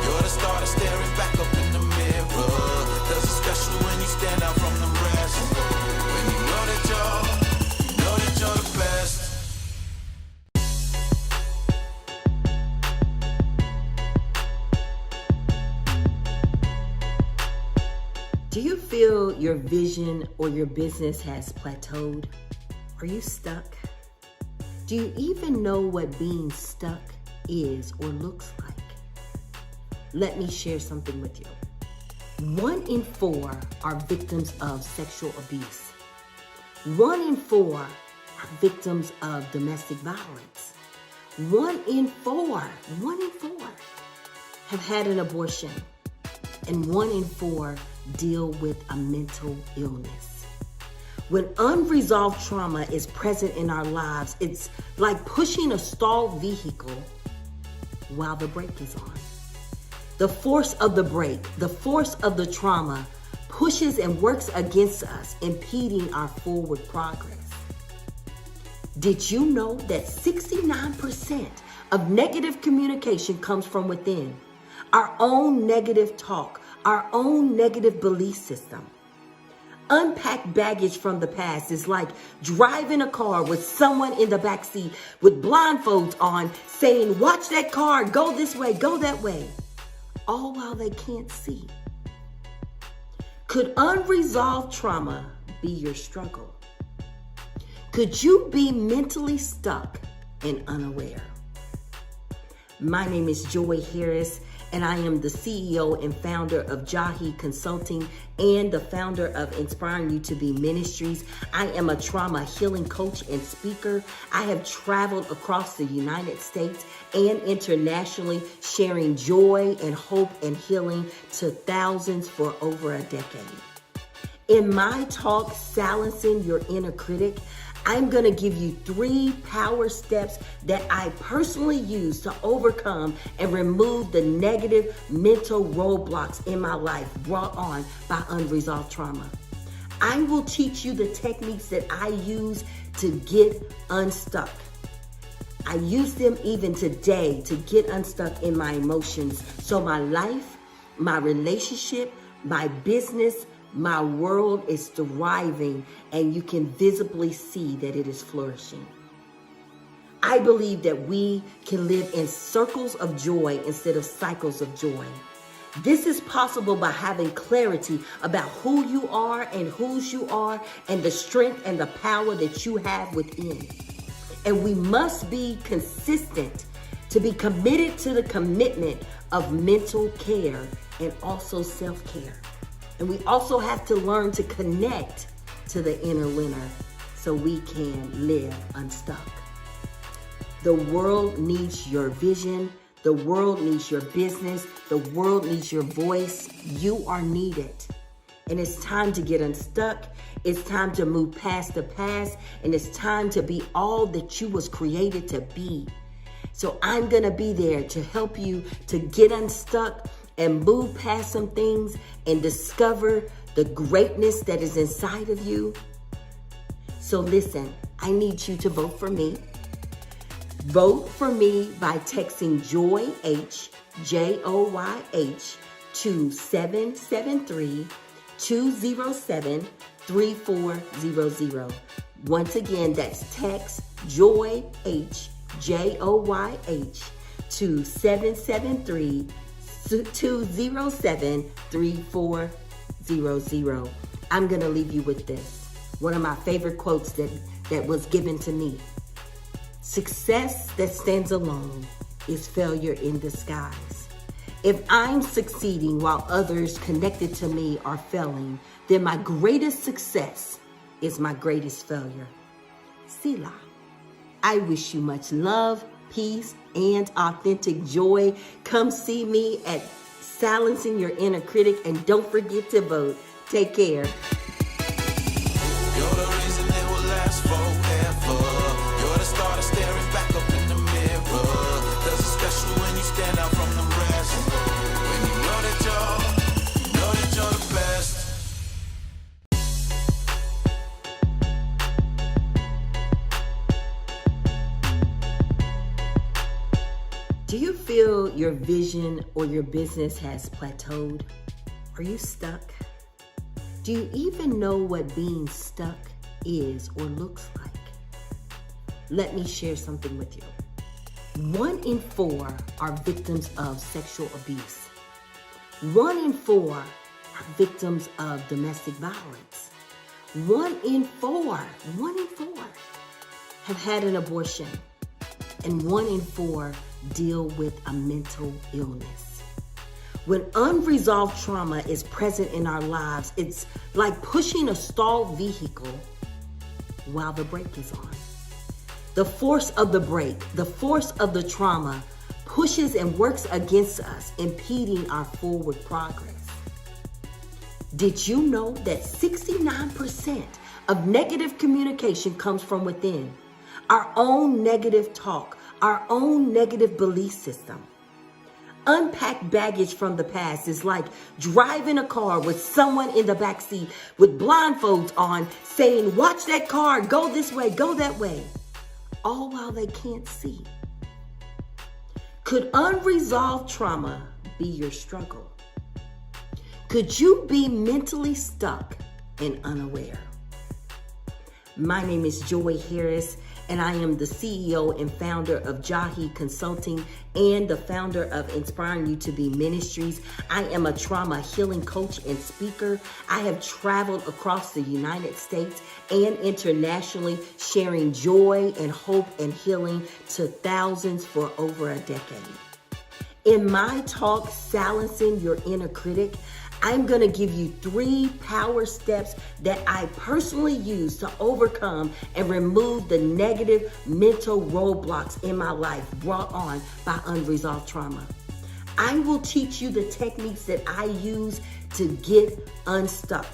Speaker 2: You're the star that's staring back up in the mirror. Cause it's special when you stand out from the rest. When you know that you're the best.
Speaker 16: Do you feel your vision or your business has plateaued? Are you stuck? Do you even know what being stuck is or looks like? Let me share something with you. 1 in 4 are victims of sexual abuse. 1 in 4 are victims of domestic violence. 1 in 4 have had an abortion. And 1 in 4 deal with a mental illness. When unresolved trauma is present in our lives, it's like pushing a stalled vehicle while the brake is on. The force of the brake, the force of the trauma pushes and works against us, impeding our forward progress. Did you know that 69% of negative communication comes from within? Our own negative talk, our own negative belief system. Unpacked baggage from the past is like driving a car with someone in the backseat with blindfolds on saying, watch that car, go this way, go that way, all while they can't see. Could unresolved trauma be your struggle? Could you be mentally stuck and unaware? My name is Joy Harris, and I am the CEO and founder of Jahi Consulting and the founder of Inspiring You to Be Ministries. I am a trauma healing coach and speaker. I have traveled across the United States and internationally, sharing joy and hope and healing to thousands for over a decade. In my talk, Silencing Your Inner Critic, I'm going to give you 3 power steps that I personally use to overcome and remove the negative mental roadblocks in my life brought on by unresolved trauma. I will teach you the techniques that I use to get unstuck. I use them even today to get unstuck in my emotions, so my life, my relationship, my business, my world is thriving, and you can visibly see that it is flourishing. I believe that we can live in circles of joy instead of cycles of joy. This is possible by having clarity about who you are and whose you are and the strength and the power that you have within. And we must be consistent to be committed to the commitment of mental care and also self-care. And we also have to learn to connect to the inner winner so we can live unstuck. The world needs your vision. The world needs your business. The world needs your voice. You are needed. And it's time to get unstuck. It's time to move past the past. And it's time to be all that you was created to be. So I'm going to be there to help you to get unstuck and move past some things and discover the greatness that is inside of you. So listen, I need you to vote for me. Vote for me by texting JOYH, JOYH, to 773-207-3400. Once again, that's text JOYH, JOYH, to 773-207-3400. I'm going to leave you with this. One of my favorite quotes that was given to me. Success that stands alone is failure in disguise. If I'm succeeding while others connected to me are failing, then my greatest success is my greatest failure. Selah. I wish you much love, peace, and authentic joy. Come see me at Silencing Your Inner Critic, and don't forget to vote. Take care.
Speaker 2: You're the reason it will last forever. You're the star that's staring back up in the mirror. Does it special when you stand out from the rest. When you know that you're the best.
Speaker 16: Do you feel your vision or your business has plateaued? Are you stuck? Do you even know what being stuck is or looks like? Let me share something with you. 1 in 4 are victims of sexual abuse. 1 in 4 are victims of domestic violence. 1 in 4 have had an abortion. And 1 in 4 deal with a mental illness. When unresolved trauma is present in our lives, it's like pushing a stalled vehicle while the brake is on. The force of the brake, the force of the trauma, pushes and works against us, impeding our forward progress. Did you know that 69% of negative communication comes from within? Our own negative talk, our own negative belief system. Unpacked baggage from the past is like driving a car with someone in the backseat with blindfolds on saying, watch that car, go this way, go that way, all while they can't see. Could unresolved trauma be your struggle? Could you be mentally stuck and unaware? My name is Joy Harris, and I am the CEO and founder of Jahi Consulting and the founder of Inspiring You to Be Ministries. I am a trauma healing coach and speaker. I have traveled across the United States and internationally, sharing joy and hope and healing to thousands for over a decade. In my talk, Silencing Your Inner Critic, I'm going to give you 3 power steps that I personally use to overcome and remove the negative mental roadblocks in my life brought on by unresolved trauma. I will teach you the techniques that I use to get unstuck.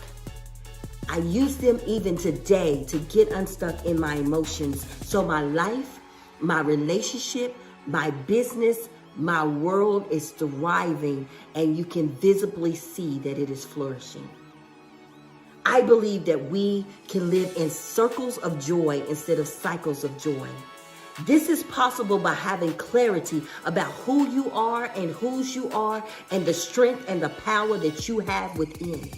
Speaker 16: I use them even today to get unstuck in my emotions, so my life, my relationship, my business, my world is thriving, and you can visibly see that it is flourishing. I believe that we can live in circles of joy instead of cycles of joy. This is possible by having clarity about who you are and whose you are, and the strength and the power that you have within.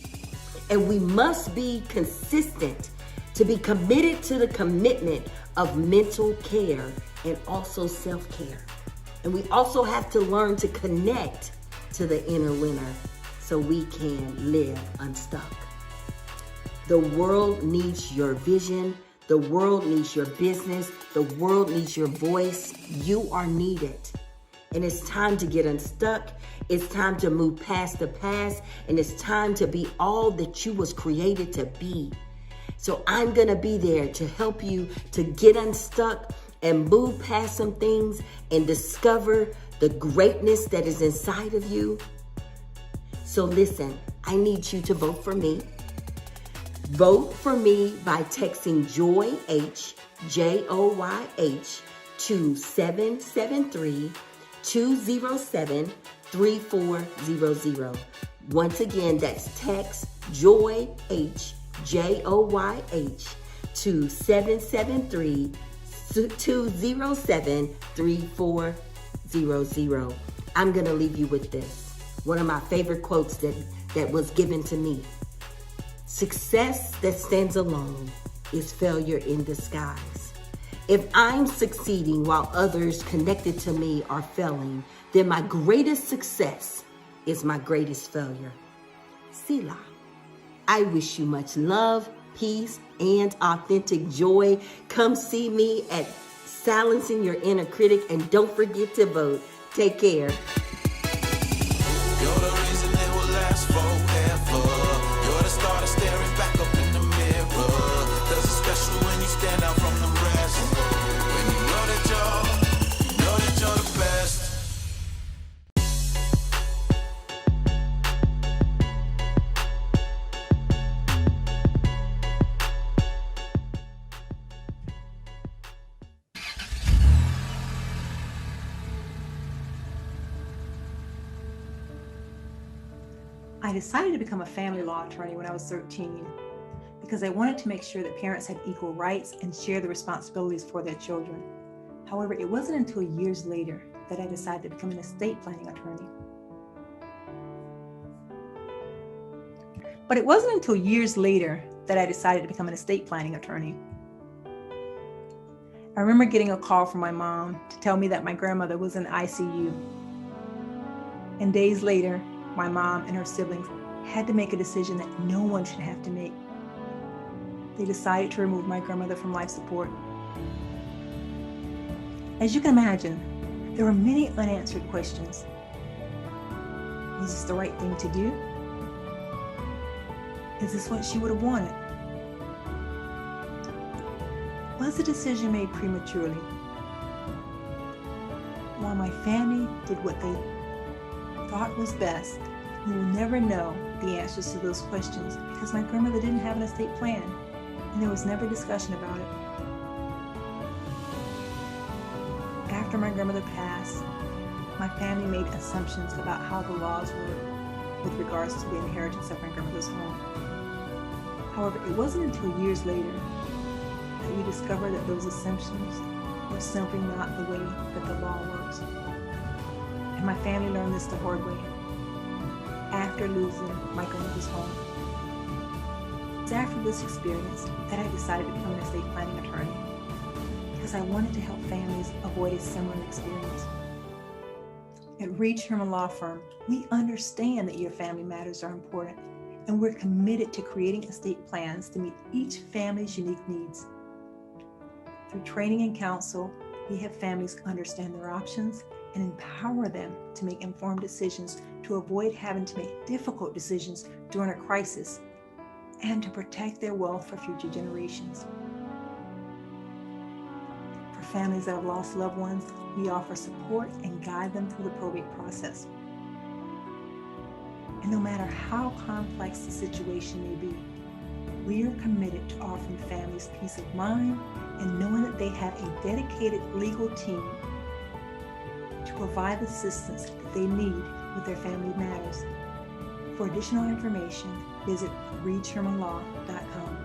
Speaker 16: And we must be consistent to be committed to the commitment of mental care and also self-care. And we also have to learn to connect to the inner winner so we can live unstuck. The world needs your vision. The world needs your business. The world needs your voice. You are needed. And it's time to get unstuck. It's time to move past the past. And it's time to be all that you was created to be. So I'm going to be there to help you to get unstuck and move past some things and discover the greatness that is inside of you. So listen, I need you to vote for me. Vote for me by texting JOYH, JOYH, to 773-207-3400. Once again, that's text JOYH, JOYH, to 773-207-3400. I'm going to leave you with this. One of my favorite quotes that was given to me. Success that stands alone is failure in disguise. If I'm succeeding while others connected to me are failing, then my greatest success is my greatest failure. Selah. I wish you much love, peace, and authentic joy. Come see me at Silencing Your Inner Critic, and don't forget to vote. Take care.
Speaker 2: You're the reason it will last forever. You're the starter staring back up in the mirror. Does it special when you stand out from the rest. When you know that you're the best.
Speaker 17: I decided to become a family law attorney when I was 13 because I wanted to make sure that parents had equal rights and share the responsibilities for their children. However, it wasn't until years later that I decided to become an estate planning attorney. I remember getting a call from my mom to tell me that my grandmother was in ICU. And days later, my mom and her siblings had to make a decision that no one should have to make. They decided to remove my grandmother from life support. As you can imagine, there were many unanswered questions. Was this the right thing to do? Is this what she would have wanted? Was the decision made prematurely? While my family did what they thought was best, we will never know the answers to those questions because my grandmother didn't have an estate plan and there was never discussion about it. After my grandmother passed, my family made assumptions about how the laws were with regards to the inheritance of my grandmother's home. However, it wasn't until years later that we discovered that those assumptions were simply not the way that the law works. And my family learned this the hard way after losing my grandmother's home. It's after this experience that I decided to become an estate planning attorney because I wanted to help families avoid a similar experience. At Reed Sherman Law Firm, we understand that your family matters are important, and we're committed to creating estate plans to meet each family's unique needs. Through training and counsel, we help families understand their options and empower them to make informed decisions to avoid having to make difficult decisions during a crisis and to protect their wealth for future generations. For families that have lost loved ones, we offer support and guide them through the probate process. And no matter how complex the situation may be, we are committed to offering families peace of mind and knowing that they have a dedicated legal team to provide the assistance that they need with their family matters. For additional information, visit reedshermanlaw.com.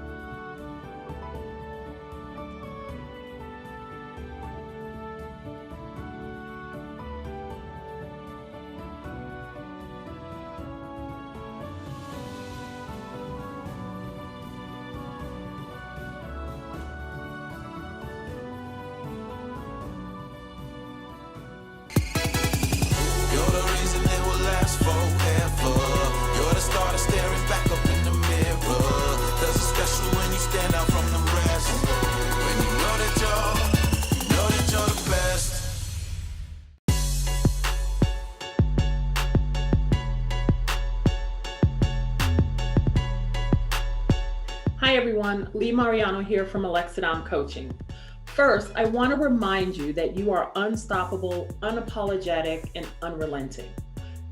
Speaker 3: Hi everyone, Lee Mariano here from Alexidom Coaching. First, I want to remind you that you are unstoppable, unapologetic, and unrelenting.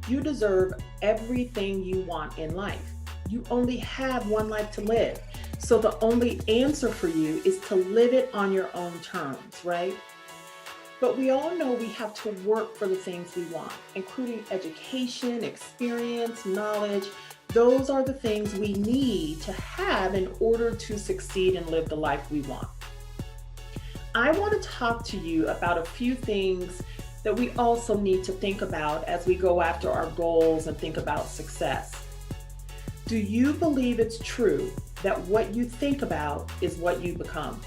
Speaker 3: You deserve everything you want in life. You only have one life to live. So the only answer for you is to live it on your own terms, right? But we all know we have to work for the things we want, including education, experience, knowledge. Those are the things we need to have in order to succeed and live the life we want. I want to talk to you about a few things that we also need to think about as we go after our goals and think about success. Do you believe it's true that what you think about is what you become?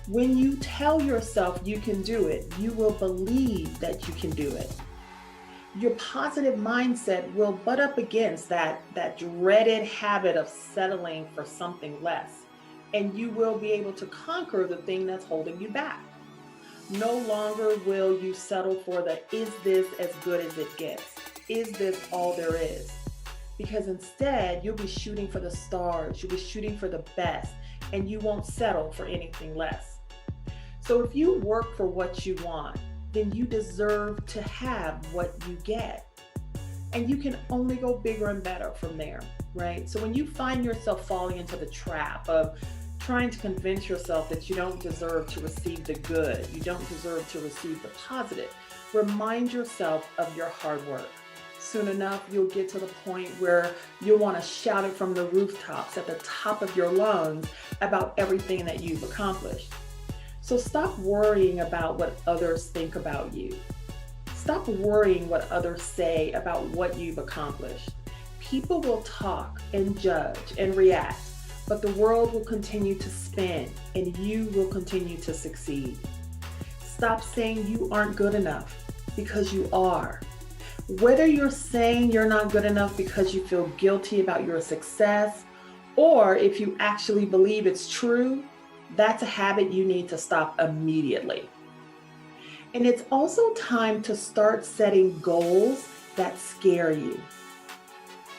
Speaker 3: When you tell yourself you can do it, you will believe that you can do it.
Speaker 8: Your positive mindset will butt up against that dreaded habit of settling for something less, and you will be able to conquer the thing that's holding you back. No longer will you settle for the, is this as good as it gets? Is this all there is? Because instead, you'll be shooting for the stars, you'll be shooting for the best, and you won't settle for anything less. So if you work for what you want, then you deserve to have what you get. And you can only go bigger and better from there, right? So when you find yourself falling into the trap of trying to convince yourself that you don't deserve to receive the good, you don't deserve to receive the positive, remind yourself of your hard work. Soon enough, you'll get to the point where you'll want to shout it from the rooftops at the top of your lungs about everything that you've accomplished. So stop worrying about what others think about you. Stop worrying what others say about what you've accomplished. People will talk and judge and react, but the world will continue to spin and you will continue to succeed. Stop saying you aren't good enough, because you are. Whether you're saying you're not good enough because you feel guilty about your success, or if you actually believe it's true, that's a habit you need to stop immediately. And it's also time to start setting goals that scare you.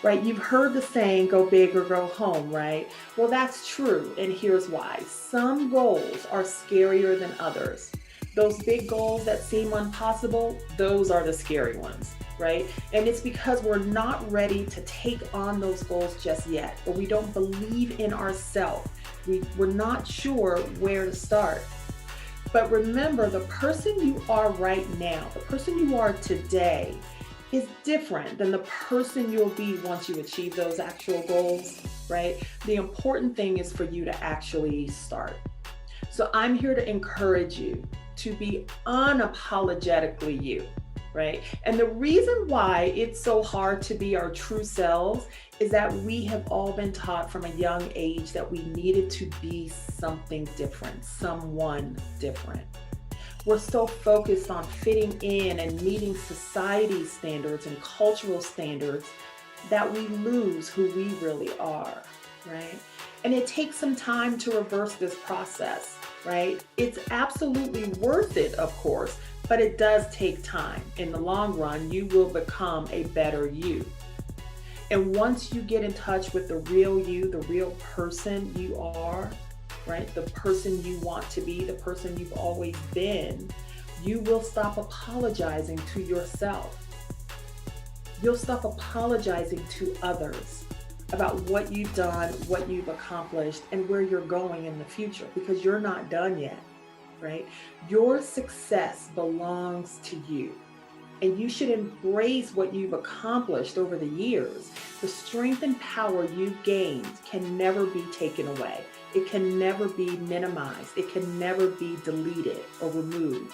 Speaker 8: Right? You've heard the saying, go big or go home, right? Well, that's true, and here's why. Some goals are scarier than others. Those big goals that seem impossible, those are the scary ones, right? And it's because we're not ready to take on those goals just yet, or we don't believe in ourselves. We're not sure where to start. But remember, the person you are right now, the person you are today, is different than the person you'll be once you achieve those actual goals, right? The important thing is for you to actually start. So I'm here to encourage you to be unapologetically you, right? And the reason why it's so hard to be our true selves is that we have all been taught from a young age that we needed to be something different, someone different. We're so focused on fitting in and meeting society's standards and cultural standards that we lose who we really are, right? And it takes some time to reverse this process, right? It's absolutely worth it, of course, but it does take time. In the long run, you will become a better you. And once you get in touch with the real you, the real person you are, right? The person you want to be, the person you've always been, you will stop apologizing to yourself. You'll stop apologizing to others about what you've done, what you've accomplished, and where you're going in the future, because you're not done yet, right? Your success belongs to you. And you should embrace what you've accomplished over the years. The strength and power you've gained can never be taken away. It can never be minimized. It can never be deleted or removed.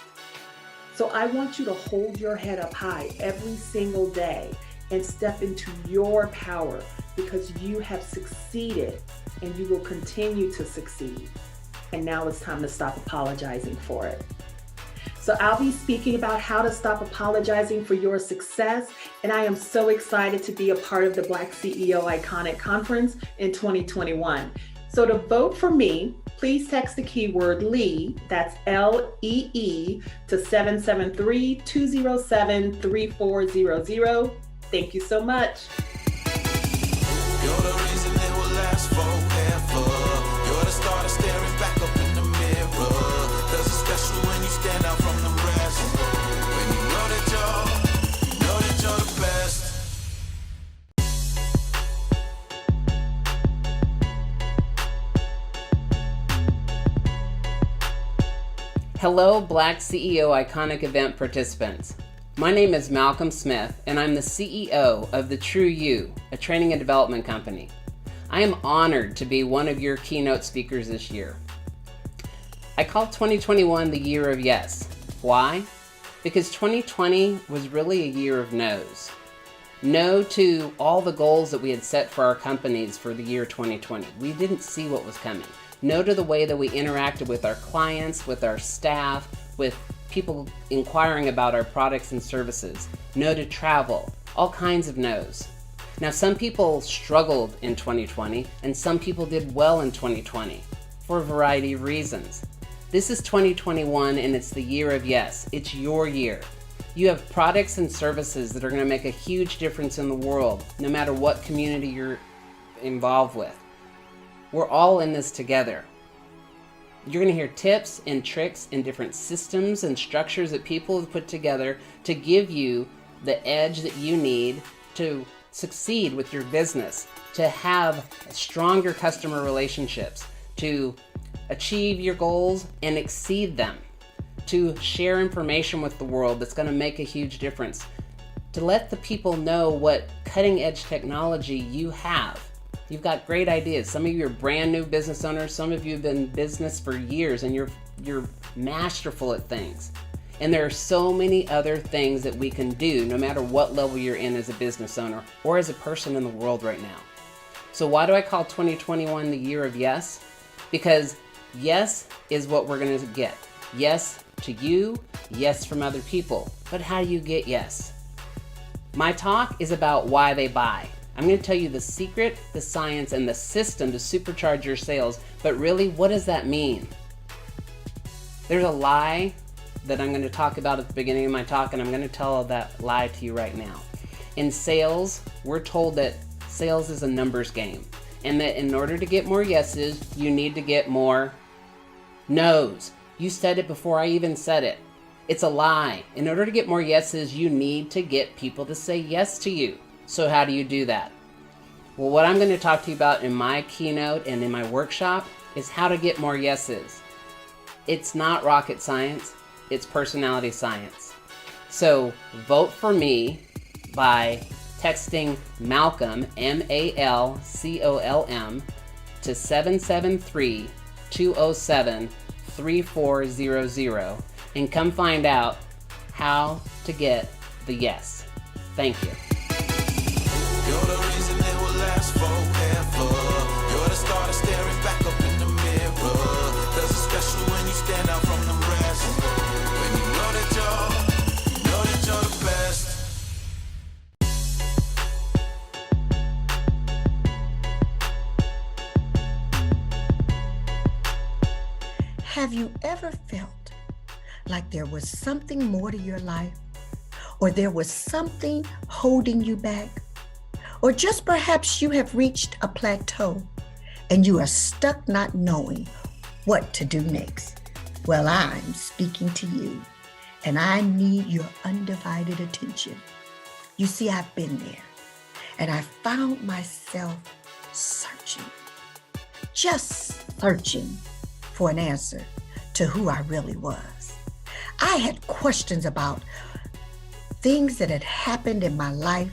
Speaker 8: So I want you to hold your head up high every single day and step into your power, because you have succeeded and you will continue to succeed. And now it's time to stop apologizing for it. So I'll be speaking about how to stop apologizing for your success, and I am so excited to be a part of the BlackCEO Iconic Conference in 2021. So to vote for me, please text the keyword Lee, that's LEE, to 773-207-3400. Thank you so much.
Speaker 2: You're the reason it will last forever. You're the starter staring back up in the mirror. Cause it's special when you stand out from the rest. When you know that you're the best.
Speaker 18: Hello, BlackCEO Iconic event participants. My name is Malcolm Smith, and I'm the CEO of The True You, a training and development company. I am honored to be one of your keynote speakers this year. I call 2021 the year of yes. Why? Because 2020 was really a year of no's. No to all the goals that we had set for our companies for the year 2020. We didn't see what was coming. No to the way that we interacted with our clients, with our staff, with people inquiring about our products and services, no to travel, all kinds of no's. Now, some people struggled in 2020 and some people did well in 2020 for a variety of reasons. This is 2021 and it's the year of yes. It's your year. You have products and services that are going to make a huge difference in the world, no matter what community you're involved with. We're all in this together. You're going to hear tips and tricks and different systems and structures that people have put together to give you the edge that you need to succeed with your business, to have stronger customer relationships, to achieve your goals and exceed them, to share information with the world that's going to make a huge difference, to let the people know what cutting edge technology you have. You've got great ideas. Some of you are brand new business owners. Some of you have been in business for years and you're masterful at things. And there are so many other things that we can do no matter what level you're in as a business owner or as a person in the world right now. So why do I call 2021 the year of yes? Because yes is what we're going to get. Yes to you, yes from other people. But how do you get yes? My talk is about why they buy. I'm going to tell you the secret, the science, and the system to supercharge your sales. But really, what does that mean? There's a lie that I'm going to talk about at the beginning of my talk, and I'm going to tell that lie to you right now. In sales, we're told that sales is a numbers game, and that in order to get more yeses, you need to get more no's. You said it before I even said it. It's a lie. In order to get more yeses, you need to get people to say yes to you. So how do you do that? Well, what I'm going to talk to you about in my keynote and in my workshop is how to get more yeses. It's not rocket science. It's personality science. So vote for me by texting Malcolm, MALCOLM, to 773-207-3400 and come find out how to get the yes. Thank you.
Speaker 2: You're the reason it will last forever. You're the star that's staring back up in the mirror. There's a special when you stand out from the rest. When you know that you're the best.
Speaker 19: Have you ever felt like there was something more to your life? Or there was something holding you back? Or just perhaps you have reached a plateau and you are stuck not knowing what to do next. Well, I'm speaking to you and I need your undivided attention. You see, I've been there and I found myself searching, just searching for an answer to who I really was. I had questions about things that had happened in my life,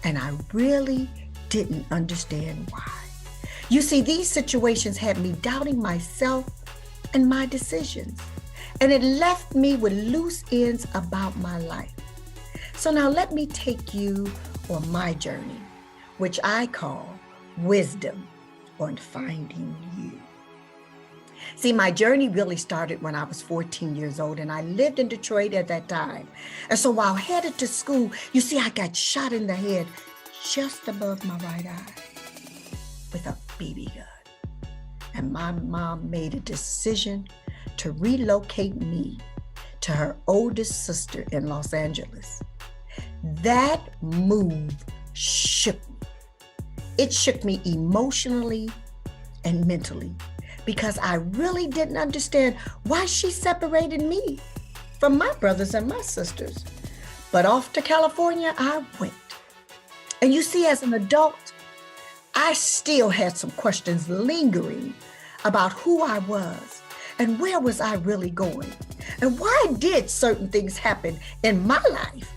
Speaker 19: and I really didn't understand why. You see, these situations had me doubting myself and my decisions, and it left me with loose ends about my life. So now let me take you on my journey, which I call Wisdom on Finding You. See, my journey really started when I was 14 years old, and I lived in Detroit at that time. And so while headed to school, you see, I got shot in the head just above my right eye with a BB gun. And my mom made a decision to relocate me to her oldest sister in Los Angeles. That move shook me. It shook me emotionally and mentally, because I really didn't understand why she separated me from my brothers and my sisters. But off to California I went. And you see, as an adult, I still had some questions lingering about who I was and where was I really going and why did certain things happen in my life.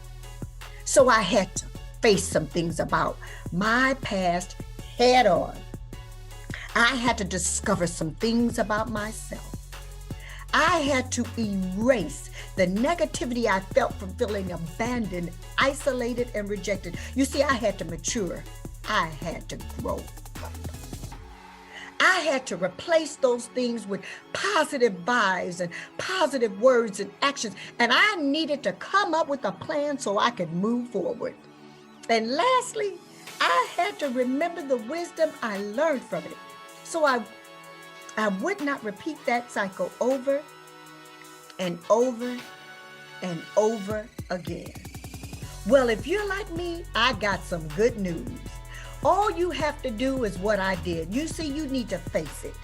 Speaker 19: So I had to face some things about my past head on. I had to discover some things about myself. I had to erase the negativity I felt from feeling abandoned, isolated, and rejected. You see, I had to mature. I had to grow up. I had to replace those things with positive vibes and positive words and actions. And I needed to come up with a plan so I could move forward. And lastly, I had to remember the wisdom I learned from it. So I would not repeat that cycle over and over and over again. Well, if you're like me, I got some good news. All you have to do is what I did. You see, you need to face it,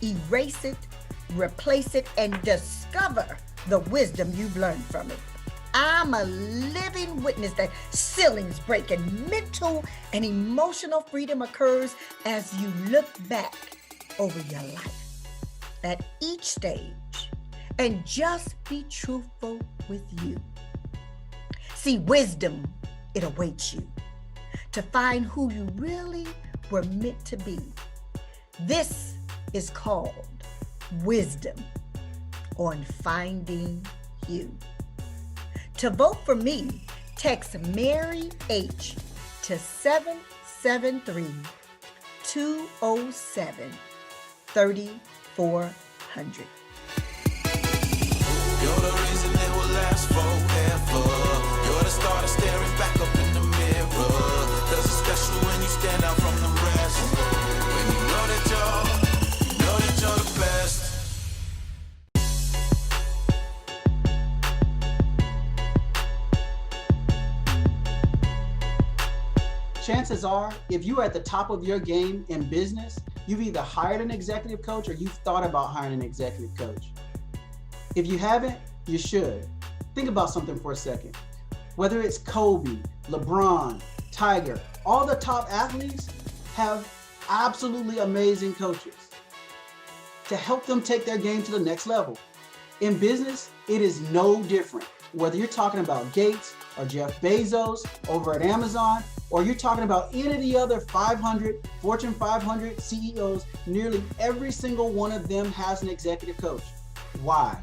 Speaker 19: erase it, replace it, and discover the wisdom you've learned from it. I'm a living witness that ceilings break and mental and emotional freedom occurs as you look back over your life at each stage and just be truthful with you. See, wisdom, it awaits you to find who you really were meant to be. This is called wisdom on finding you. To vote for me, text Mary H to 773-207-3400.
Speaker 2: You're the reason it will last forever. You're the starter staring back up in the mirror. Cause it's special when you stand out from the rest. When you know that you're the best.
Speaker 20: Chances are, if you are at the top of your game in business, you've either hired an executive coach or you've thought about hiring an executive coach. If you haven't, you should. Think about something for a second. Whether it's Kobe, LeBron, Tiger, all the top athletes have absolutely amazing coaches to help them take their game to the next level. In business, it is no different. Whether you're talking about Gates or Jeff Bezos over at Amazon, or you're talking about any of the other Fortune 500 CEOs, nearly every single one of them has an executive coach. Why?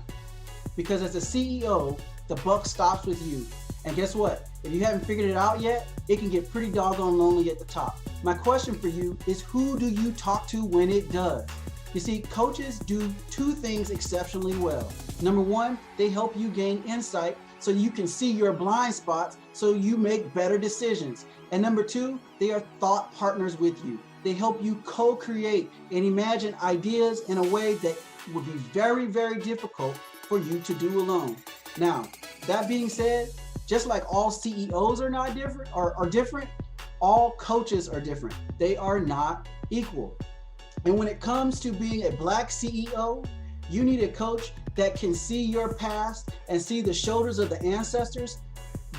Speaker 20: Because as a CEO, the buck stops with you. And guess what? If you haven't figured it out yet, it can get pretty doggone lonely at the top. My question for you is, who do you talk to when it does? You see, coaches do two things exceptionally well. Number one, they help you gain insight so you can see your blind spots so you make better decisions. And number two, they are thought partners with you. They help you co-create and imagine ideas in a way that would be very, very difficult for you to do alone. Now, that being said, just like all CEOs are not different, are different, all coaches are different. They are not equal. And when it comes to being a Black CEO, you need a coach that can see your past and see the shoulders of the ancestors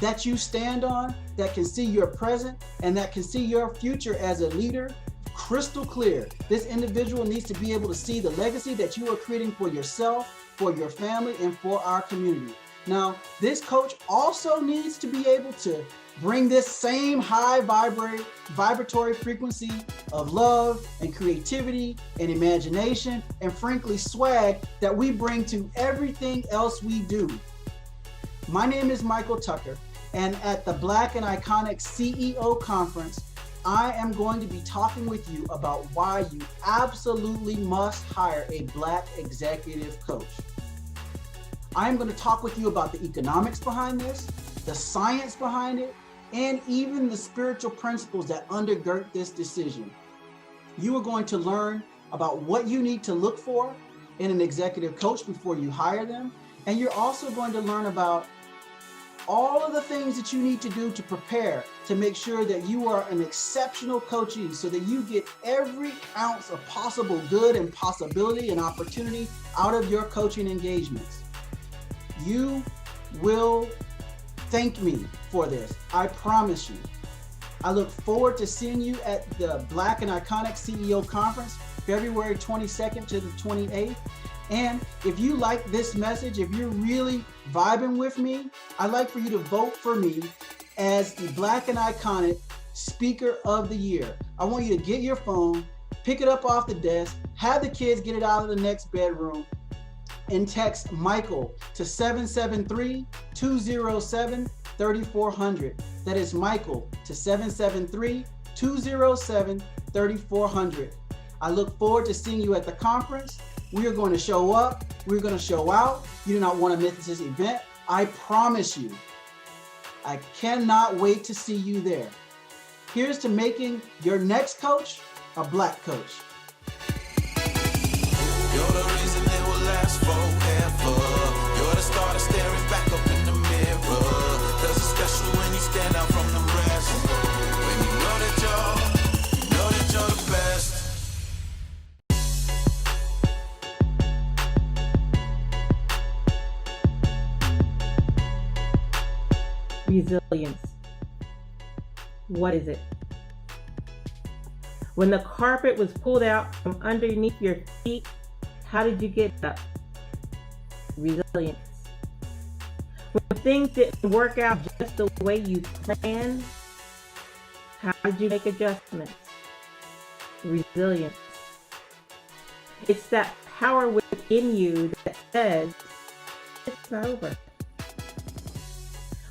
Speaker 20: that you stand on, that can see your present, and that can see your future as a leader crystal clear. This individual needs to be able to see the legacy that you are creating for yourself, for your family, and for our community. Now, this coach also needs to be able to bring this same high vibratory frequency of love and creativity and imagination and frankly swag that we bring to everything else we do. My name is Michael Tucker, and at the Black and Iconic CEO Conference, I am going to be talking with you about why you absolutely must hire a Black executive coach. I am going to talk with you about the economics behind this, the science behind it, and even the spiritual principles that undergird this decision. You are going to learn about what you need to look for in an executive coach before you hire them, and you're also going to learn about all of the things that you need to do to prepare to make sure that you are an exceptional coachee so that you get every ounce of possible good and possibility and opportunity out of your coaching engagements. You will thank me for this, I promise you. I look forward to seeing you at the Black and Iconic CEO Conference, February 22nd to the 28th. And if you like this message, if you're really vibing with me, I'd like for you to vote for me as the Black and Iconic Speaker of the Year. I want you to get your phone, pick it up off the desk, have the kids get it out of the next bedroom, and text Michael to 773-207-3400. That is Michael to 773-207-3400. I look forward to seeing you at the conference. We are going to show up. We're going to show out. You do not want to miss this event. I promise you. I cannot wait to see you there. Here's to making your next coach a Black coach.
Speaker 2: You're the reason it will last forever. You're the starter staring back up in the mirror. Cause it's special when you stand out from the rest. When you know that you're the best.
Speaker 1: Resilience. What is it? When the carpet was pulled out from underneath your feet, how did you get up? Resilience. When things didn't work out just the way you planned, how did you make adjustments? Resilience. It's that power within you that says, it's not over.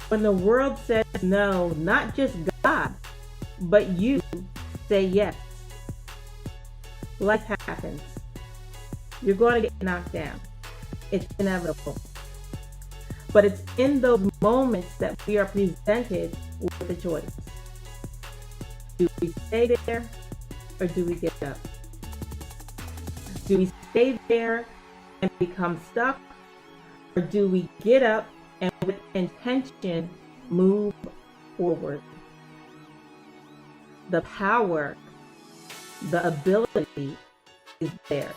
Speaker 1: When the world says no, not just God, but you say yes. Life happens. You're going to get knocked down. It's inevitable. But it's in those moments that we are presented with a choice. Do we stay there or do we get up? Do we stay there and become stuck, or do we get up and with intention move forward? The power, the ability is there.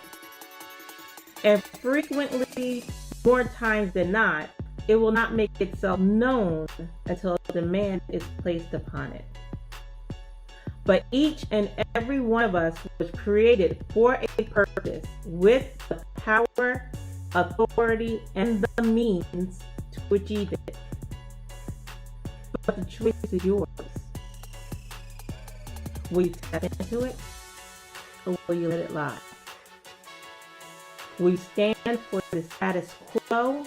Speaker 1: And frequently, more times than not, it will not make itself known until a demand is placed upon it. But each and every one of us was created for a purpose with the power, authority, and the means to achieve it. But the choice is yours. Will you step into it, or will you let it lie? Will you stand for the status quo,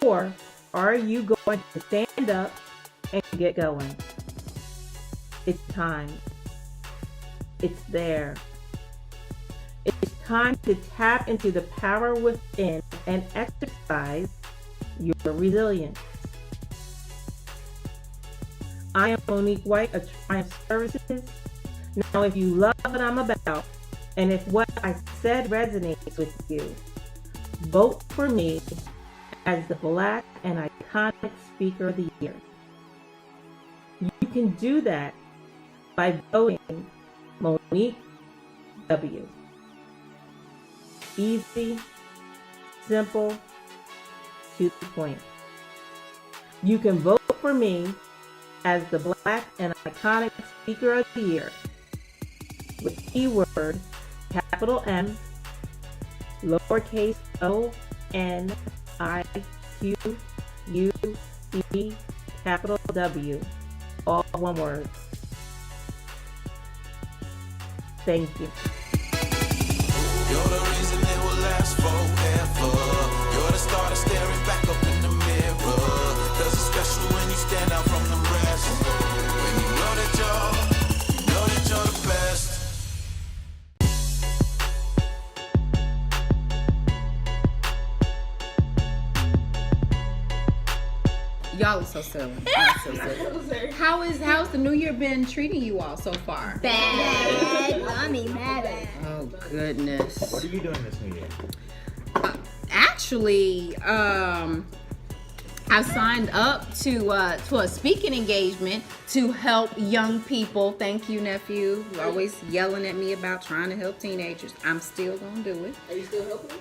Speaker 1: or are you going to stand up and get going? It's time. It's there. It's time to tap into the power within and exercise your resilience. I am Monique White of Triumph Services. Now, if you love what I'm about, and if what I said resonates with you, vote for me as the Black and Iconic Speaker of the Year. You can do that by voting Monique W. Easy, simple, to the point. You can vote for me as the Black and Iconic Speaker of the Year with keyword capital M, lowercase o, n, I, q, u, e, capital W, all one word. Thank you.
Speaker 2: You're the reason it will last forever. You're the starter staring back up in the mirror. Cause it's special when you stand out from the rest. When you know that you're the best.
Speaker 21: Y'all are so silly. How's the new year been treating you all so far?
Speaker 22: Bad. I mean, bad.
Speaker 21: Oh goodness.
Speaker 23: What are you doing this new year?
Speaker 21: Actually, I've signed up to a speaking engagement to help young people. Thank you, nephew. You're always yelling at me about trying to help teenagers. I'm still gonna do it.
Speaker 22: Are you still helping?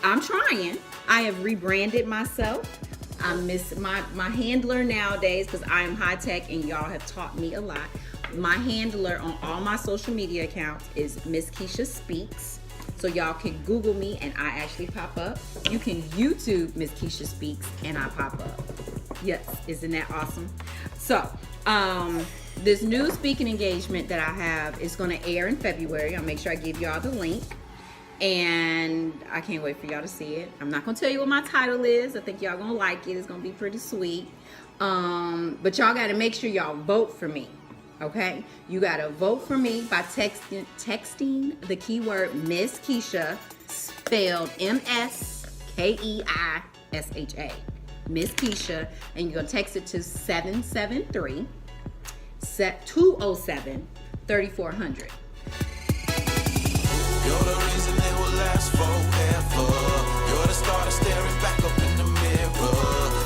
Speaker 21: I'm trying. I have rebranded myself. I miss my handler nowadays because I am high tech and y'all have taught me a lot. My handler on all my social media accounts is Miss Keisha Speaks. So y'all can Google me and I actually pop up. You can YouTube Miss Keisha Speaks and I pop up. Yes, isn't that awesome? So, this new speaking engagement that I have is gonna air in February. I'll make sure I give y'all the link. And I can't wait for y'all to see it. I'm not gonna tell you what my title is. I think y'all gonna like it. It's gonna be pretty sweet. But y'all gotta make sure y'all vote for me. Okay, you gotta vote for me by texting the keyword Miss Keisha, spelled MSKEISHA, Miss Keisha, and you're gonna text it to 773-207-3400.
Speaker 2: You're the reason they will last forever. You're the star that's staring back up in the mirror.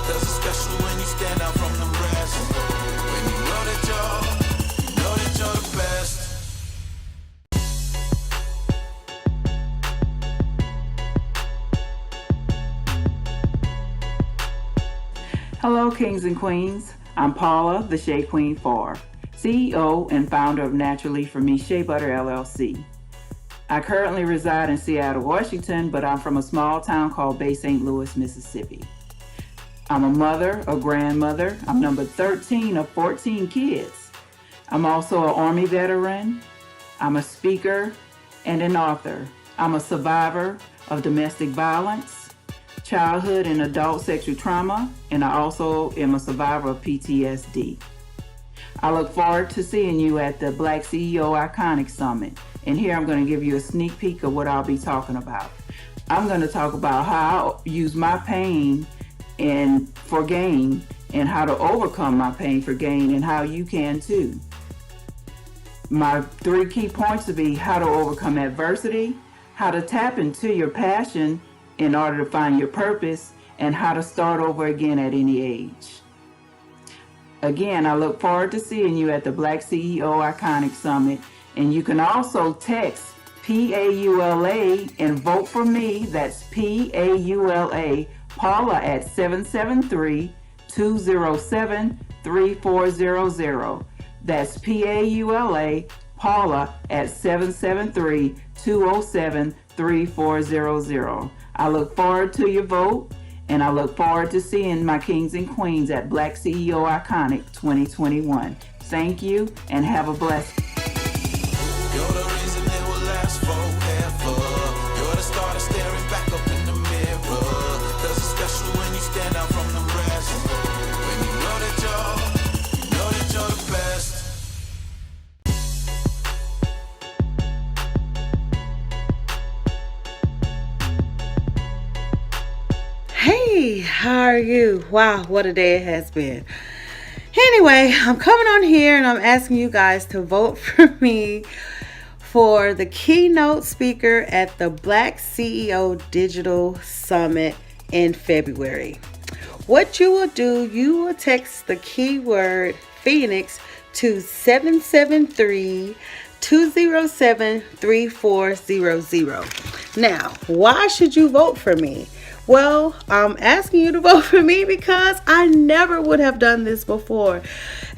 Speaker 2: Does it special when you stand out from the rest. When you know that you're the best.
Speaker 5: Hello, kings and queens. I'm Paula, the Shea Queen Farr, CEO and founder of Naturally For Me Shea Butter LLC. I currently reside in Seattle, Washington, but I'm from a small town called Bay St. Louis, Mississippi. I'm a mother, a grandmother. I'm number 13 of 14 kids. I'm also an Army veteran. I'm a speaker and an author. I'm a survivor of domestic violence, childhood and adult sexual trauma, and I also am a survivor of PTSD. I look forward to seeing you at the BlackCEO Iconic Summit. And here I'm going to give you a sneak peek of what I'll be talking about. I'm going to talk about how I use my pain for gain, and how to overcome my pain for gain, and how you can too. My 3 key points will be how to overcome adversity, how to tap into your passion in order to find your purpose, and how to start over again at any age. Again, I look forward to seeing you at the BlackCEO Iconic Summit. And you can also text PAULA and vote for me. That's PAULA, Paula, at 773-207-3400. That's PAULA, Paula, at 773-207-3400. I look forward to your vote, and I look forward to seeing my kings and queens at BlackCEO Iconic 2021. Thank you, and have a blessed day.
Speaker 2: You're the reason they will last forever. You're the star that's staring back up in the mirror. Does it special when you stand out from the rest. When you know that you're the best.
Speaker 6: Hey, how are you? Wow, what a day it has been. Anyway, I'm coming on here and I'm asking you guys to vote for me for the keynote speaker at the BlackCEO Digital Summit in February. What you will do, you will text the keyword Phoenix to 773-207-3400. Now, why should you vote for me? Well, I'm asking you to vote for me because I never would have done this before.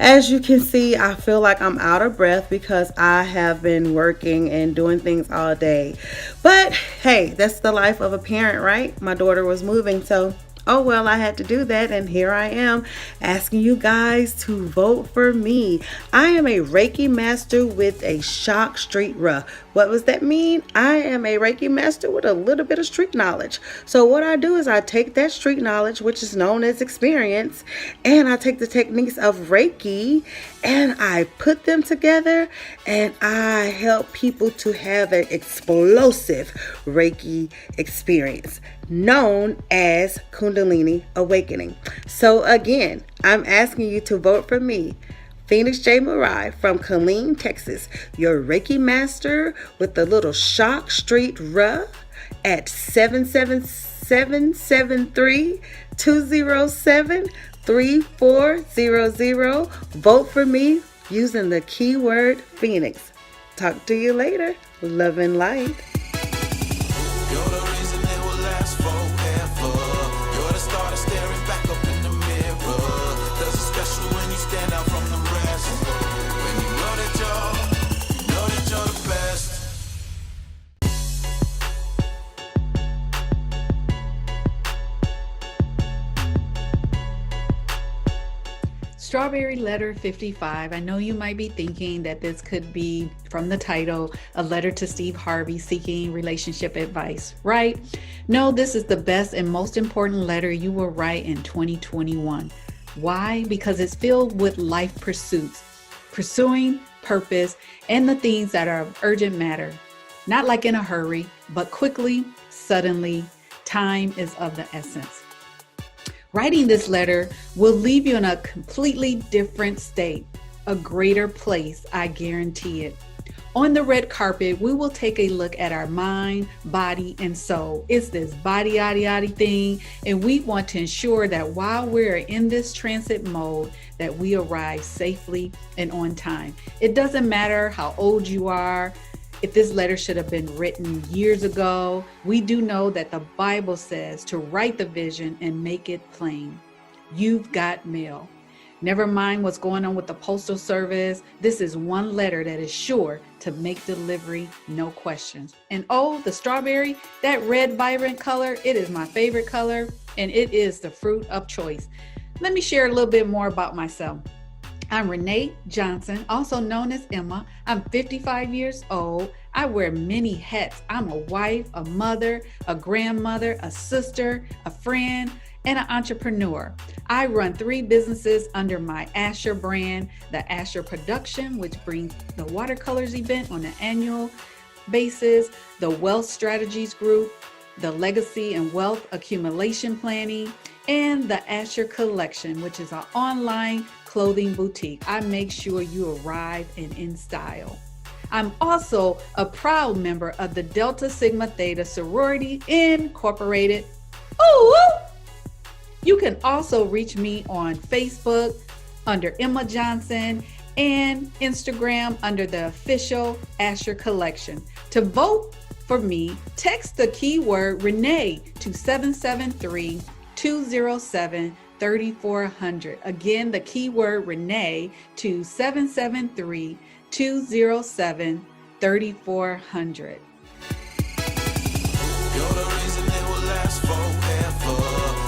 Speaker 6: As you can see, I feel like I'm out of breath because I have been working and doing things all day. But hey, that's the life of a parent, right? My daughter was moving, so oh well, I had to do that, and here I am asking you guys to vote for me. I am a Reiki master with a shock street ruh. What does that mean? I am a Reiki master with a little bit of street knowledge. So what I do is I take that street knowledge, which is known as experience, and I take the techniques of Reiki and I put them together, and I help people to have an explosive Reiki experience known as Kundalini Awakening. So again, I'm asking you to vote for me, Phoenix J. Murai from Killeen, Texas, your Reiki master with the little shock street ruh at 773-207-3400. Vote for me using the keyword Phoenix. Talk to you later. Love and light.
Speaker 23: Strawberry Letter 55. I know you might be thinking that this could be, from the title, a letter to Steve Harvey seeking relationship advice, right? No, this is the best and most important letter you will write in 2021. Why? Because it's filled with life pursuits pursuing purpose and the things that are of urgent matter, not like in a hurry, but quickly, suddenly. Time is of the essence. Writing this letter will leave you in a completely different state, a greater place, I guarantee it. On the red carpet, we will take a look at our mind, body, and soul. It's this body, yaddy thing, and we want to ensure that while we're in this transit mode, that we arrive safely and on time. It doesn't matter how old you are, if this letter should have been written years ago. We do know that the Bible says to write the vision and make it plain. You've got mail. Never mind what's going on with the Postal Service. This is one letter that is sure to make delivery, no questions. And oh, the strawberry, that red vibrant color, it is my favorite color, and it is the fruit of choice. Let me share a little bit more about myself. I'm Renee Johnson, also known as Emma. I'm 55 years old. I wear many hats. I'm a wife, a mother, a grandmother, a sister, a friend, and an entrepreneur. I run 3 businesses under my Asher brand, the Asher Production, which brings the watercolors event on an annual basis, the Wealth Strategies Group, the Legacy and Wealth Accumulation Planning, and the Asher Collection, which is an online clothing boutique. I make sure you arrive and in style. I'm also a proud member of the Delta Sigma Theta Sorority Incorporated. Ooh! You can also reach me on Facebook under Emma Johnson and Instagram under the official Asher Collection. To vote for me, text the keyword Renee to 773-207-3400. Again, the keyword Renee to 773-207-3400.
Speaker 2: You're the reason it will last forever.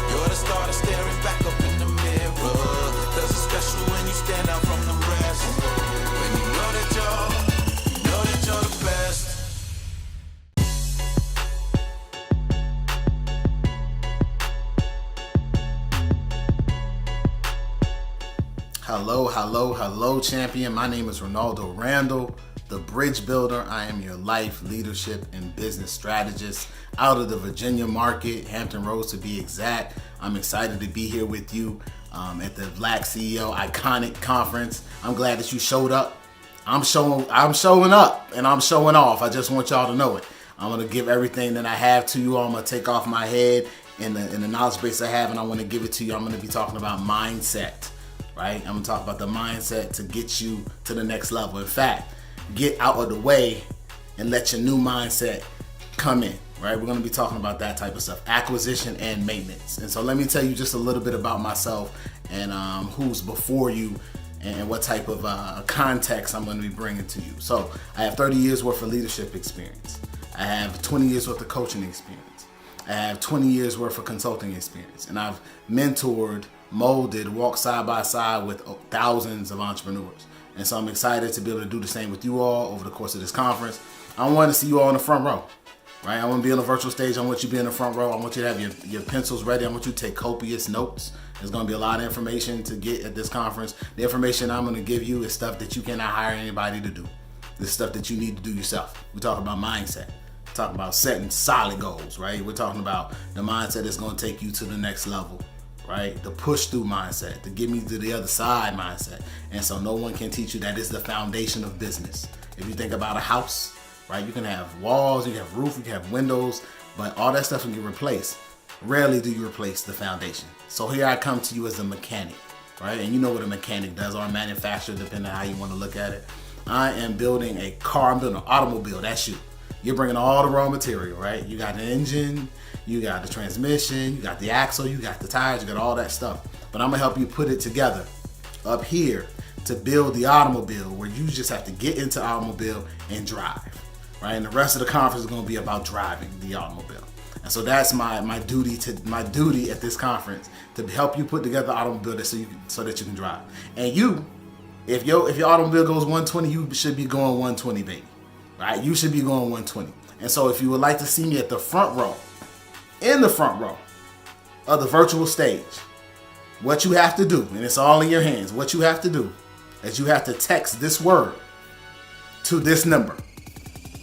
Speaker 2: You're the starter staring back up in the mirror. Does it special when you stand out from the rest. When you know that you're the best.
Speaker 4: Hello, champion. My name is Ronaldo Randall, the Bridge Builder. I am your life, leadership, and business strategist out of the Virginia market, Hampton Roads to be exact. I'm excited to be here with you at the BlackCEO Iconic Conference. I'm glad that you showed up. I'm showing up and I'm showing off. I just want y'all to know it. I'm gonna give everything that I have to you. I'm gonna take off my head in the knowledge base I have, and I want to give it to you. I'm gonna be talking about mindset. Right? I'm gonna talk about the mindset to get you to the next level. In fact, get out of the way and let your new mindset come in. Right? We're gonna be talking about that type of stuff, acquisition and maintenance. And so let me tell you just a little bit about myself and who's before you and what type of context I'm gonna be bringing to you. So I have 30 years worth of leadership experience. I have 20 years worth of coaching experience. I have 20 years worth of consulting experience, and I've mentored, molded, walked side by side with thousands of entrepreneurs. And so I'm excited to be able to do the same with you all over the course of this conference. I want to see you all in the front row, right? I want to be on the virtual stage. I want you to be in the front row. I want you to have your pencils ready. I want you to take copious notes. There's going to be a lot of information to get at this conference. The information I'm going to give you is stuff that you cannot hire anybody to do. This stuff that you need to do yourself. We talk about mindset. We're talking about setting solid goals, right? We're talking about the mindset that's going to take you to the next level. Right? The push through mindset, to get me to the other side mindset. And so no one can teach you that. Is the foundation of business. If you think about a house, right? You can have walls, you can have roof, you can have windows, but all that stuff can get replaced. Rarely do you replace the foundation. So here I come to you as a mechanic, right? And you know what a mechanic does, or a manufacturer, depending on how you want to look at it. I am building a car, I'm building an automobile, that's you. You're bringing all the raw material, right? You got an engine, you got the transmission, you got the axle, you got the tires, you got all that stuff. But I'm gonna help you put it together up here to build the automobile, where you just have to get into the automobile and drive, right? And the rest of the conference is gonna be about driving the automobile. And so that's my duty at this conference, to help you put together the automobile so that you can drive. And you, if your automobile goes 120, you should be going 120, baby. Right? You should be going 120. And so if you would like to see me at the front row, in the front row of the virtual stage, what you have to do, and it's all in your hands, what you have to do is you have to text this word to this number.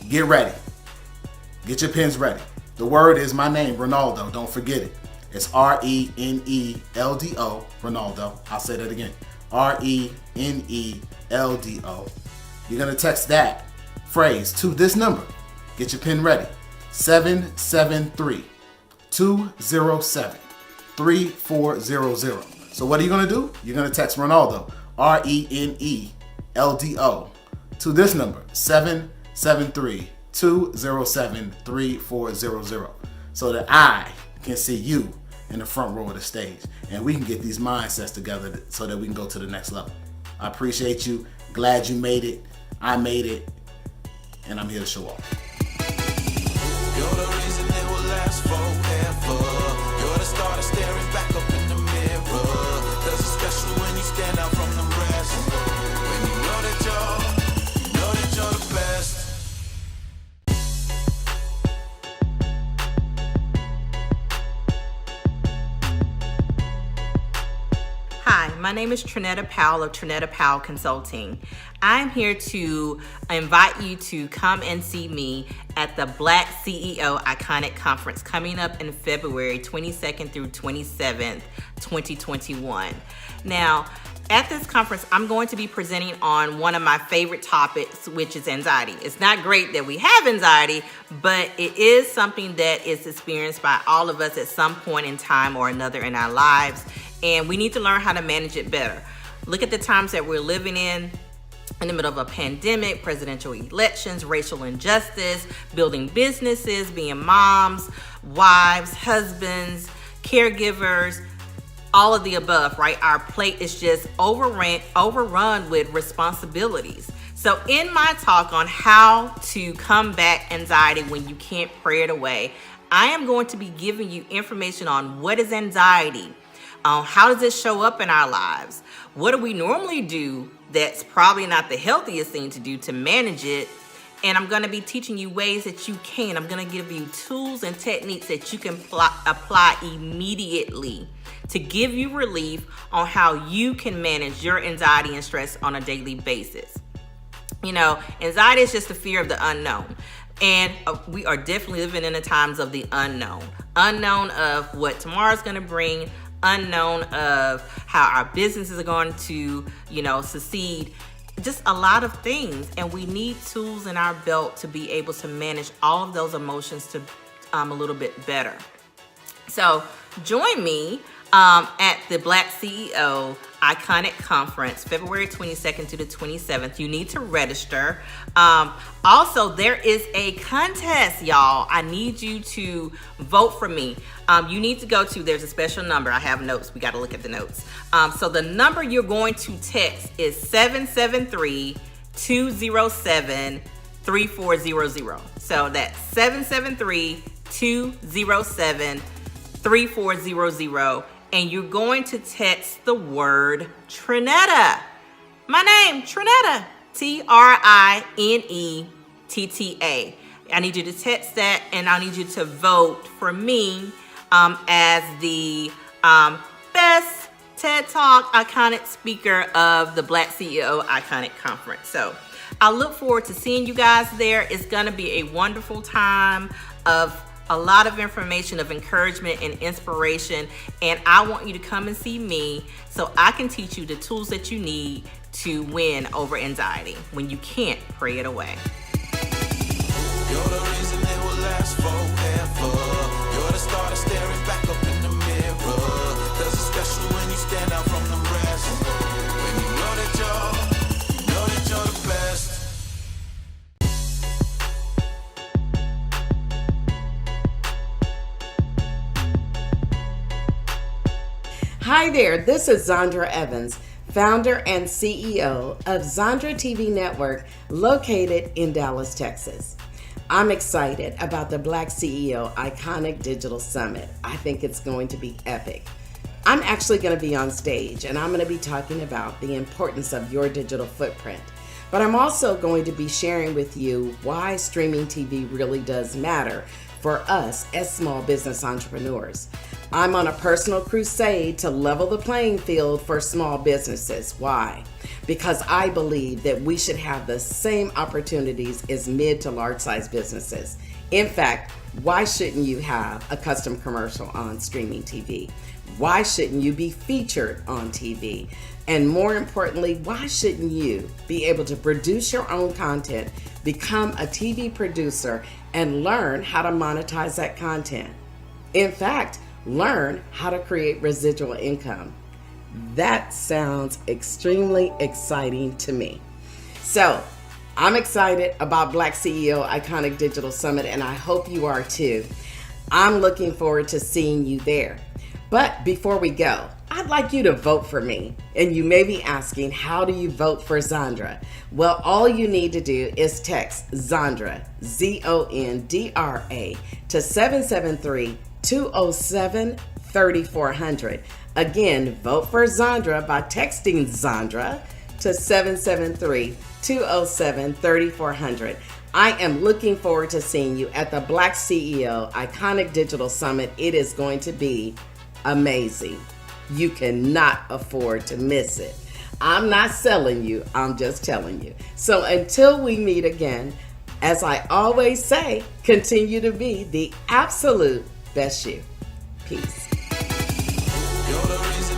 Speaker 4: Get ready. Get your pens ready. The word is my name, Ronaldo. Don't forget it. It's RENELDO, Ronaldo. I'll say that again. RENELDO. You're going to text that phrase to this number. Get your pen ready. 773-207-3400. So what are you going to do? You're going to text Ronaldo, RENELDO, to this number, 773-207-3400, so that I can see you in the front row of the stage, and we can get these mindsets together so that we can go to the next level. I appreciate you. Glad you made it. I made it, and I'm here to show off.
Speaker 2: You're the reason it will last forever. You're the starter staring back up in the mirror. Does it special when you stand out from the rest. When you know that you're the best.
Speaker 7: Hi, my name is Trinetta Powell of Trinetta Powell Consulting. I'm here to invite you to come and see me at the BlackCEO Iconic Conference coming up in February 22nd through 27th, 2021. Now, at this conference, I'm going to be presenting on one of my favorite topics, which is anxiety. It's not great that we have anxiety, but it is something that is experienced by all of us at some point in time or another in our lives, and we need to learn how to manage it better. Look at the times that we're living in the middle of a pandemic, presidential elections, racial injustice, building businesses, being moms, wives, husbands, caregivers, all of the above, right? Our plate is just overrun with responsibilities. So in my talk on how to combat anxiety when you can't pray it away, I am going to be giving you information on what is anxiety, how does it show up in our lives, what do we normally do that's probably not the healthiest thing to do to manage it, and I'm going to be teaching you ways that you can. I'm going to give you tools and techniques that you can apply immediately to give you relief on how you can manage your anxiety and stress on a daily basis. You know, anxiety is just the fear of the unknown. And we are definitely living in the times of the unknown. Unknown of what tomorrow's going to bring, unknown of how our businesses are going to, succeed. Just a lot of things. And we need tools in our belt to be able to manage all of those emotions to a little bit better. So join me at the BlackCEO Iconic Conference, February 22nd to the 27th. You need to register. Also, there is a contest, y'all. I need you to vote for me. You need to go to, there's a special number. I have notes. We got to look at the notes. So the number you're going to text is 773-207-3400. So that's 773-207-3400. And you're going to text the word Trinetta. My name, Trinetta. TRINETTA. I need you to text that, and I need you to vote for me as the best TED Talk iconic speaker of the BlackCEO Iconic Conference. So I look forward to seeing you guys there. It's going to be a wonderful time of a lot of information, of encouragement and inspiration. And I want you to come and see me so I can teach you the tools that you need to win over anxiety when you can't pray it away.
Speaker 2: You're the reason it will last forever. You're the starter staring back up in the mirror. Does it special when you stand out from the rest. When you know that you're the best.
Speaker 9: Hi there, this is Zandra Evans, founder and CEO of Zandra TV Network, located in Dallas, Texas. I'm excited about the BlackCEO Iconic Digital Summit. I think it's going to be epic. I'm actually going to be on stage, and I'm going to be talking about the importance of your digital footprint. But I'm also going to be sharing with you why streaming TV really does matter for us as small business entrepreneurs. I'm on a personal crusade to level the playing field for small businesses. Why? Because I believe that we should have the same opportunities as mid to large size businesses. In fact, why shouldn't you have a custom commercial on streaming TV? Why shouldn't you be featured on TV? And more importantly, why shouldn't you be able to produce your own content, become a TV producer, and learn how to monetize that content? In fact, learn how to create residual income. That sounds extremely exciting to me. So I'm excited about BlackCEO Iconic Digital Summit, and I hope you are too. I'm looking forward to seeing you there. But before we go, I'd like you to vote for me. And you may be asking, how do you vote for Zondra? Well, all you need to do is text Zondra, Zondra, to 773-207-3400. Again, vote for Zondra by texting Zondra to 773-207-3400. I am looking forward to seeing you at the BlackCEO Iconic Digital Summit. It is going to be amazing. You cannot afford to miss it. I'm not selling you, I'm just telling you. So until we meet again, as I always say, continue to be the absolute best you. Peace.
Speaker 2: You're the reason